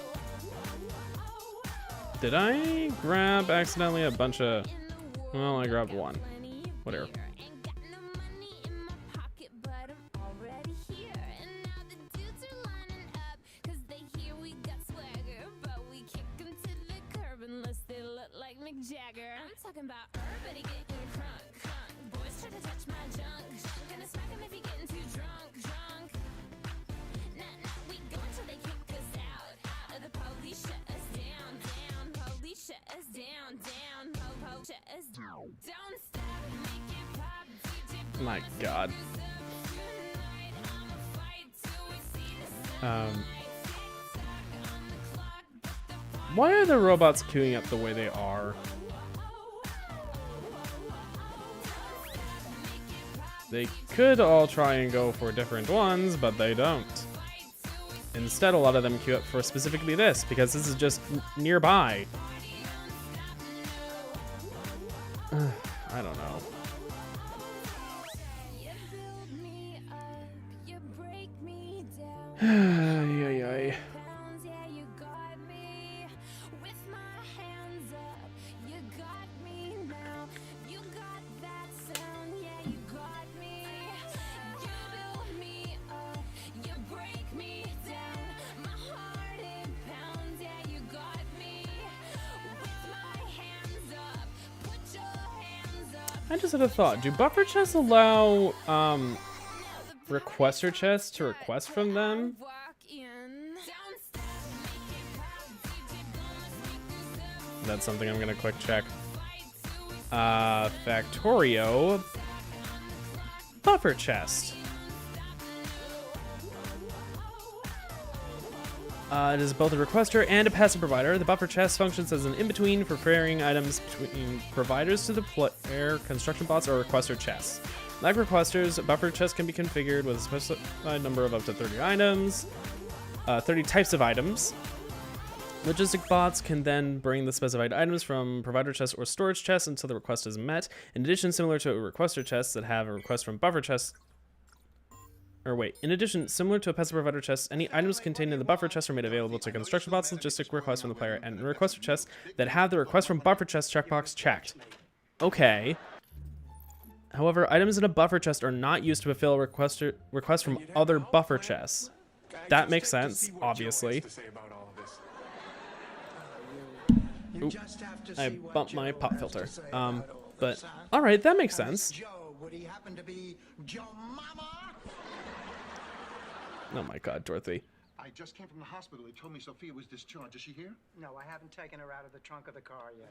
[SPEAKER 1] Did I grab accidentally a bunch of... Well, I grabbed one. Whatever.
[SPEAKER 13] Ain't got no money in my pocket, but I'm already here. And now the dudes are lining up, 'cause they hear we got swagger. But we kick 'em to the curb unless they look like Mick Jagger. I'm talking about everybody getting crunk, crunk. Boys try to touch my junk, junk. Gonna smack 'em if he getting too drunk, drunk. Nah, we go until they kick us out, out. The police shut us down, down. Police shut us down, down. Po, shut us down. Don't stop, make it pop. DJ
[SPEAKER 1] My God.
[SPEAKER 13] tonight. I'ma fight till we see the
[SPEAKER 1] Why are the robots queuing up the way they are? They could all try and go for different ones, but they don't. Instead, a lot of them queue up for specifically this, because this is just nearby. I don't know. Ay, ay, ay. I just had a thought. Do buffer chests allow requester chests to request from them? That's something I'm gonna quick check. Factorio buffer chest. It is both a requester and a passive provider. The buffer chest functions as an in-between for ferrying items between providers to the player, construction bots, or requester chests. Like requesters, buffer chests can be configured with a specified number of up to 30 items, 30 types of items. Logistic bots can then bring the specified items from provider chests or storage chests until the request is met. In addition, similar to requester chests that have a request from buffer chests, in addition, similar to a passive provider chest, any items contained in the buffer chest are made available to construction bots, logistic requests from the player, and requester chests that have the request from buffer chest checkbox checked. Okay. However, items in a buffer chest are not used to fulfill requests from other buffer chests. That makes sense, obviously. Oop, I bumped my pop filter. But, alright, that makes sense. Oh my god, Dorothy.
[SPEAKER 14] I just came from the hospital. They told me Sophia was discharged. Is she here?
[SPEAKER 3] No, I haven't taken her out of the trunk of the car yet.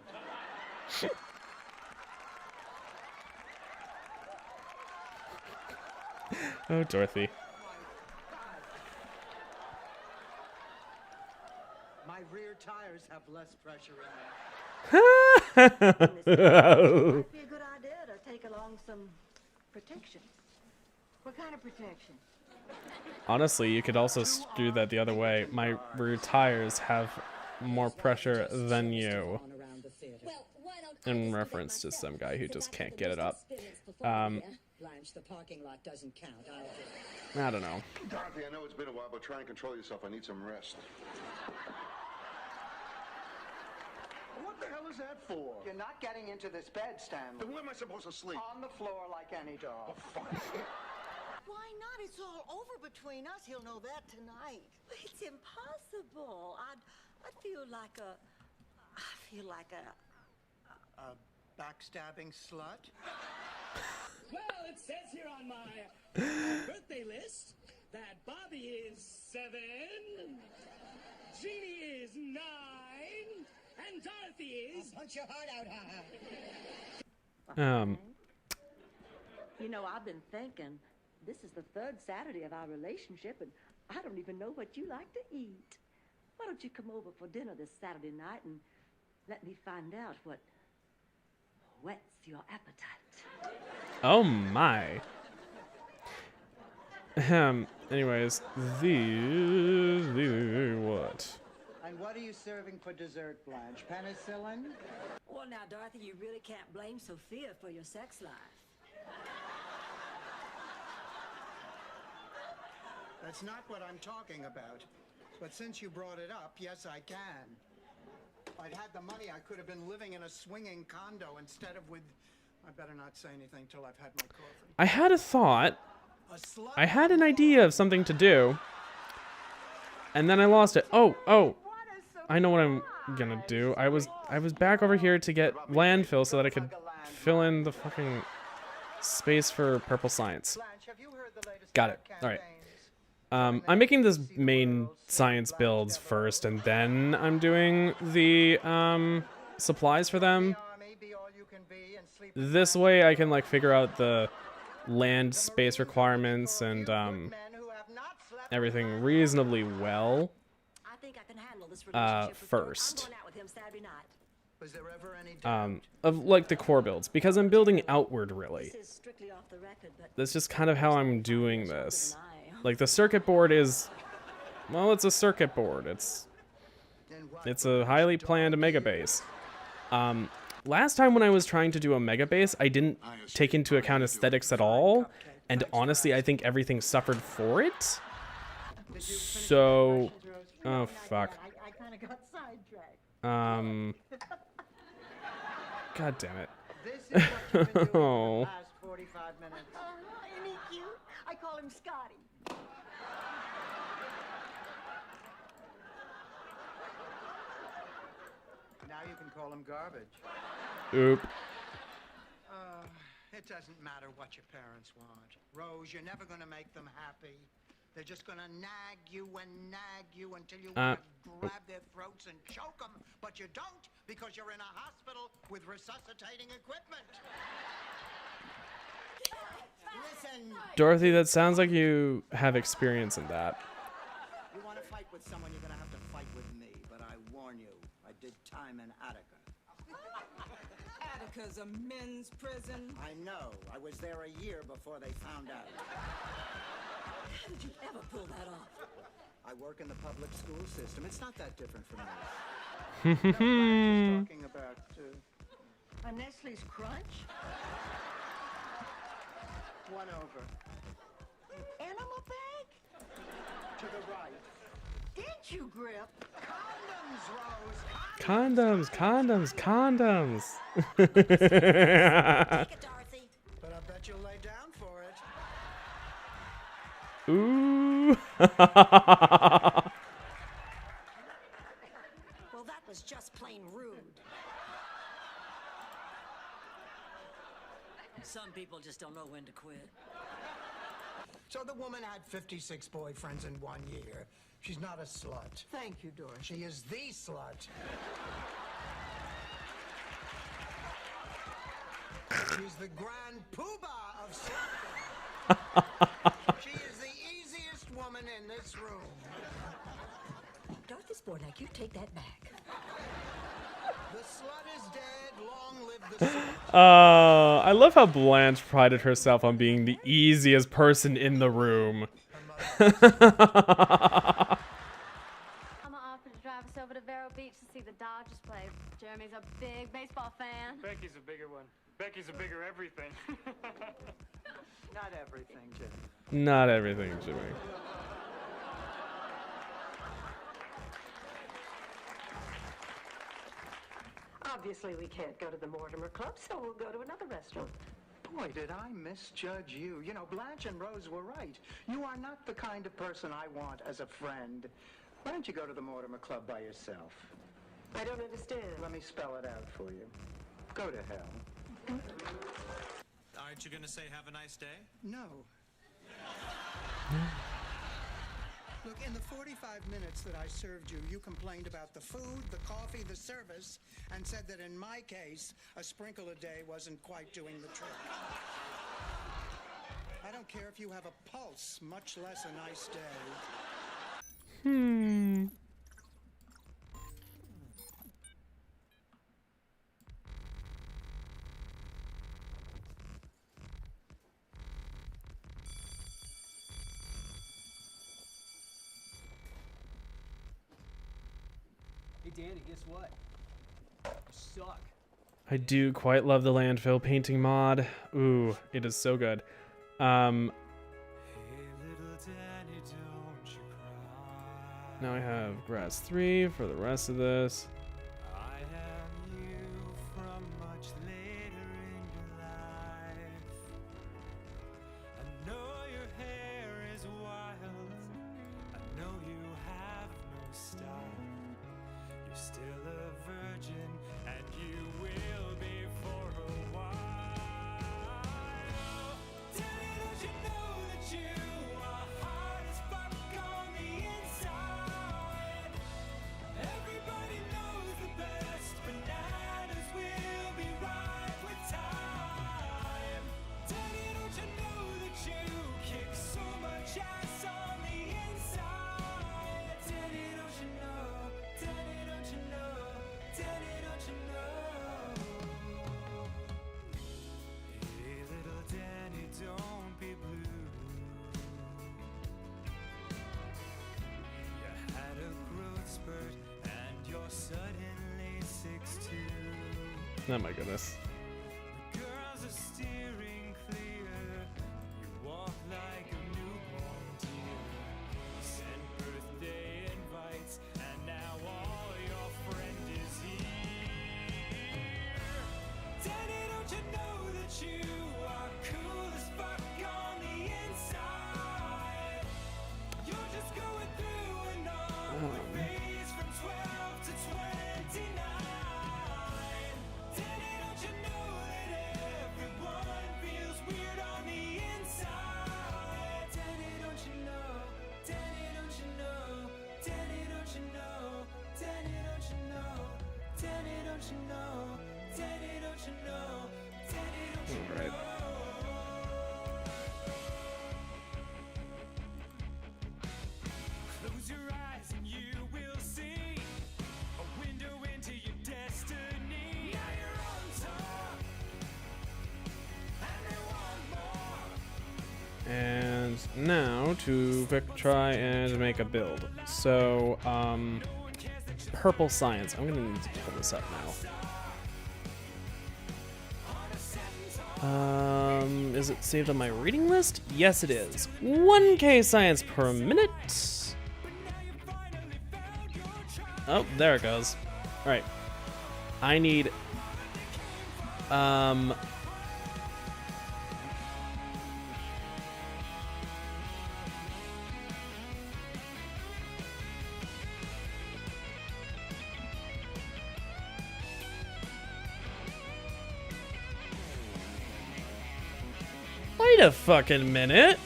[SPEAKER 1] Oh, Dorothy.
[SPEAKER 3] My rear tires have less pressure in them.
[SPEAKER 8] Might be a good idea to take along some protection. What kind of protection?
[SPEAKER 1] Honestly, you could also do that the other way. My rear tires have more pressure than you. In reference to some guy who just can't get it up.
[SPEAKER 3] The parking lot doesn't count.
[SPEAKER 1] I don't know.
[SPEAKER 14] Dorothy, I know it's been a while, but try and control yourself. I need some rest. What the hell is that for?
[SPEAKER 3] You're not getting into this bed, Stanley.
[SPEAKER 14] Then where am I supposed to sleep?
[SPEAKER 3] On the floor like any dog.
[SPEAKER 8] Why not? It's all over between us. He'll know that tonight.
[SPEAKER 2] It's impossible. I feel like a
[SPEAKER 3] backstabbing slut?
[SPEAKER 10] Well, it says here on my birthday list that Bobby is 7, Jeannie is 9, and Dorothy is...
[SPEAKER 3] I'll punch your heart out,
[SPEAKER 2] You know, I've been thinking, this is the 3rd Saturday of our relationship, and I don't even know what you like to eat. Why don't you come over for dinner this Saturday night and let me find out what whets your appetite?
[SPEAKER 1] Oh my. Anyways, what?
[SPEAKER 3] And what are you serving for dessert, Blanche? Penicillin?
[SPEAKER 2] Well, now, Dorothy, you really can't blame Sophia for your sex life.
[SPEAKER 3] That's not what I'm talking about. But since you brought it up, yes, I can. If I'd had the money, I could have been living in a swinging condo instead of with... I better not say anything till I've had my coffee.
[SPEAKER 1] I had a thought. I had an idea of something to do. And then I lost it. Oh. I know what I'm gonna do. I was back over here to get landfill so that I could fill in the fucking space for purple science. Got it. Alright. I'm making this main science builds first, and then I'm doing the supplies for them. This way I can like figure out the land space requirements and everything reasonably well
[SPEAKER 2] I think I can handle this relationship with George.
[SPEAKER 1] first.
[SPEAKER 2] I'm going out with him Saturday night.
[SPEAKER 3] Was there ever any doubt?
[SPEAKER 1] Of like the core builds, because I'm building outward really.
[SPEAKER 2] This is strictly off the record, but
[SPEAKER 1] That's just kind of how I'm doing this. Like the circuit board is, well, it's a circuit board. It's a highly planned mega base. Last time when I was trying to do a mega base, I didn't take into account aesthetics at all, and honestly, I think everything suffered for it. So, oh fuck.
[SPEAKER 2] I kind of got sidetracked.
[SPEAKER 1] God damn it.
[SPEAKER 3] This is what you've been doing for
[SPEAKER 1] Oh.
[SPEAKER 3] the past 45 minutes.
[SPEAKER 2] Isn't he cute? I call him Scotty.
[SPEAKER 3] Now you can call him garbage.
[SPEAKER 1] Oop.
[SPEAKER 3] It doesn't matter what your parents want. Rose, you're never going to make them happy. They're just going to nag you until you want to grab their throats and choke them. But you don't, because you're in a hospital with resuscitating equipment. Listen.
[SPEAKER 1] Dorothy, that sounds like you have experience in that.
[SPEAKER 15] You want to fight with someone, you're going to have to fight with me. But I warn you, I did time in Attica.
[SPEAKER 16] Attica's a men's prison.
[SPEAKER 15] I know. I was there a year before they found out.
[SPEAKER 2] How did you ever pull that off?
[SPEAKER 15] I work in the public school system. It's not that different from yours.
[SPEAKER 3] Talking about
[SPEAKER 2] A Nestle's Crunch?
[SPEAKER 3] one over.
[SPEAKER 2] Animal bag?
[SPEAKER 3] To the right.
[SPEAKER 2] Didn't you grip?
[SPEAKER 3] Condoms, Rose.
[SPEAKER 1] Condoms.
[SPEAKER 2] Take it, Dorothy.
[SPEAKER 3] But I bet you'll lay down for it.
[SPEAKER 1] Ooh.
[SPEAKER 2] Well, that was just plain rude. Some people just don't know when to quit.
[SPEAKER 3] So the woman had 56 boyfriends in 1 year. She's not a slut.
[SPEAKER 2] Thank you, Dorothy.
[SPEAKER 3] She is the slut. She's the grand poobah of sluting. She is the easiest woman in this room.
[SPEAKER 2] Dorothy Bottleneck, you take that back.
[SPEAKER 3] The slut is dead. Long live the slut.
[SPEAKER 1] I love how Blanche prided herself on being the easiest person in the room.
[SPEAKER 5] I'm gonna offer to drive us over to Vero Beach to see the Dodgers play. Jeremy's a big baseball fan.
[SPEAKER 17] Becky's a bigger one. Becky's a bigger everything.
[SPEAKER 15] Not everything, Jim.
[SPEAKER 1] Not everything, Jimmy.
[SPEAKER 2] Obviously, we can't go to the Mortimer Club, so we'll go to another restaurant.
[SPEAKER 3] Boy, did I misjudge you. You know, Blanche and Rose were right. You are not the kind of person I want as a friend. Why don't you go to the Mortimer Club by yourself?
[SPEAKER 2] I don't understand.
[SPEAKER 3] Let me spell it out for you. Go to hell.
[SPEAKER 11] Aren't you going to say have a nice day?
[SPEAKER 3] No. Look, in the 45 minutes that I served you, you complained about the food, the coffee, the service, and said that in my case, a sprinkle a day wasn't quite doing the trick. I don't care if you have a pulse, much less a nice day.
[SPEAKER 18] Hey Danny, guess what? You suck.
[SPEAKER 1] I do quite love the landfill painting mod. Ooh, it is so good. Now I have grass 3 for the rest of this.
[SPEAKER 4] I have you from much later in your life. I know your hair is wild. I know you have no style. You're still a virgin, and you will be for a while. Danny, don't you know that you are hard as fuck on the inside? Everybody knows
[SPEAKER 1] Oh my goodness.
[SPEAKER 4] Girls are steering clear. You walk like a newborn deer. You send birthday invites, and now all your friend is here. Daddy, don't you know that you are cool as fuck on the inside? You're just going through an awkward phase from 12 to 29. Daddy, don't you know that everyone feels weird on the inside? Daddy, don't you know? Daddy, don't you know? Daddy, don't you know? Daddy, don't you know? Daddy, don't you know? Daddy, don't you know? Daddy, don't you
[SPEAKER 1] All right.
[SPEAKER 4] Close your eyes and you will see a window into your destiny. Now you're on top, and they want more.
[SPEAKER 1] And now to try and make a build. So, purple science. I'm gonna need to pull this up now. Is it saved on my reading list? Yes, it is. 1K science per minute. Oh, there it goes. All right. I need, wait a fucking minute.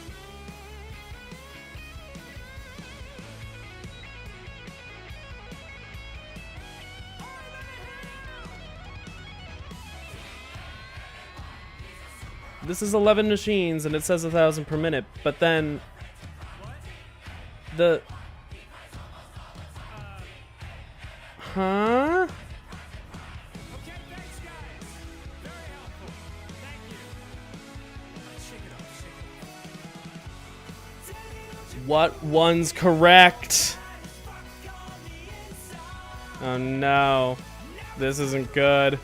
[SPEAKER 1] This is 11 machines and it says 1,000 per minute, but then the... Huh? What one's correct? Oh no. This isn't good.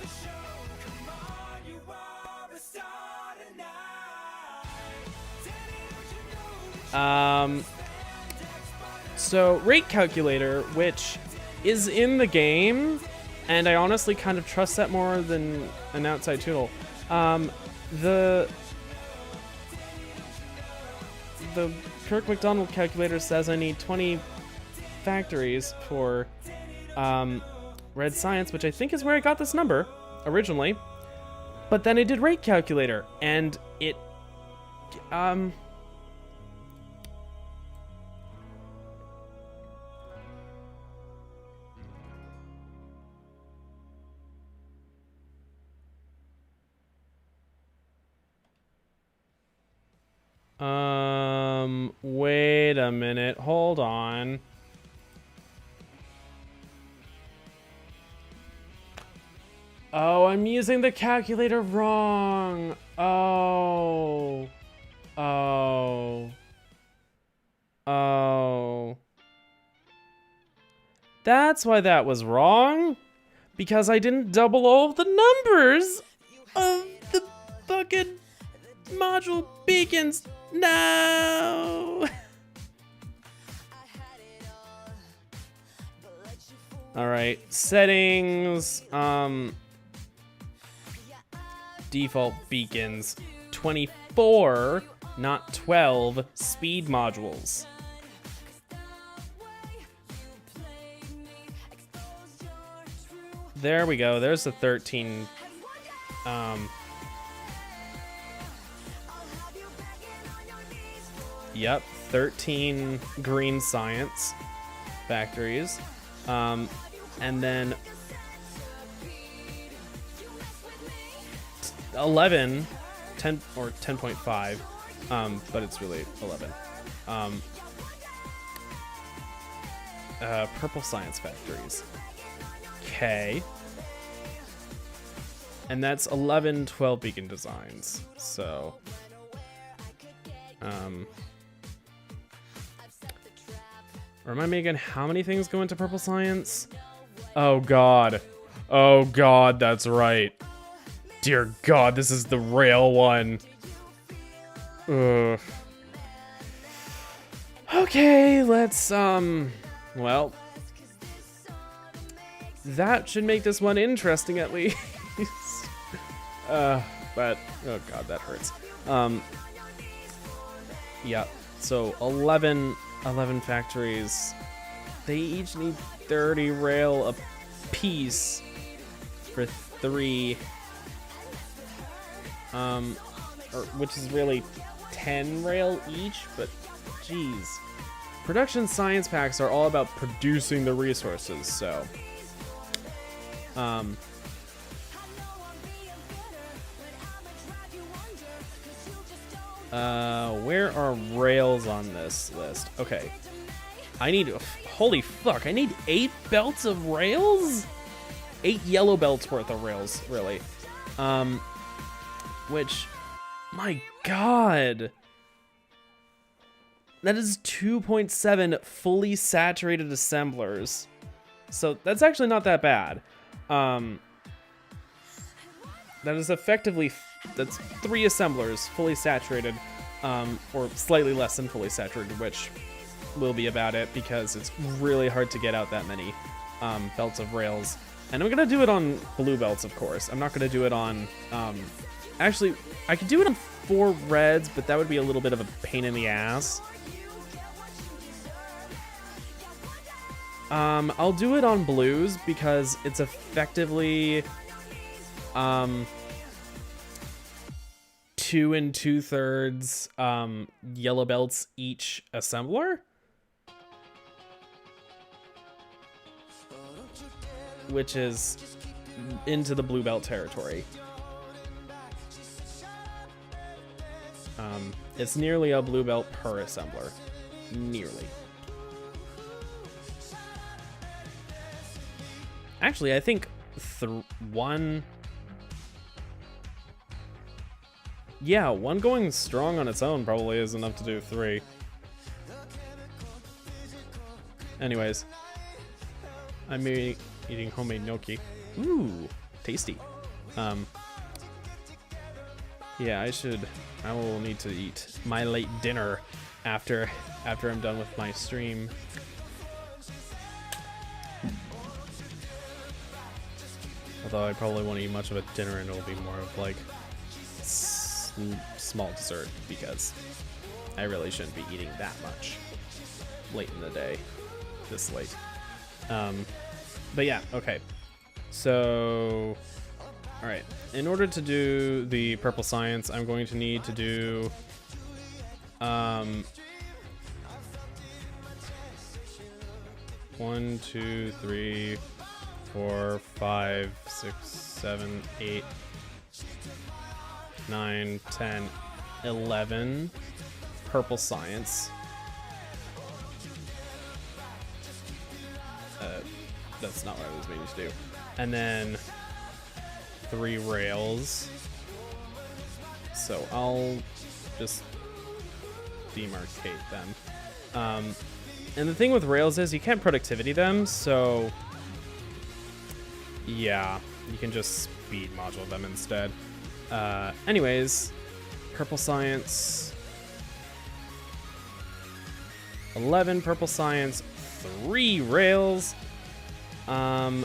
[SPEAKER 1] So rate calculator, which is in the game, and I honestly kind of trust that more than an outside tool. The Kirk McDonald calculator says I need 20 factories for red science, which I think is where I got this number originally. But then I did rate calculator, and it wait a minute, hold on. Oh, I'm using the calculator wrong. Oh. That's why that was wrong. Because I didn't double all of the numbers of the fucking module beacons. No. All right, settings, default beacons, 24, not 12 speed modules. There we go. There's the 13. Yep, 13 green science factories. And then 11, 10 or 10.5, but it's really 11. Purple science factories. Okay. And that's 11, 12 beacon designs. So, remind me again, how many things go into purple science? Oh god. Oh god, that's right. dear God, this is the rail one. Ugh. Okay, let's, well, that should make this one interesting at least. But, oh God, that hurts. Yeah, so 11 factories. They each need 30 rail a piece for 3. Which is really 10 rail each, but geez. Production science packs are all about producing the resources, so where are rails on this list? Okay. I need, holy fuck, I need 8 belts of rails? 8 yellow belts worth of rails, really. Which, my God. That is 2.7 fully saturated assemblers. So that's actually not that bad. That is effectively, that's 3 assemblers fully saturated, or slightly less than fully saturated, which will be about it because it's really hard to get out that many belts of rails. And I'm gonna do it on blue belts, of course. I'm not gonna do it on, actually, I could do it on 4 reds, but that would be a little bit of a pain in the ass. I'll do it on blues because it's effectively 2 2/3 yellow belts each assembler, which is into the blue belt territory. It's nearly a blue belt per assembler, nearly. Actually, I think one going strong on its own probably is enough to do 3. Will I'm eating homemade gnocchi. Ooh, tasty. Yeah, I will need to eat my late dinner after I'm done with my stream. Although I probably won't eat much of a dinner and it'll be more of like small dessert because I really shouldn't be eating that much late in the day, this late. But yeah, okay. So, all right. In order to do the purple science, I'm going to need to do 1, 2, 3, 4, 5, 6, 7, 8, 9, 10, 11 purple science. That's not what I was meaning to do. And then 3 rails. So I'll just demarcate them. And the thing with rails is you can't productivity them, so yeah, you can just speed module them instead. Anyways, purple science, 11 purple science, 3 rails. I'm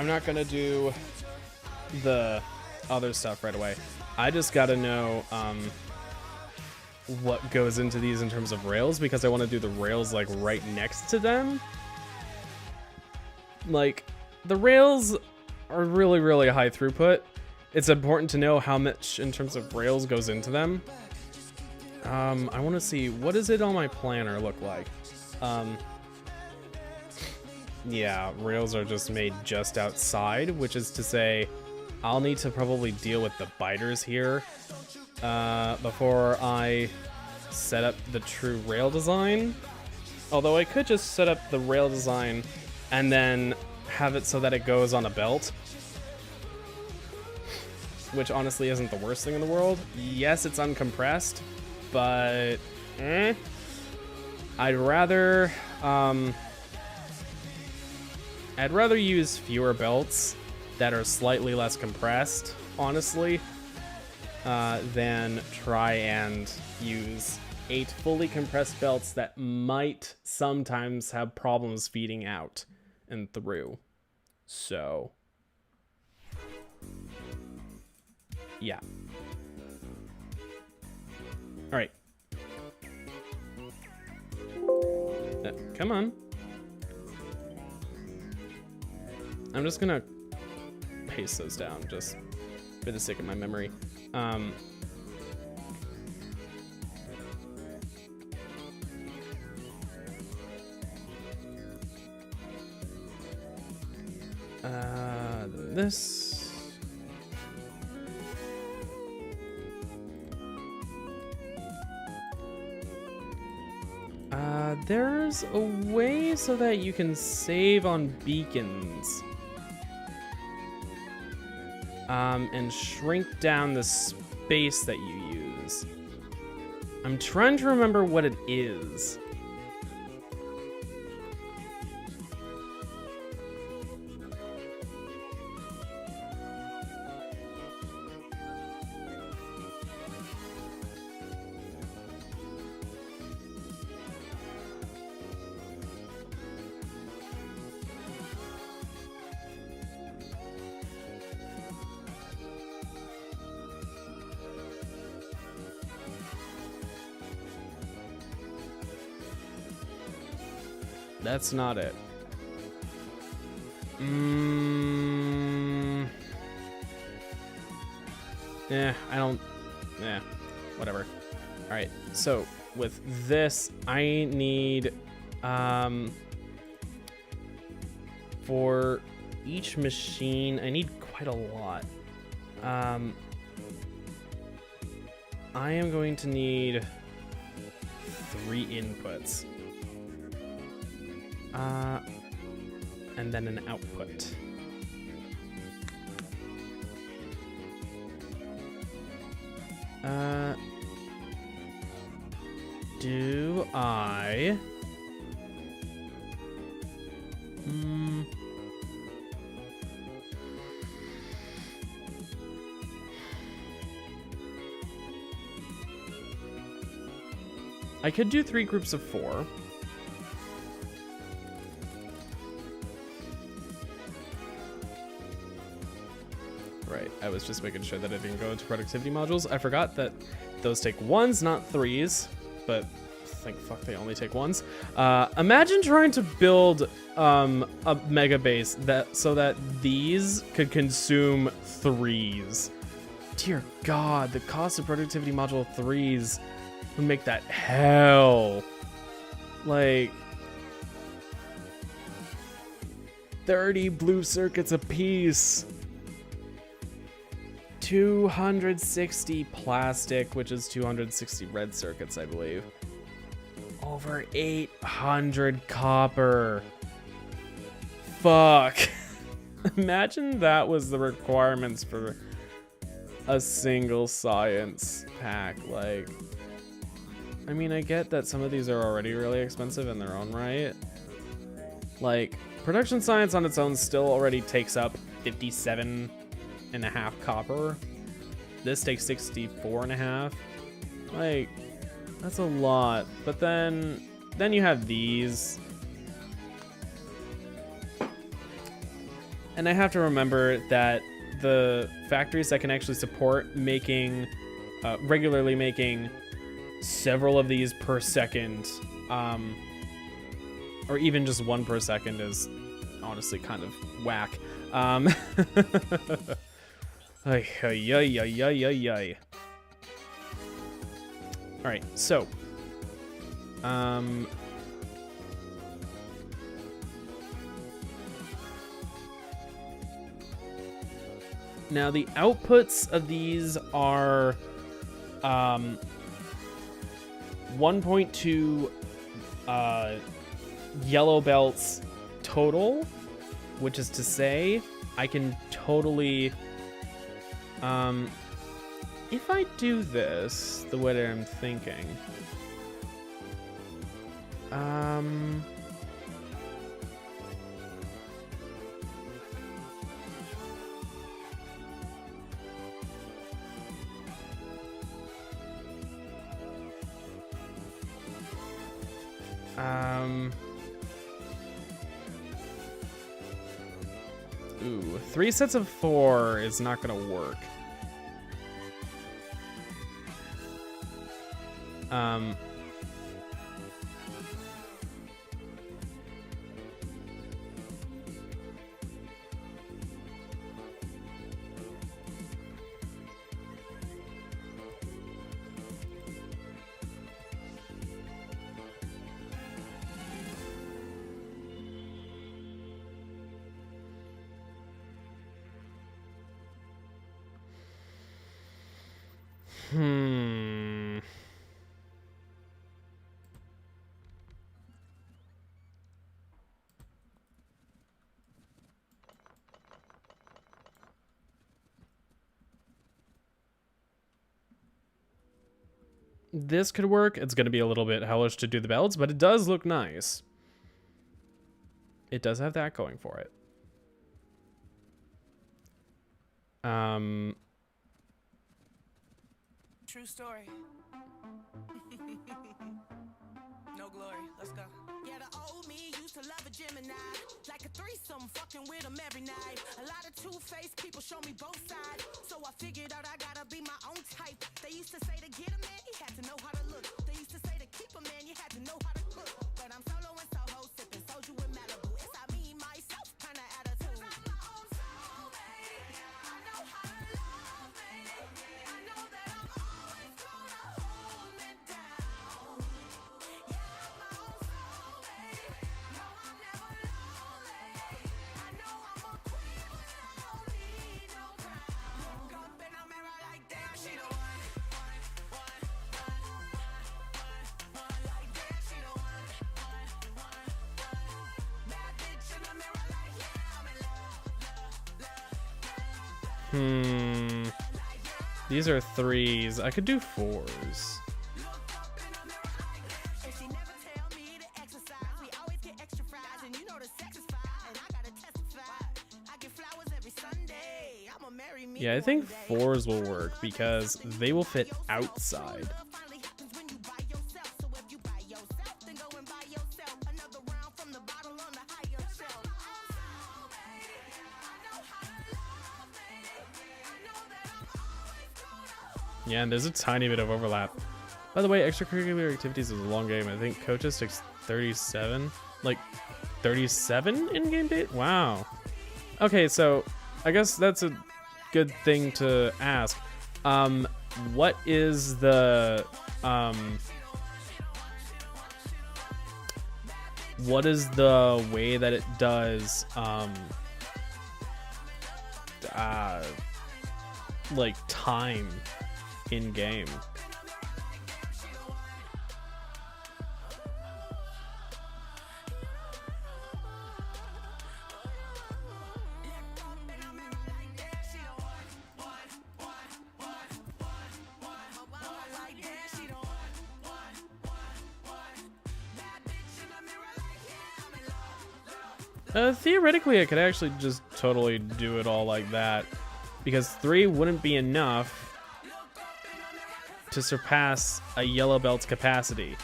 [SPEAKER 1] not gonna do the other stuff right away. I just gotta know what goes into these in terms of rails because I want to do the rails like right next to them. Like, the rails are really, really high throughput. It's important to know how much in terms of rails goes into them. I want to see, what does it on my planner look like? Yeah, rails are just made just outside, which is to say I'll need to probably deal with the biters here before I set up the true rail design. Although I could just set up the rail design and then have it so that it goes on a belt, which honestly isn't the worst thing in the world. Yes, it's uncompressed, but I'd rather use fewer belts that are slightly less compressed, honestly, than try and use 8 fully compressed belts that might sometimes have problems feeding out and through. So, yeah. All right. Come on. I'm just gonna paste those down just for the sake of my memory. This. There's a way so that you can save on beacons. And shrink down the space that you use. I'm trying to remember what it is. That's not it. Whatever. All right, so with this, I need, for each machine, I need quite a lot. I am going to need 3 inputs. And then an output. Do I... I could do 3 groups of 4. Right, I was just making sure that I didn't go into productivity modules. I forgot that those take 1s, not 3s, but thank fuck they only take 1s. Imagine trying to build a mega base so that these could consume 3s. Dear God, the cost of productivity module 3s would make that hell. Like 30 blue circuits apiece. 260 plastic, which is 260 red circuits, I believe. Over 800 copper. Fuck. Imagine that was the requirements for a single science pack. Like, I mean, I get that some of these are already really expensive in their own right. Like, production science on its own still already takes up 57.5 copper. This takes 64.5. Like, that's a lot. But then you have these. And I have to remember that the factories that can actually support making, regularly making several of these per second, or even just 1 per second is honestly kind of whack. Ay. All right, so, now the outputs of these are 1.2 yellow belts total, which is to say I can totally, if I do this the way that I'm thinking, Ooh, 3 sets of 4 is not gonna work. This could work. It's going to be a little bit hellish to do the belts, but it does look nice. It does have that going for it.
[SPEAKER 16] True story. No glory. Let's go. Yeah, the old me used to love a Gemini. Like a threesome, fucking with them every night. A lot of two-faced people show me both sides. So I figured out I gotta be my own type. They used to say to get a man, you had to know how to look. They used to say to keep a man, you had to know how to cook. But I'm solo and Soho, sipping soju in Malibu. It's I me, myself, kind of attitude. I'm my own soulmate. I know how to love me. I know that I'm always gonna hold me down. Yeah, I'm my own soulmate. No, I'm never lonely. I know I'm a queen when I don't need no crown. Woke up in a mirror like damn, she the one. Like damn, she the one. Bad bitch in the mirror like yeah, I'm in love.
[SPEAKER 1] These are 3s. I could do 4s.
[SPEAKER 16] And she never tell me to exercise. We always get extra fries, and you know the sex is fine. And I gotta testify. I get flowers every Sunday. I'ma marry me.
[SPEAKER 1] Yeah, I think 4s will work because they will fit outside.
[SPEAKER 16] Finally happens when you buy yourself. So if you buy yourself, then go and buy yourself another round from the bottle on the higher shelf.
[SPEAKER 1] Yeah, and there's a tiny bit of overlap. By the way, extracurricular activities is a long game. I think coaches takes 37. Like, 37 in-game date? Wow. Okay, so I guess that's a good thing to ask. What is the way that it does like time in game? Theoretically, I could actually just totally do it all like that, because 3 wouldn't be enough to surpass a yellow belt's capacity.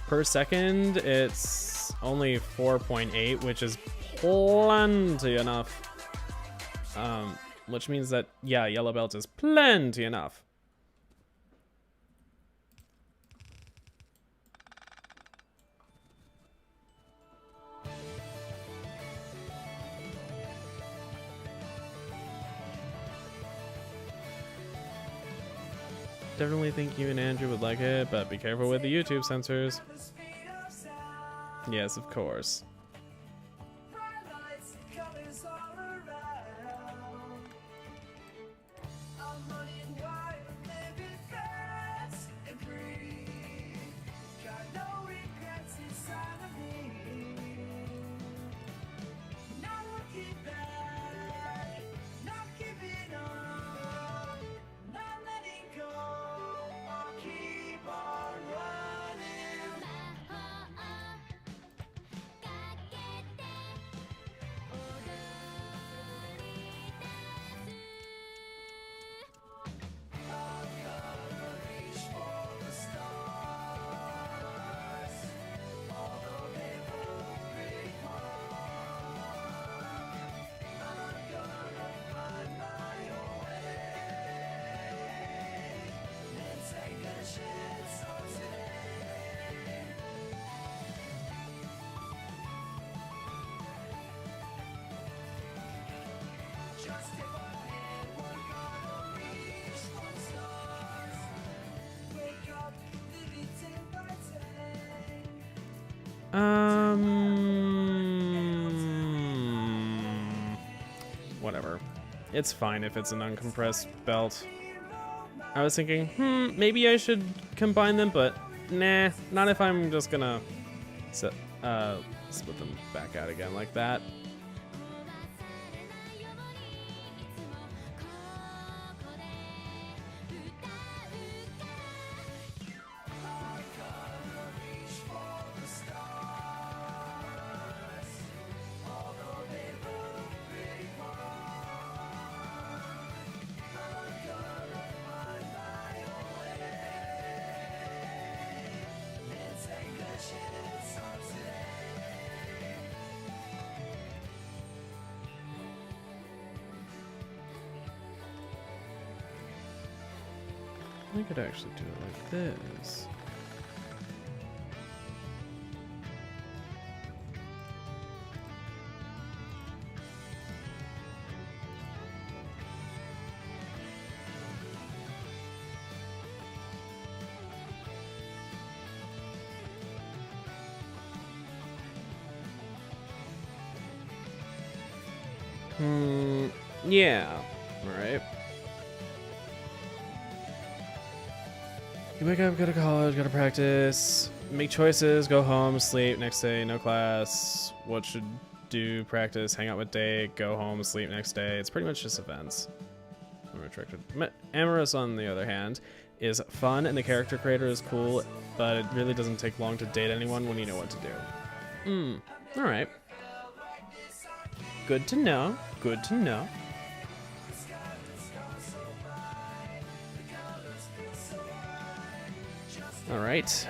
[SPEAKER 1] Per second, it's only 4.8, which is plenty enough. Which means that, yeah, yellow belt is plenty enough. Definitely think you and Andrew would like it, but be careful with the YouTube censors. Yes, of course. Whatever. It's fine if it's an uncompressed belt. I was thinking, maybe I should combine them, but nah, not if I'm just gonna split them back out again like that. I could actually do it like this. Yeah. All right. You wake up, go to college, go to practice, make choices, go home, sleep, next day, no class, what should do, practice, hang out with Day, go home, sleep next day. It's pretty much just events. I'm attracted. Amorous, on the other hand, is fun and the character creator is cool, but it really doesn't take long to date anyone when you know what to do. Alright. Good to know. Good to know. All right.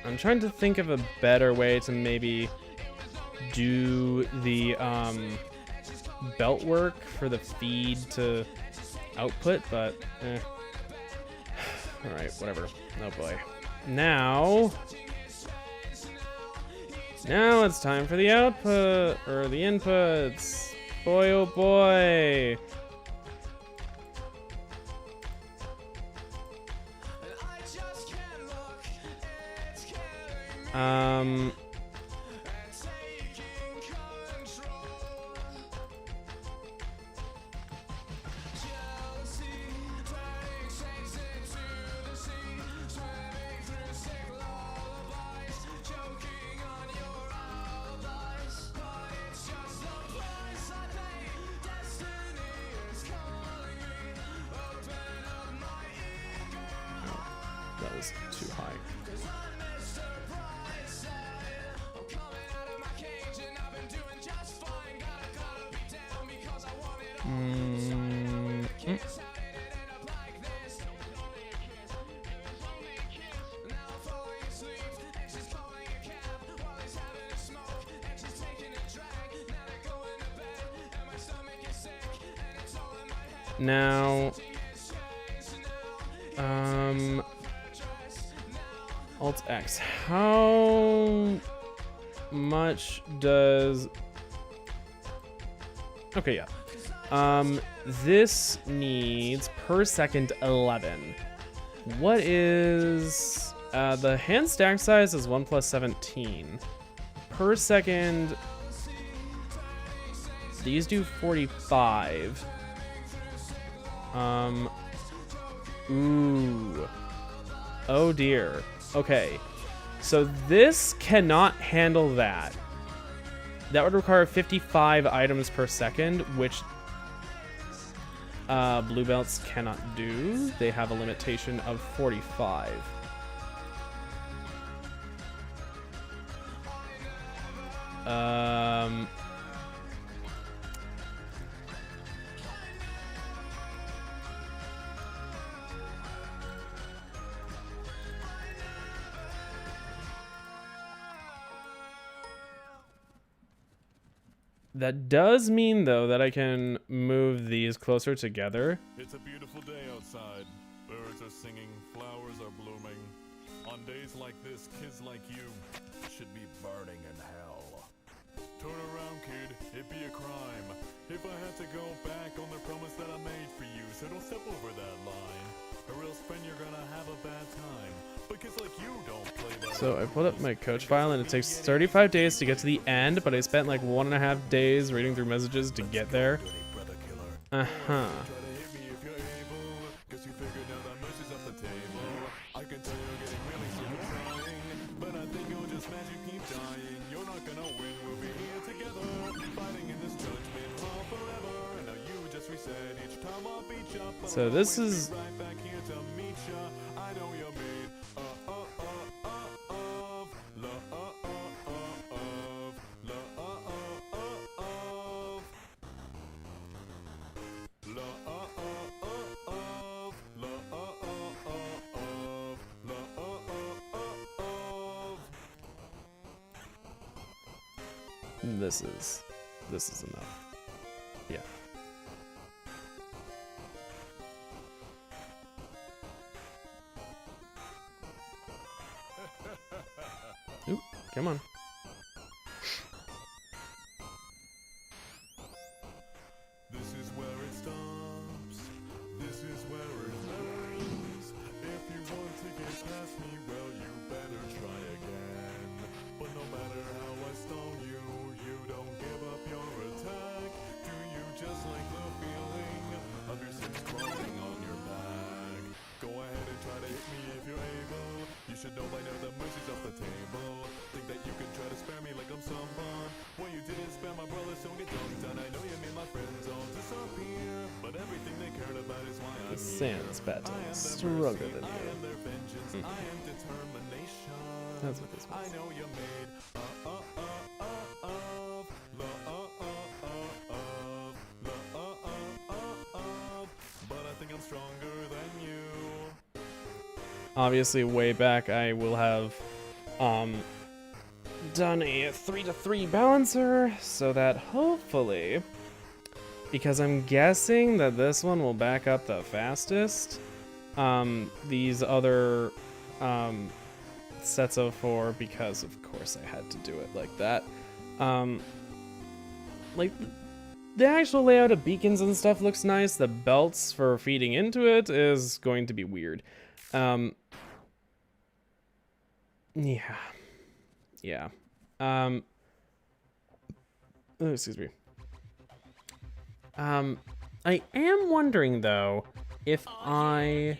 [SPEAKER 1] I'm trying to think of a better way to maybe do the belt work for the feed to output, but all right, whatever. Oh boy. Now it's time for the output, or the inputs. Boy, oh boy. That was too high. Now, Alt X. How much does? Okay, yeah. This needs per second 11. What is the hand stack size is 1 + 17 per second. These do 45. Ooh. Oh dear. Okay. So this cannot handle that. That would require 55 items per second, which blue belts cannot do. They have a limitation of 45. That does mean, though, that I can move these closer together.
[SPEAKER 19] It's a beautiful day outside. Birds are singing, flowers are blooming. On days like this, kids like you should be burning in hell. Turn around, kid. It'd be a crime if I had to go back on the promise that I made for you. So don't step over that line, or else, friend, you're gonna have a bad time. But kids like you don't play by
[SPEAKER 1] So I pulled up my coach file, and it takes 35 days to get to the end, but I spent like 1.5 days reading through messages to get there. Uh-huh. So this is... This is enough. Yeah. Oop, come on.
[SPEAKER 19] This is where it stops. This is where it ends. If you want to get past me, well, you better try again. But no matter how I stone you, you don't give up your attack. Do you just like the feeling of your sins crawling on your back? Go ahead and try to hit me if you're able. You should know by now that mercy's off the table. Think that you can try to spare me like I'm someone. Well, you didn't spare my brother, so get dunked on. I know you made my friends all disappear, but everything they cared about is why I'm
[SPEAKER 1] The Sans battle stronger than
[SPEAKER 19] I am
[SPEAKER 1] you.
[SPEAKER 19] their vengeance. I am determination.
[SPEAKER 1] That's what this
[SPEAKER 19] I
[SPEAKER 1] was.
[SPEAKER 19] know you're made of but I think I'm stronger than you.
[SPEAKER 1] Obviously, way back, I will have done a 3-to-3 balancer, so that hopefully, because I'm guessing that this one will back up the fastest, these other sets of 4, because of course I had to do it like that. Like, the actual layout of beacons and stuff looks nice. The belts for feeding into it is going to be weird. Yeah. Oh, excuse me. I am wondering though if I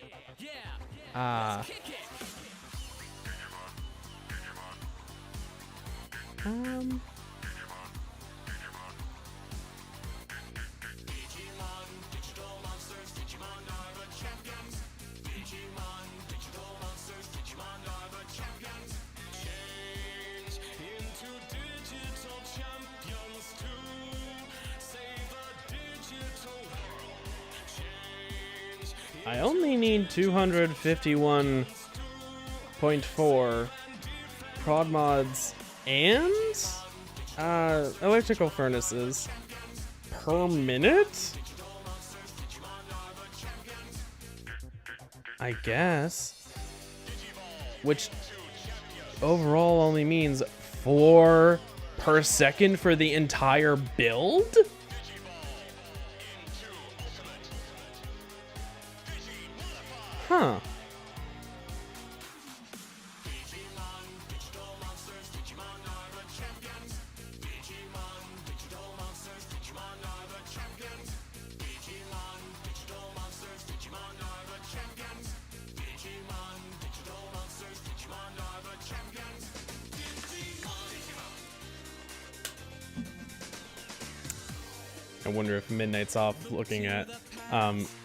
[SPEAKER 1] I only need 251.4 prod mods and electrical furnaces per minute? I guess. Which overall only means 4 per second for the entire build? Huh. I wonder if Midnight's off looking at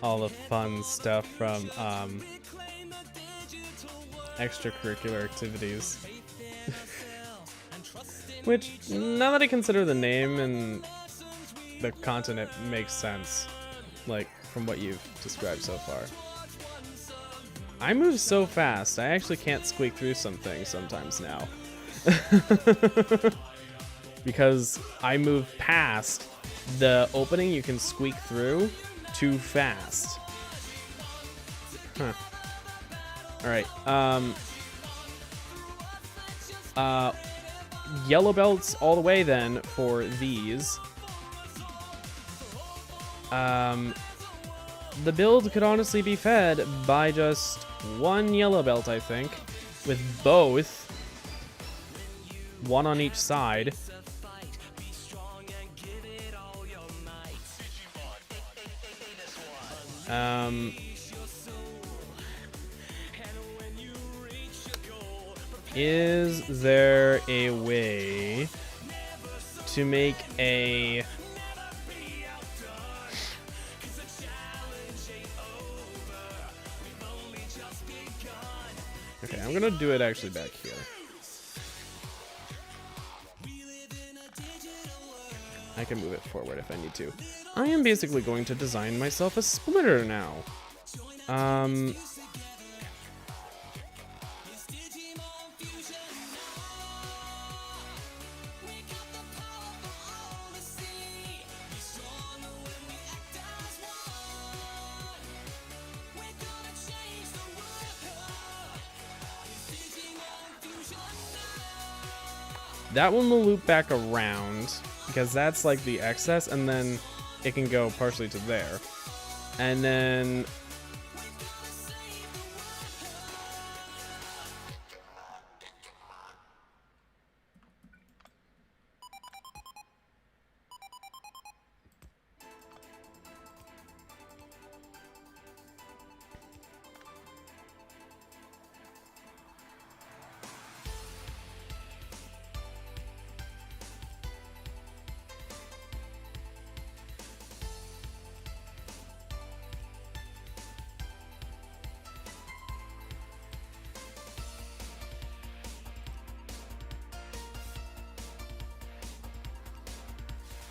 [SPEAKER 1] all the fun stuff from extracurricular activities. Which, now that I consider the name and the content, it makes sense. Like, from what you've described so far. I move so fast, I actually can't squeak through some things sometimes now. because I moved past the opening you can squeak through too fast. Huh. Alright, yellow belts all the way then for these. The build could honestly be fed by just one yellow belt, I think, with both, one on each side. Is there a way to make a... Okay, I'm gonna do it actually back here. I can move it forward if I need to. I am basically going to design myself a splitter now. That one will loop back around because that's like the excess, and then it can go partially to there. And then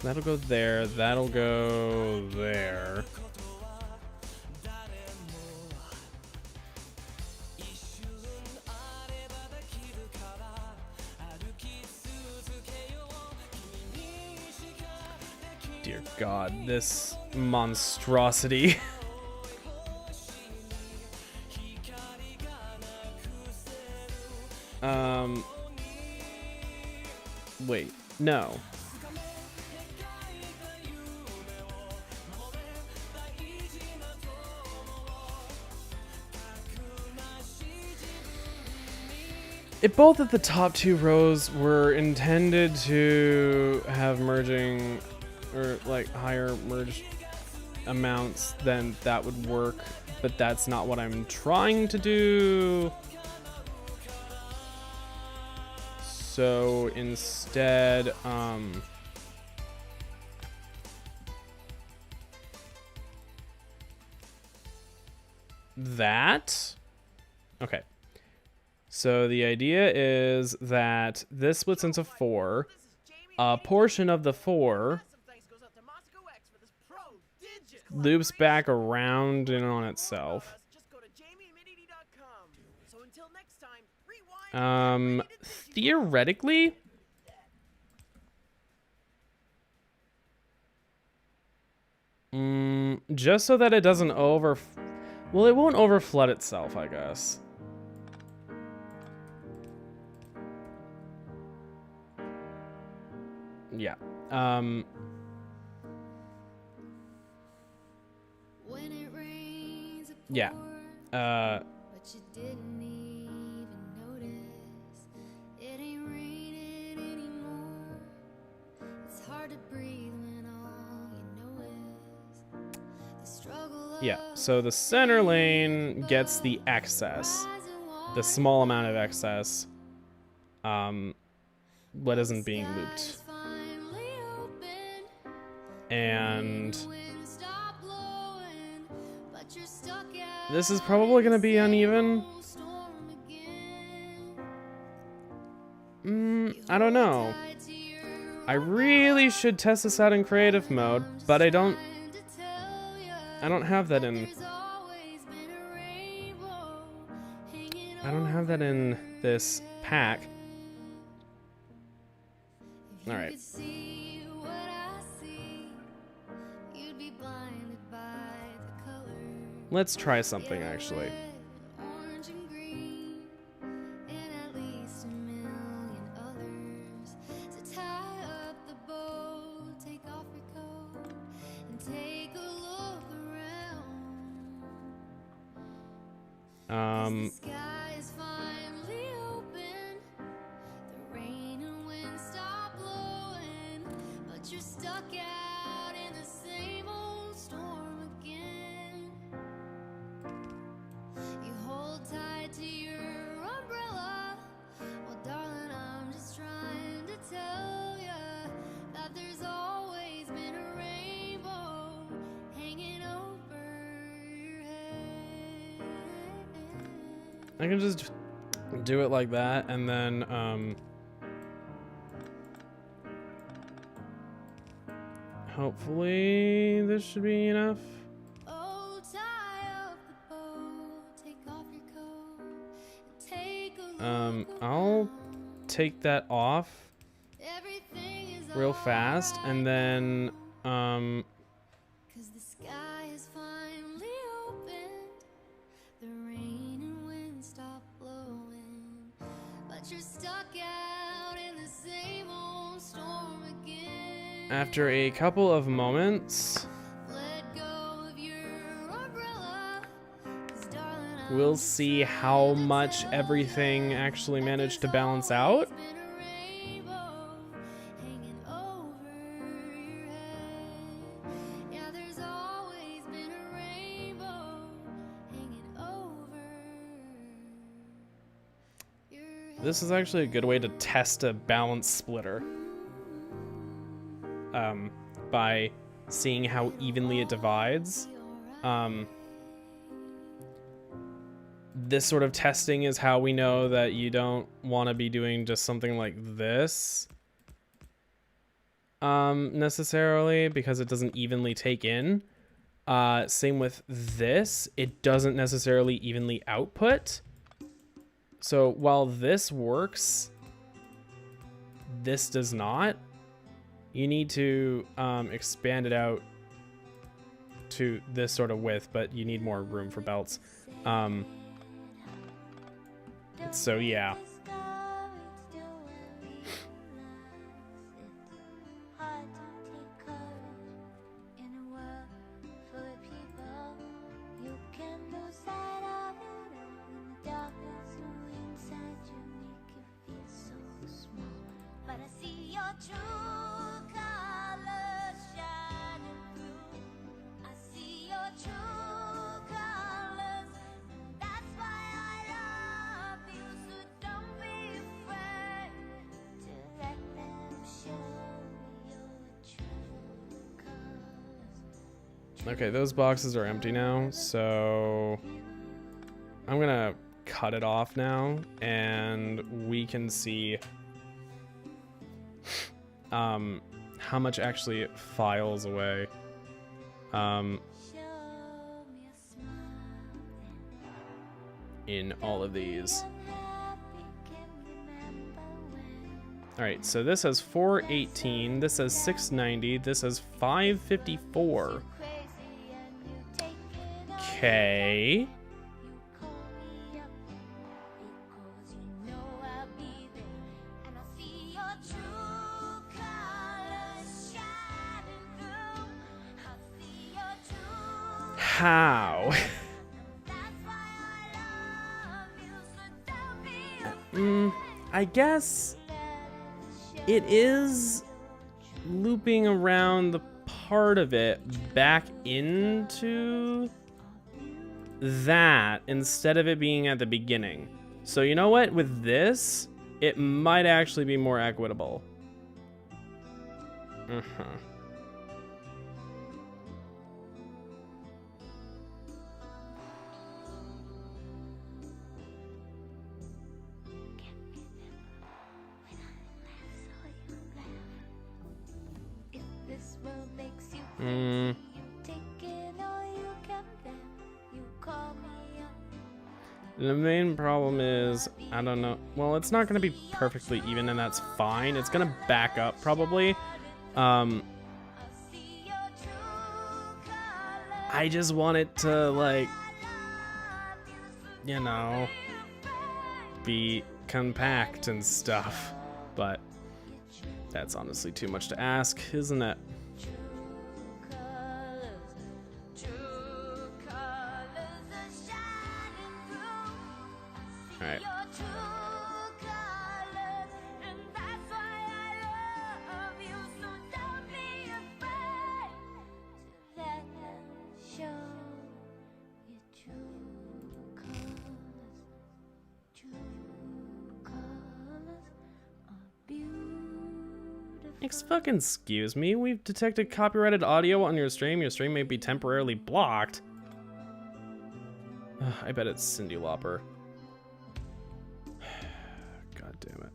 [SPEAKER 1] that'll go there, that'll go there. Dear God, this monstrosity. Wait, no. If both of the top two rows were intended to have merging or like higher merge amounts, then that would work, but that's not what I'm trying to do. So instead, that? Okay. So the idea is that this splits into 4. A portion of the 4 loops back around and on itself. Theoretically, just so that it doesn't well, it won't overflood itself, I guess. Yeah. Yeah.
[SPEAKER 13] But you didn't even notice. It ain't raining anymore. It's hard to breathe when all you know is the struggle.
[SPEAKER 1] Yeah, so the center lane gets the excess. The small amount of excess. What isn't being looped. And this is probably going to be uneven. I don't know. I really should test this out in creative mode, but I don't have that in... I don't have that in this pack. All right.
[SPEAKER 13] See what I see. You'd be blinded by the color.
[SPEAKER 1] Let's try something actually.
[SPEAKER 13] Orange and green, and at least a million others. So tie up the bow, take off your coat, and take a look around. The sky is finally open. The rain and wind stop blowing, but you're stuck out in the same old storm again. You hold tight to your umbrella. Well, darling, I'm just trying to tell ya that there's always been a rainbow hanging over your head.
[SPEAKER 1] I can just do it like that, and then hopefully this should be enough.
[SPEAKER 13] Oh, tie up the bow, take off your coat, and take a look
[SPEAKER 1] I'll take that off
[SPEAKER 13] Everything is
[SPEAKER 1] real fast, and then
[SPEAKER 13] 'cause the sky is finally opened. The rain and wind stop blowing, but you're stuck out in the same old storm again.
[SPEAKER 1] after a couple of moments,
[SPEAKER 13] Let go of your umbrella, 'cause darling,
[SPEAKER 1] we'll see how much everything actually managed to balance out.
[SPEAKER 13] been a rainbow hanging over your head. Yeah, there's always been a rainbow hanging over your head.
[SPEAKER 1] This is actually a good way to test a balance splitter. By seeing how evenly it divides. This sort of testing is how we know that you don't want to be doing just something like this necessarily, because it doesn't evenly take in. Same with this, it doesn't necessarily evenly output. So while this works, this does not. You need to expand it out to this sort of width, but you need more room for belts. So yeah. Okay, those boxes are empty now, so I'm gonna cut it off now, and we can see how much actually it files away. In all of these. Alright, so this has 418, this has 690, this has 554. Okay. How? I guess it is looping around the part of it back into that instead of it being at the beginning. So you know what? With this, it might actually be more equitable. The main problem is, I don't know. Well, it's not going to be perfectly even, and that's fine. It's going to back up, probably. I just want it to, like, you know, be compact and stuff. But that's honestly too much to ask, isn't it? Alright. Excuse me, we've detected copyrighted audio on your stream. Your stream may be temporarily blocked. Ugh, I bet it's Cyndi Lauper. God damn it.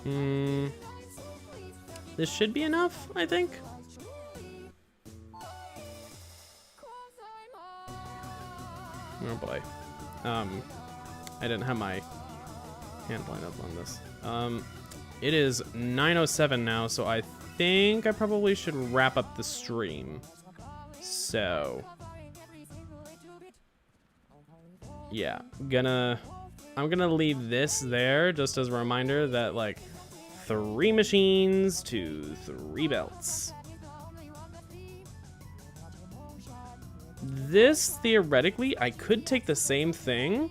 [SPEAKER 1] Mm. This should be enough, I think. Oh boy. I didn't have my hand lined up on this. It is 9:07 now, so I think I probably should wrap up the stream. So yeah, I'm gonna leave this there just as a reminder that, like, 3 machines to 3 belts. This, theoretically, I could take the same thing.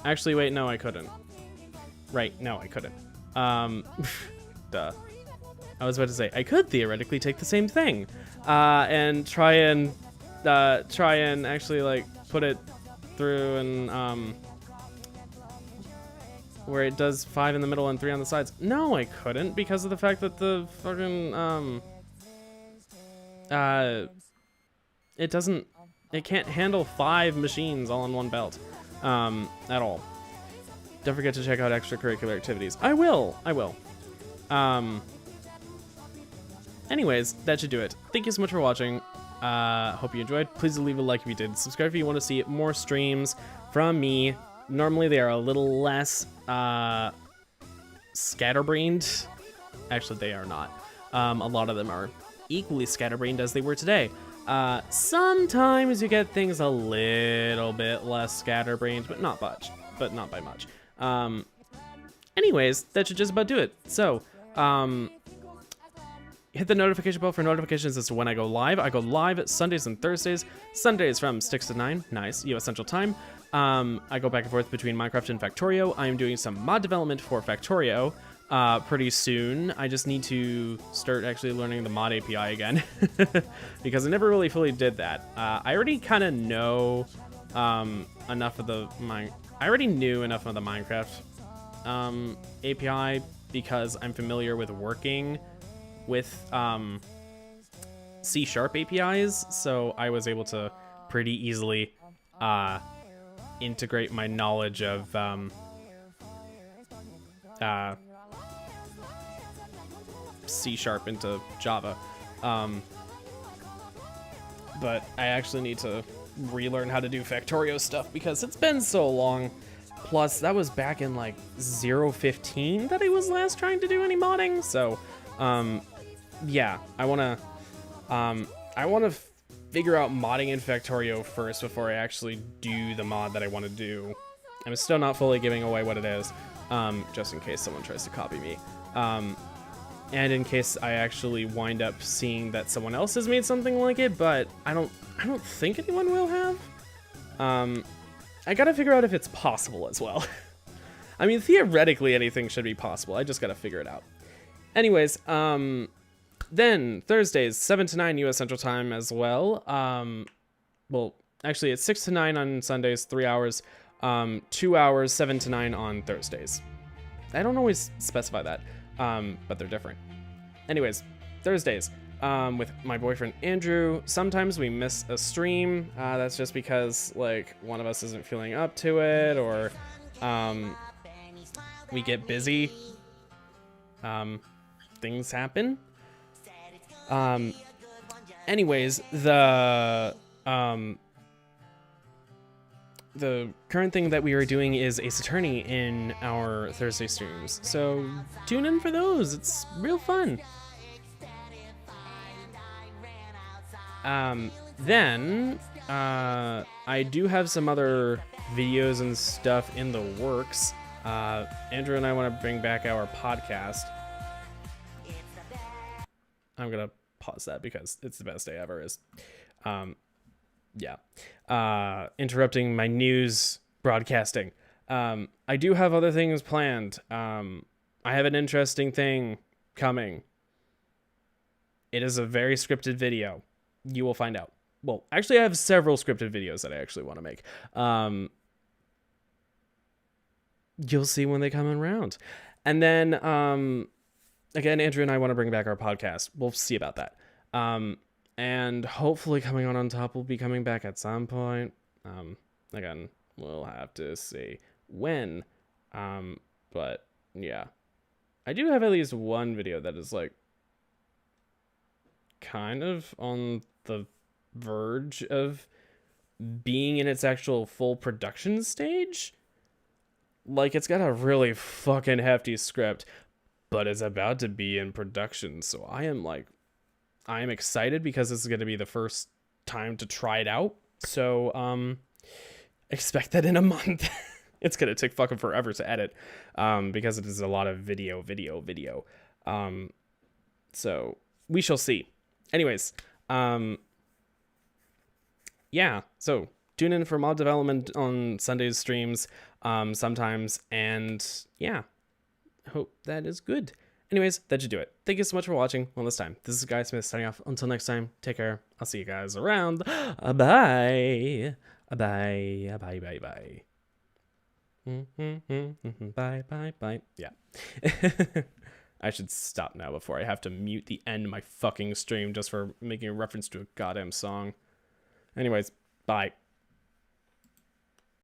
[SPEAKER 1] Actually, wait, no, I couldn't. Right, no, I couldn't. Duh. I was about to say, I could theoretically take the same thing, and try and actually, like, put it through and, where it does 5 in the middle and 3 on the sides. No, I couldn't, because of the fact that the fucking, it can't handle 5 machines all in one belt, at all. Don't forget to check out extracurricular activities. I will. Anyways, that should do it. Thank you so much for watching. Hope you enjoyed. Please leave a like if you did. Subscribe if you want to see more streams from me. Normally they are a little less scatterbrained. Actually, they are not. A lot of them are equally scatterbrained as they were today. Sometimes you get things a little bit less scatterbrained, but not much. But not by much. Anyways, that should just about do it. So, hit the notification bell for notifications as to when I go live. I go live Sundays and Thursdays. Sundays from 6 to 9, nice, US Central Time. I go back and forth between Minecraft and Factorio. I am doing some mod development for Factorio pretty soon. I just need to start actually learning the mod API again because I never really fully did that. I already kind of know enough of the I already knew enough of the Minecraft API because I'm familiar with working with C# APIs, so I was able to pretty easily integrate my knowledge of C# into Java. But I actually need to relearn how to do Factorio stuff because it's been so long. Plus, that was back in like 0.15 that I was last trying to do any modding. So, yeah, I wanna figure out modding in Factorio first before I actually do the mod that I want to do. I'm still not fully giving away what it is, just in case someone tries to copy me. And in case I actually wind up seeing that someone else has made something like it, but I don't think anyone will have. I gotta figure out if it's possible as well. I mean, theoretically anything should be possible. I just gotta figure it out. Anyways, then Thursdays 7 to 9 U.S. Central Time as well. Well, actually it's 6 to 9 on Sundays, 3 hours. 2 hours, 7 to 9 on Thursdays. I don't always specify that. But they're different. Anyways, Thursdays, with my boyfriend Andrew. Sometimes we miss a stream. That's just because like one of us isn't feeling up to it, or we get busy. Things happen. Anyways, the current thing that we are doing is Ace Attorney in our Thursday streams, so tune in for those. It's real fun. Then I do have some other videos and stuff in the works. Andrew and I want to bring back our podcast. I'm gonna pause that because it's the best day ever. Yeah. Interrupting my news broadcasting. I do have other things planned. I have an interesting thing coming. It is a very scripted video. You will find out. Well, actually, I have several scripted videos that I actually want to make. You'll see when they come around. And then, again, Andrew and I want to bring back our podcast. We'll see about that. And hopefully coming on top will be coming back at some point. Again, we'll have to see when. But yeah, I do have at least one video that is like kind of on the verge of being in its actual full production stage. Like, it's got a really fucking hefty script, but it's about to be in production. So I am excited because this is going to be the first time to try it out. So, expect that in a month. It's going to take fucking forever to edit, because it is a lot of video. So we shall see. Anyways, yeah, so tune in for mod development on Sunday's streams, sometimes, and yeah, hope that is good. Anyways, that should do it. Thank you so much for watching one last time. This is Guy Smith signing off. Until next time, take care. I'll see you guys around. Bye. Bye. Bye. Bye. Yeah. I should stop now before I have to mute the end of my fucking stream just for making a reference to a goddamn song. Anyways, bye.